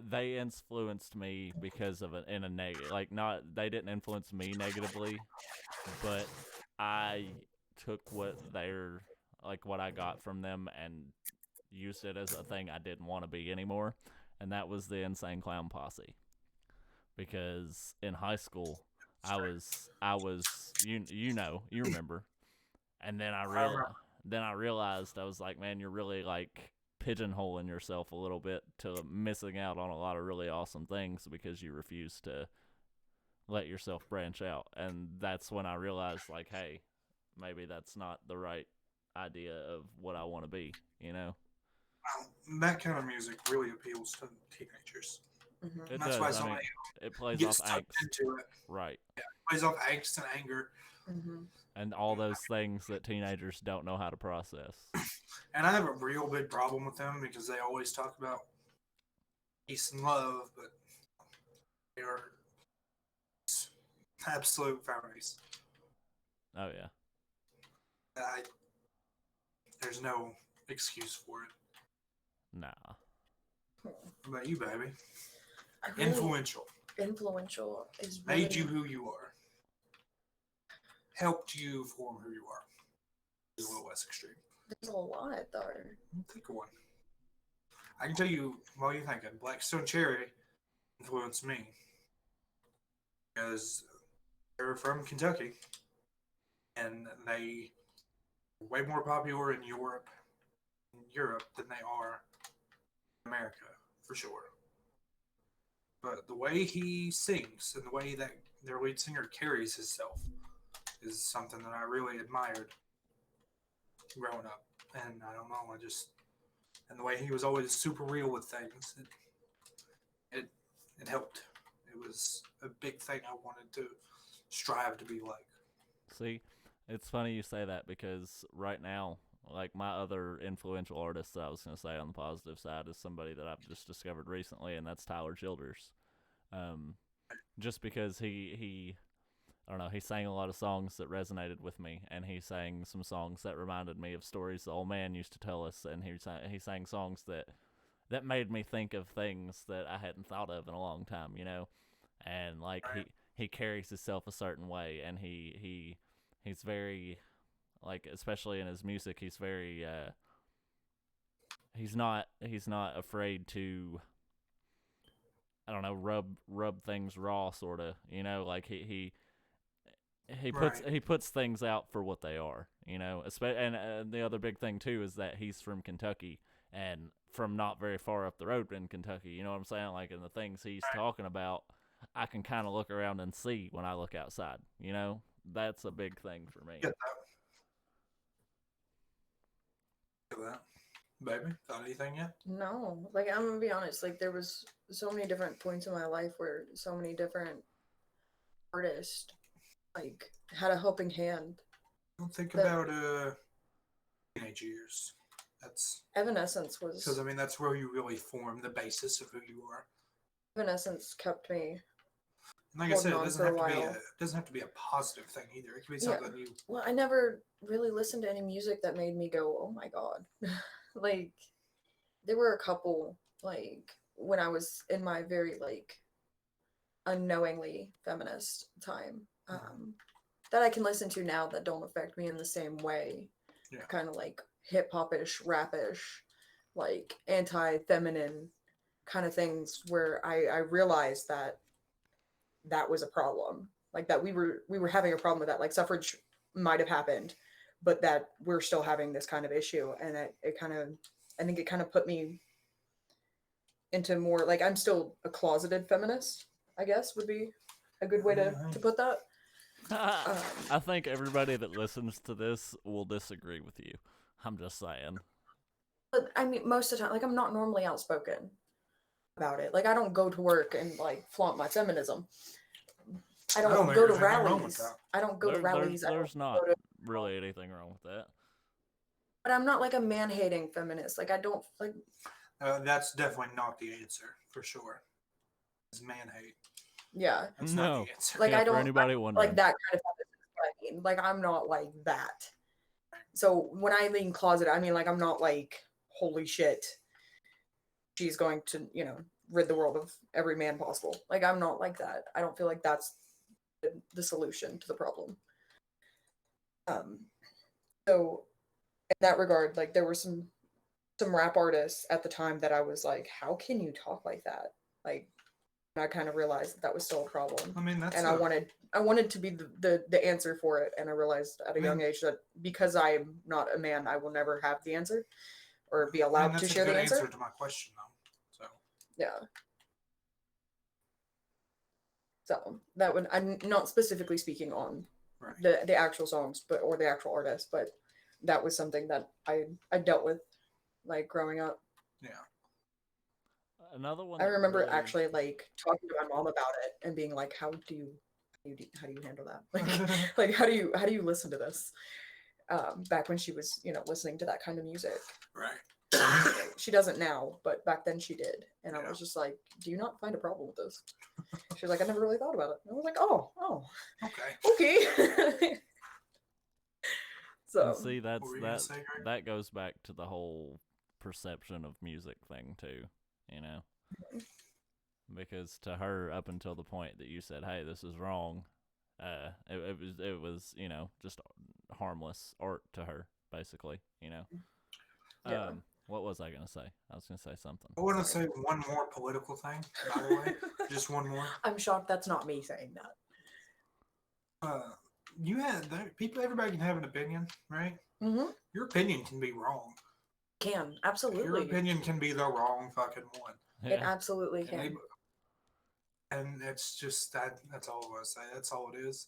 They influenced me because of in a negative, like not, they didn't influence me negatively, but I took what I got from them and used it as a thing I didn't want to be anymore, and that was the Insane Clown Posse. Because in high school, I was you remember, and then I realized I was like, man, you're really like pigeonholing yourself a little bit to missing out on a lot of really awesome things because you refuse to let yourself branch out. And that's when I realized, like, hey, maybe that's not the right idea of what I want to be, you know? that kind of music really appeals to teenagers. Mm-hmm. It That's does. why I so mean, many it plays get off sucked angst. into it. Right. Yeah, it plays off angst and anger. Mm-hmm. And all those things that teenagers don't know how to process. And I have a real big problem with them because they always talk about peace and love, but they are absolute phonies. Oh, yeah. There's no excuse for it. Nah. What about you, baby? Really, Influential. influential is really, Made you who you are. Helped you form who you are. It's a little less extreme. There's a lot though. Think of one. I can tell you while you're thinking, Blackstone Cherry influenced me because they're from Kentucky and they are way more popular in Europe than they are in America, for sure. But the way he sings and the way that their lead singer carries himself is something that I really admired growing up. And I don't know, and the way he was always super real with things, it helped. It It was a big thing I wanted to strive to be like. See, it's funny you say that because right now, like my other influential artist that I was going to say on the positive side is somebody that I've just discovered recently, and that's Tyler Childers. Um, just because he I don't know, he sang a lot of songs that resonated with me, and he sang some songs that reminded me of stories the old man used to tell us, and he sang songs that made me think of things that I hadn't thought of in a long time, you know. And like Right. he carries himself a certain way, and he's very, like, especially in his music, he's very he's not afraid to, I don't know, rub things raw, sort of, you know, like Right. he puts things out for what they are, you know. And the other big thing too is that he's from Kentucky, and from not very far up the road in Kentucky. You know what I'm saying? Like, and the things he's talking about, I can kind of look around and see when I look outside. You know, that's a big thing for me. Get that. Get that. Baby, thought anything yet? No, like I'm gonna be honest. Like there was so many different points in my life where so many different artists like had a helping hand. Don't think That about teenage years. That's Evanescence because was I mean that's where you really form the basis of who you are. Evanescence kept me And like I holding said, it on doesn't for a have to be while. a positive thing either. It can be Yeah. something you. Well, I never really listened to any music that made me go, "Oh my god!" Like there were a couple like when I was in my very like unknowingly feminist time that I can listen to now that don't affect me in the same way. Yeah. Kind of like hip hopish, rapish, like anti-feminine kind of things where I realized that that was a problem. Like that we were having a problem with that. Like suffrage might have happened, but that we're still having this kind of issue, and it kind of, I think it kind of put me into more like I'm still a closeted feminist, I guess would be a good way to put that. I think everybody that listens to this will disagree with you. I'm just saying. But I mean, most of the time, like I'm not normally outspoken about it. Like I don't go to work and like flaunt my feminism. I I don't don't think go to there's anything wrong with rallies. that. I don't go to rallies. I don't There's not go to, really anything wrong with that. but I'm not like a man hating feminist. Like I don't like. That's definitely not the answer for sure. It's man hate. Yeah, That's not No. the answer. like Yeah, I for don't anybody wondering. like that kind of feminist. Is what I mean, like I'm not like that. So when I mean closet, I mean like I'm not like holy shit. She's going to rid the world of every man possible. Like I'm not like that. I don't feel like that's the solution to the problem. Um, so in that regard, like there were some rap artists at the time that I was like, how can you talk like that? Like, and I kind of realized that was still a problem. I mean, that's and I wanted to be the answer for it, and I realized at a young age that because I'm not a man, I will never have the answer or be allowed to that's share a good the answer. to my question, though. So Yeah. So that would, I'm not specifically speaking on right. the actual songs, or the actual artist, but that was something that I dealt with like growing up. Yeah. Another one. I that remember really... actually like talking to my mom about it and being like, how do you handle that? Like how do you listen to this? Back when she was listening to that kind of music. Right. She doesn't now, but back then she did, and Yeah. I was just like, do you not find a problem with this? She was like, I never really thought about it. And I was like, oh, okay. So And see, What were you gonna say, Greg? that goes back to the whole perception of music thing too, you know. Because to her, up until the point that you said, "Hey, this is wrong," it was just harmless art to her, basically, you know. Yeah. What was I gonna say? I was gonna say something. I want to say one more political thing, by the way. Just one more. I'm shocked that's not me saying that. You had people. Everybody can have an opinion, right? Mm-hmm. Your opinion can be wrong. Can absolutely. Your opinion can be the wrong fucking one. It absolutely And, can. and it's just that. That's all I want to say. That's all it is.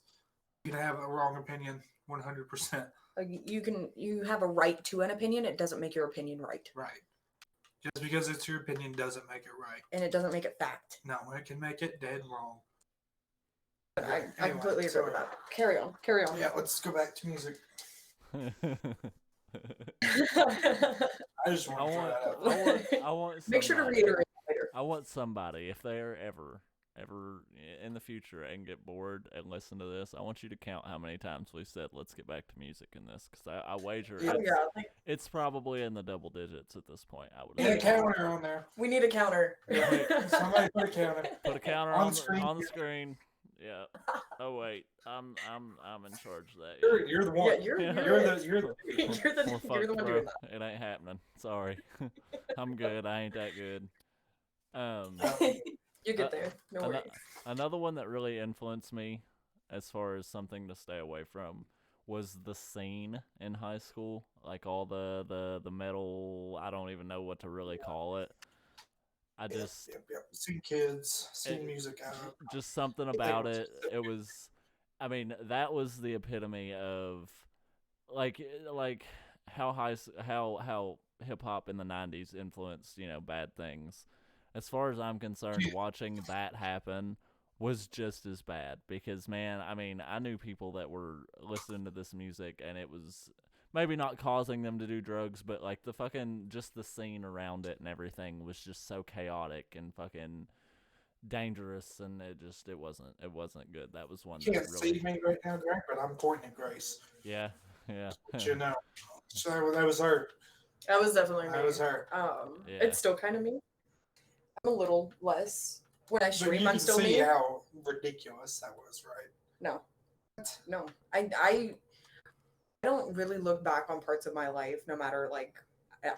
You can have a wrong opinion, 100%. Like you have a right to an opinion. It doesn't make your opinion right. Right. Just because it's your opinion doesn't make it right. and it doesn't make it fact. No, it can make it dead wrong. But Okay, I completely agree with that. Carry on. Yeah, let's go back to music. I I just want to throw that out there. want Make sure to somebody- reiterate later. I want somebody, if they're ever in the future and get bored and listen to this, I want you to count how many times we said let's get back to music in this, because I wager Yeah. it's probably in the double digits at this point. I would Get a say. counter on there. We need a counter. Somebody put a counter. Put a counter On on the screen. on the screen. Yeah. Oh wait, I'm in charge of that. Yeah. You're the one. Yeah, you're you're the you're We're the fucked, one bro. doing that. It ain't happening. Sorry. I'm good. I ain't that good. You get there. No ano- worries. Another one that really influenced me as far as something to stay away from was the scene in high school. Like all the metal, I don't even know what to really call it. I just Yep. Seen kids, seen music out. just something about it. It was, I mean, that was the epitome of like how how hip hop in the '90s influenced bad things. As far as I'm concerned, watching that happen was just as bad because man, I mean, I knew people that were listening to this music and it was maybe not causing them to do drugs, but like the fucking just the scene around it and everything was just so chaotic and fucking dangerous, and it wasn't good. That was one You that can't really see me right now, Greg, but I'm pointing at Grace. yeah. But you know, so that was her. That was definitely me. That was her. Yeah. It's still kind of me. I'm a little less when I But stream. you I'm can still see me. how ridiculous that was, right? No. I don't really look back on parts of my life, no matter like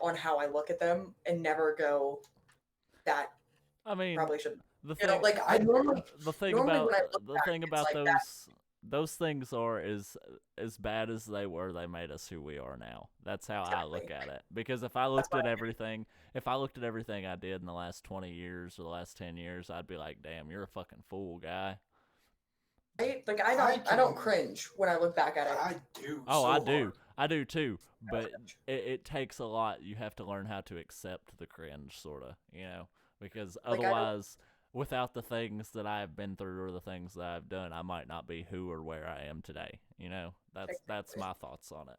on how I look at them, and never go that I mean, probably shouldn't. the You know, thing like I normally the thing normally about when I look back, it's like that. those things are as bad as they were. They made us who we are now. That's how I look Exactly. at it. Because if I looked what at I everything, I did in the last 20 years or the last 10 years, I'd be like, "Damn, you're a fucking fool, guy." Right? Like I don't cringe when I look back at it. I do. Oh, so I do. hard. I do too. But it takes a lot. You have to learn how to accept the cringe, sort of, because Like, otherwise, without the things that I've been through or the things that I've done, I might not be who or where I am today. That's Exactly. my thoughts on it.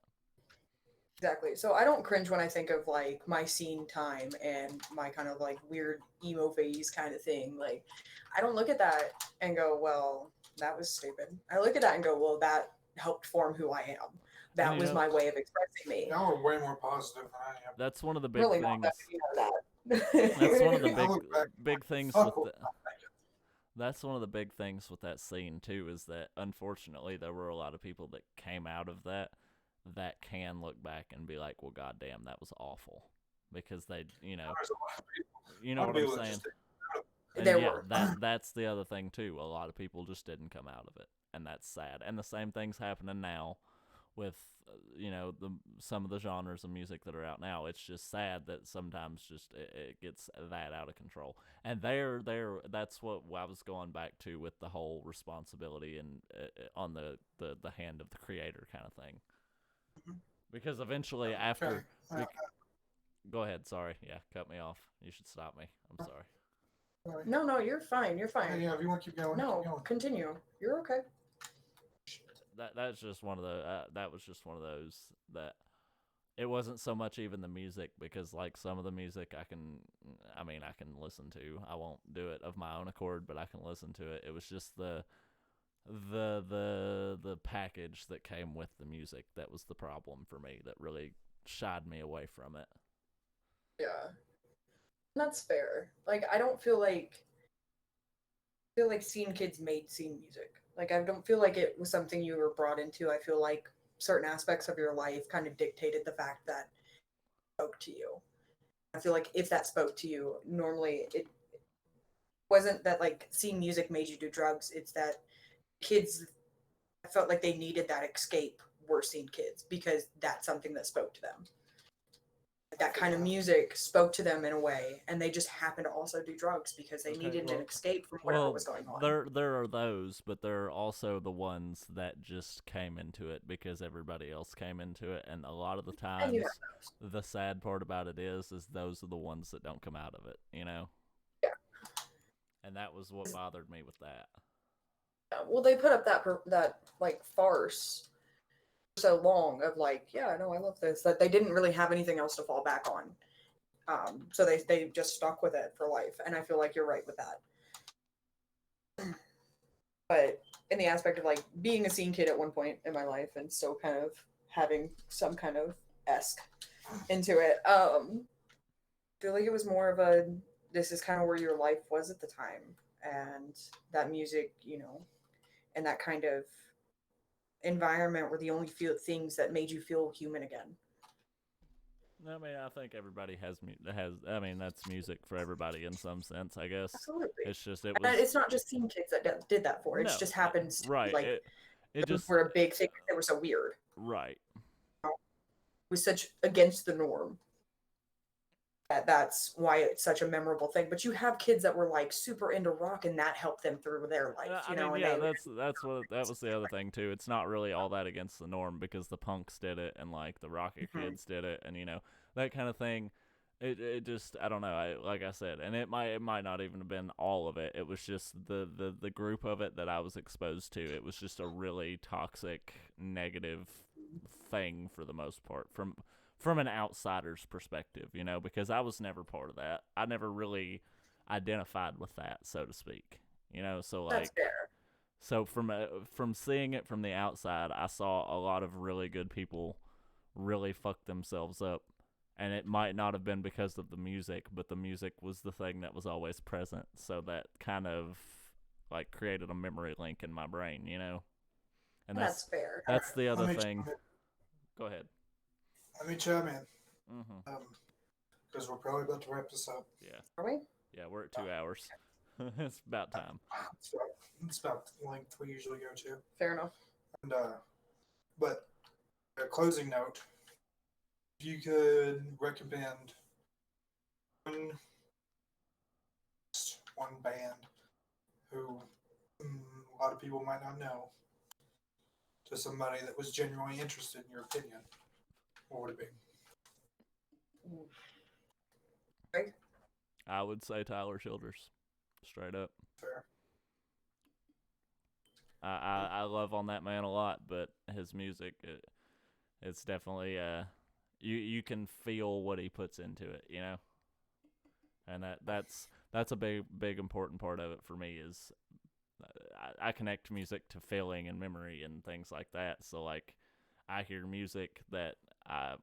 Exactly. So I don't cringe when I think of like my scene time and my kind of like weird emo phase kind of thing. Like I don't look at that and go, well, that was stupid. I look at that and go, well, that helped form who I am. That And, was my way of expressing me. Y'all are way more positive than I am. That's one of the big Really things. not that, you know that. That's one of the I look back, big things fuck with that's one of the big things with that scene too, is that unfortunately there were a lot of people that came out of that can look back and be like, well, goddamn, that was awful, because they, There's a lot of people. you know what I'm saying. And There yeah, were. that's the other thing too. A lot of people just didn't come out of it, and that's sad. And the same thing's happening now with some of the genres of music that are out now. It's just sad that sometimes just it gets that out of control. And that's what I was going back to with the whole responsibility and on the hand of the creator kind of thing. Because eventually after go ahead, sorry. Yeah, cut me off. You should stop me. I'm sorry. No, you're fine. You're fine. Yeah, if you want to keep going, No, keep going. continue. You're okay. That's just one of the that was just one of those that it wasn't so much even the music, because like some of the music I can listen to. I won't do it of my own accord, but I can listen to it. It was just the package that came with the music that was the problem for me, that really shied me away from it. Yeah. That's fair. Like I don't feel like scene kids made scene music. Like I don't feel like it was something you were brought into. I feel like certain aspects of your life kind of dictated the fact that it spoke to you. I feel like if that spoke to you, normally it wasn't that like scene music made you do drugs. It's that kids felt like they needed that escape were scene kids because that's something that spoke to them. that kind of music spoke to them in a way, and they just happened to also do drugs because they Okay, needed well- an escape from whatever Well, was going on. there are those, but there are also the ones that just came into it because everybody else came into it, and a lot of the And you times, have the sad part about it is those are the ones that don't come out of it, you know. Yeah. And that was what bothered me with that. well, they put up that like farce for so long of like, yeah, no, I love this, that they didn't really have anything else to fall back on. So they just stuck with it for life, and I feel like you're right with that. But in the aspect of like being a scene kid at one point in my life and still kind of having some kind of esque into it, I feel like it was more of a this is kind of where your life was at the time, and that music, and that kind of environment were the only few things that made you feel human again. I mean, I think everybody has. I mean, that's music for everybody in some sense, I guess. Absolutely. It's just it And was it's not just scene kids that did that for. It's no, just happens to be right. like It those just were a big thing. They were so weird. right. It was such against the norm. That's why it's such a memorable thing. But you have kids that were like super into rock, and that helped them through their life. I mean, and yeah, that was the other thing too. It's not really all that against the norm because the punks did it and like the rocker kids did it, and that kind of thing. It just I don't know. Like I said, and it might not even have been all of it. It was just the group of it that I was exposed to. It was just a really toxic, negative thing for the most part from an outsider's perspective, because I was never part of that. I never really identified with that, so to speak. So like that's fair. so from seeing it from the outside, I saw a lot of really good people really fuck themselves up. And it might not have been because of the music, but the music was the thing that was always present. So that kind of like created a memory link in my brain, And That's fair. That's the other Let me thing. chime Go ahead. Let me chime in. Mm-hmm. Because we're probably about to wrap this up. Yeah. Are we? Yeah, we're at 2 hours. It's about time. It's about the length we usually go to. Fair enough. And but a closing note, if you could recommend one band who a lot of people might not know to somebody that was genuinely interested in your opinion, what would it be? Right? I would say Tyler Childers, straight up. Fair. I love on that man a lot, but his music, it's definitely you can feel what he puts into it, and that's a big important part of it for me is I connect music to feeling and memory and things like that. So like I hear music that I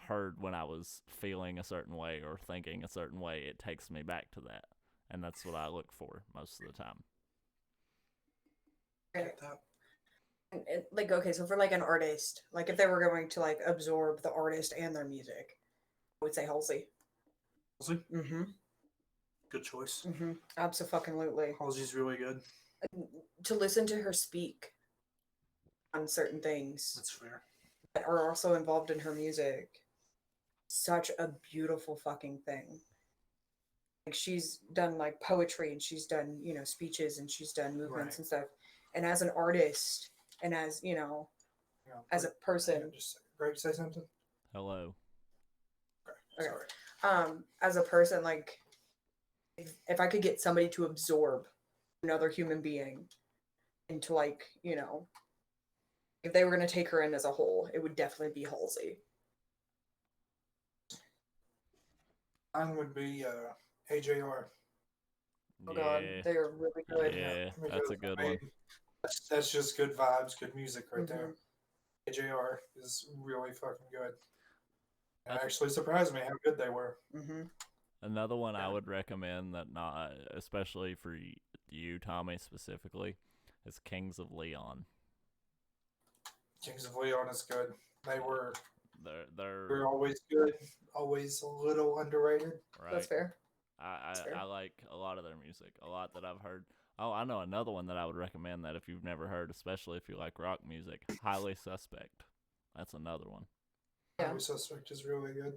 heard when I was feeling a certain way or thinking a certain way, it takes me back to that, and that's what I look for most of the time. Right. Like, okay, so for like an artist, like if they were going to like absorb the artist and their music, I would say Halsey. Halsey? Mm-hmm. Good choice. Mm-hmm. Absolutely. Halsey's really good. To listen to her speak on certain things That's fair. that are also involved in her music, such a beautiful fucking thing. Like she's done like poetry and she's done, speeches and she's done movements and stuff. And as an artist and as, as a person. Just Greg, say something? Hello. Okay. Sorry. As a person, like if I could get somebody to absorb another human being into like, if they were going to take her in as a whole, it would definitely be Halsey. Mine would be AJR. Oh God, they're really good. Yeah, that's a good one. That's just good vibes, good music right Mm-hmm. there. AJR is really fucking good. It actually surprised me how good they were. Mm-hmm. Another one I would recommend that not, especially for you, Tommy, specifically, is Kings of Leon. Kings of Leon is good. They're They're always good, always a little underrated. right. That's fair. I like a lot of their music, a lot that I've heard. Oh, I know another one that I would recommend that if you've never heard, especially if you like rock music, Highly Suspect. That's another one. Yeah. Highly Suspect is really good.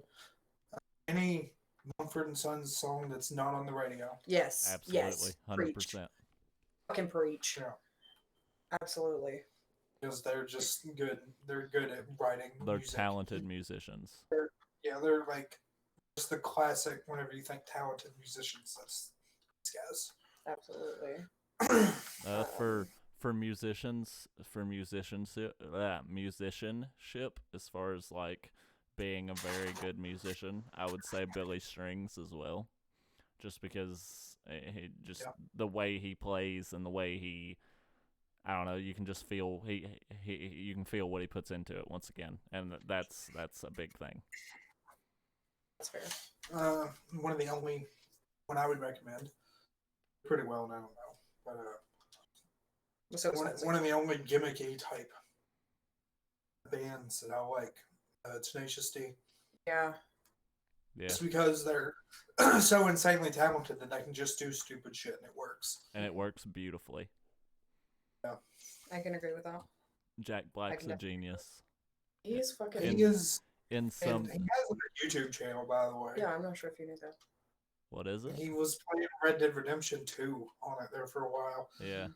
any Mumford and Sons song that's not on the radio. Yes. Absolutely, Yes. 100%. Fucking preach. Yeah. Absolutely. Because they're just good. They're good at writing They're music. talented musicians. They're like just the classic. Whenever you think talented musicians, that's these guys. Absolutely. For musicianship, as far as like being a very good musician, I would say Billy Strings as well, just because he just the way he plays and the way he, I don't know, you can just feel you can feel what he puts into it once again, and that's a big thing. That's fair. One of the only one I would recommend, pretty well known though, but So one of the only gimmicky type bands that I like, Tenacious D. Yeah. Just because they're so insanely talented that they can just do stupid shit and it works. And it works beautifully. Yeah. I can agree with that. Jack Black's a genius. He is fucking. He is. In some. And he has a YouTube channel, by the way. Yeah, I'm not sure if you knew that. What is it? He was playing Red Dead Redemption 2 on it there for a while. Yeah.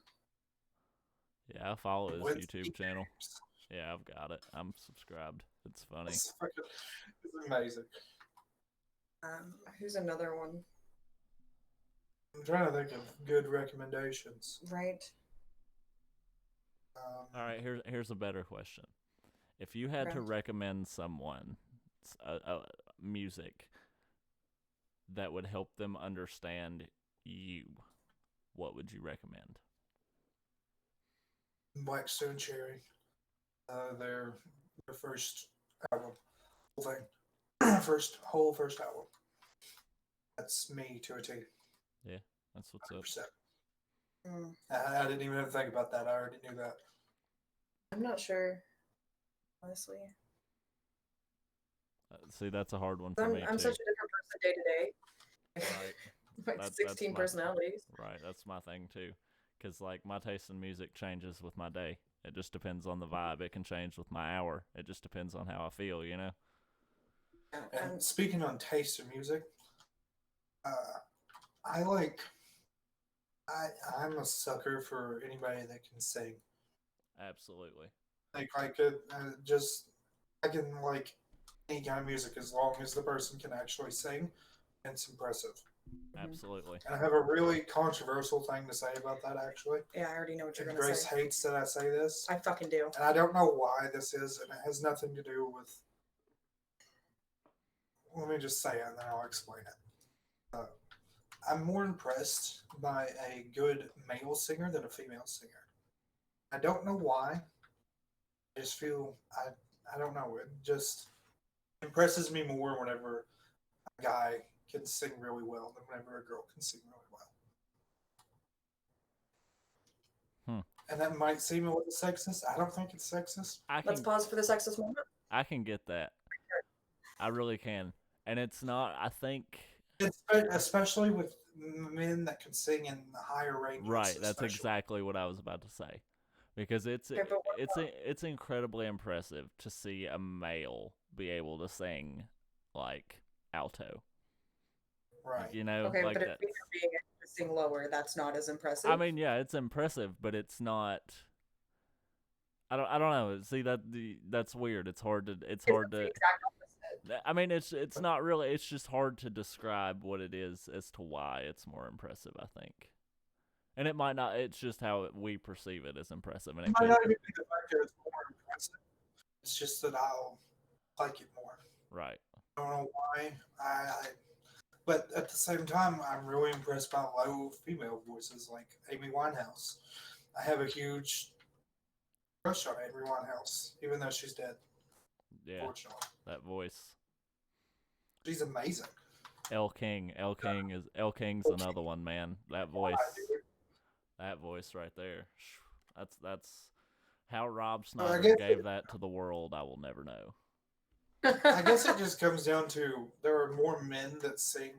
Yeah, I follow his YouTube channel. Yeah, I've got it. I'm subscribed. It's funny. It's amazing. Who's another one? I'm trying to think of good recommendations. Right. All right, here's a better question. If you had to recommend someone music that would help them understand you, what would you recommend? Blackstone Cherry. Their first album. Whole thing. First album. That's me to a T. Yeah, that's what's 100%. up. I didn't even have to think about that. I already knew that. I'm not sure, honestly. See, that's a hard one for me, I'm too. such a different person day to day. Right. Like 16 personalities. Right, that's my thing, too. Because, like, my taste in music changes with my day. It just depends on the vibe. It can change with my hour. It just depends on how I feel, you know? And speaking on taste in music, I'm a sucker for anybody that can sing. Absolutely. Like I can like any kind of music as long as the person can actually sing. And it's impressive. Absolutely. And I have a really controversial thing to say about that, actually. Yeah, I already know what you're going to Grace say. hates that I say this. I fucking do. And I don't know why this is, and it has nothing to do with... Let me just say it, and then I'll explain it. I'm more impressed by a good male singer than a female singer. I don't know why. I just feel... I don't know. It just impresses me more whenever a guy can sing really well than whenever a girl can sing really well. And that might seem a little sexist. I don't think it's sexist. Let's pause for the sexist moment. I can get that. I really can. And it's not, I think... It's especially with men that can sing in the higher ranges. Right, that's exactly what I was about to say. Because it's incredibly impressive to see a male be able to sing, like, alto. Right. You know, okay, like but if you're being able to sing lower, that's not as impressive. I mean, yeah, it's impressive, but it's not. I don't know. See, that's weird. It's hard to. The exact opposite. I mean, it's not really. It's just hard to describe what it is as to why it's more impressive. I think, and it might not. It's just how we perceive it as impressive, and it might not even be the fact that it's more impressive. It's just that I'll like it more. Right. I don't know why. But at the same time, I'm really impressed by low female voices like Amy Winehouse. I have a huge crush on Amy Winehouse, even though she's dead. Yeah. Unfortunately. That voice. She's amazing. Elle King's another one, man. That voice. That voice right there. That's how Rob Schneider gave that to the world. I will never know. I guess it just comes down to there are more men that sing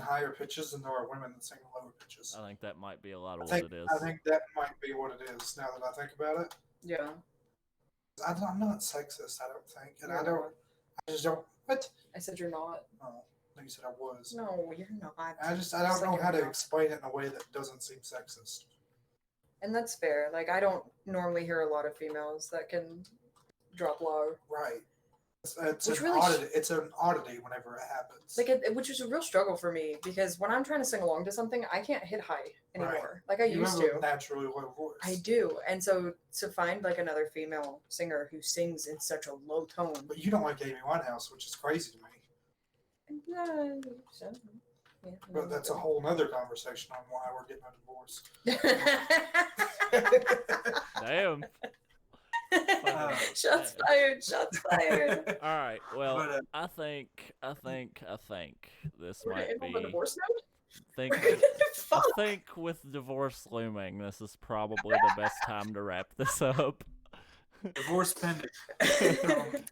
higher pitches than there are women that sing lower pitches. I think that might be a lot of what it is. I think that might be what it is now that I think about it. Yeah. I'm not sexist, I don't think. And I just don't What? I said you're not. Oh, like you said I was. No, you're not. I don't know how to explain it in a way that doesn't seem sexist. And that's fair. Like, I don't normally hear a lot of females that can drop low. Right. It's Which an really oddity. It's an oddity whenever it happens. Like, which is a real struggle for me because when I'm trying to sing along to something, I can't hit high anymore, like I used to. Naturally low voice. I do, and so to find like another female singer who sings in such a low tone. But you don't like Amy Winehouse, which is crazy to me. Yeah, But that's a whole nother conversation on why we're getting a divorce. Damn. Shots fired! Shots fired! All right. Well, But, I think this We're gonna might end on the be. divorce note. Think Fuck. I think with divorce looming, this is probably the best time to wrap this up. Divorce pending.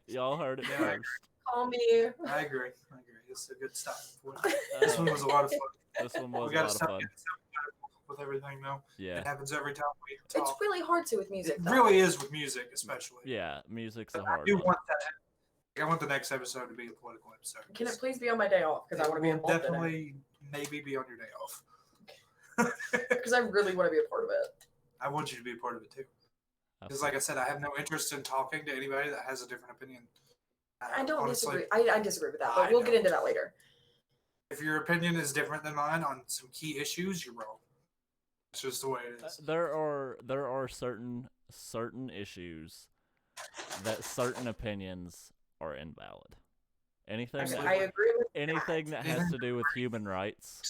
Y'all heard it Yeah. first. Call me. I agree. It's a good stuff. This one was a lot of fun. This one was We a got lot to of stop fun. getting so with everything, though. Yeah. It happens every time we It's talk. really hard to with music. It though. really is with music, especially. Yeah. Music's a I hard do one. want that. I want the next episode to be a political episode. Can it please be on my day off? Because I want to be will involved definitely maybe be on your day off. Because I really want to be a part of it. I want you to be a part of it too. Because, like I said, I have no interest in talking to anybody that has a different opinion. I don't Honestly, disagree. I disagree with that, but I we'll get don't. into that later. If your opinion is different than mine on some key issues, you're wrong. It's just the way it is. There are certain issues that certain opinions are invalid. Anything I that, agree with anything that has to do with human rights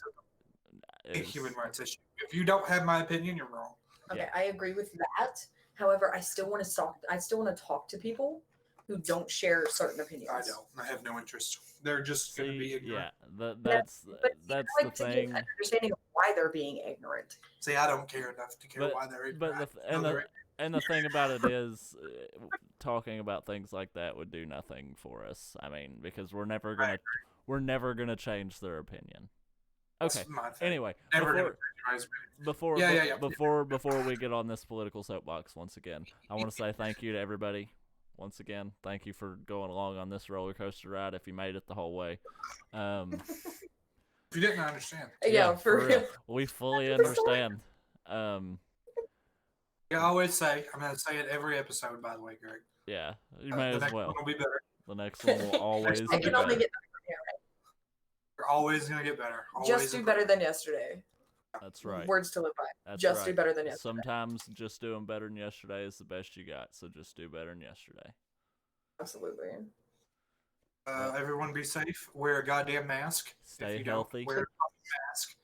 A is, human rights issue. If you don't have my opinion, you're wrong. Okay, yeah. I agree with that. However, I still want to talk. I still want to talk to people who don't share certain opinions. I don't. I have no interest. They're just going to be See, ignorant. yeah, that's But that's I the like to get thing. an understanding of why they're being ignorant. See, I don't care enough to care But- why they're But ignorant. and the thing about it is, talking about things like that would do nothing for us. I mean, because we're never gonna change their opinion. Okay. That's my thing. Anyway, Never gonna before change my opinion. before we get on this political soapbox once again, I want to say thank you to everybody. Once again, thank you for going along on this roller coaster ride. If you made it the whole way, If you didn't understand. Yeah, for real. we fully understand. I always say, I'm going to say it every episode, by the way, Greg. Yeah, you may the as next well. one will be better. The next one will always I be can only better. get You're always going to get better. Always just do better than yesterday. That's right. Words to live by. That's Just right. do better than yesterday. Sometimes just doing better than yesterday is the best you got. So just do better than yesterday. Absolutely. Everyone be safe. Wear a goddamn mask. Stay if you healthy. Don't wear a mask.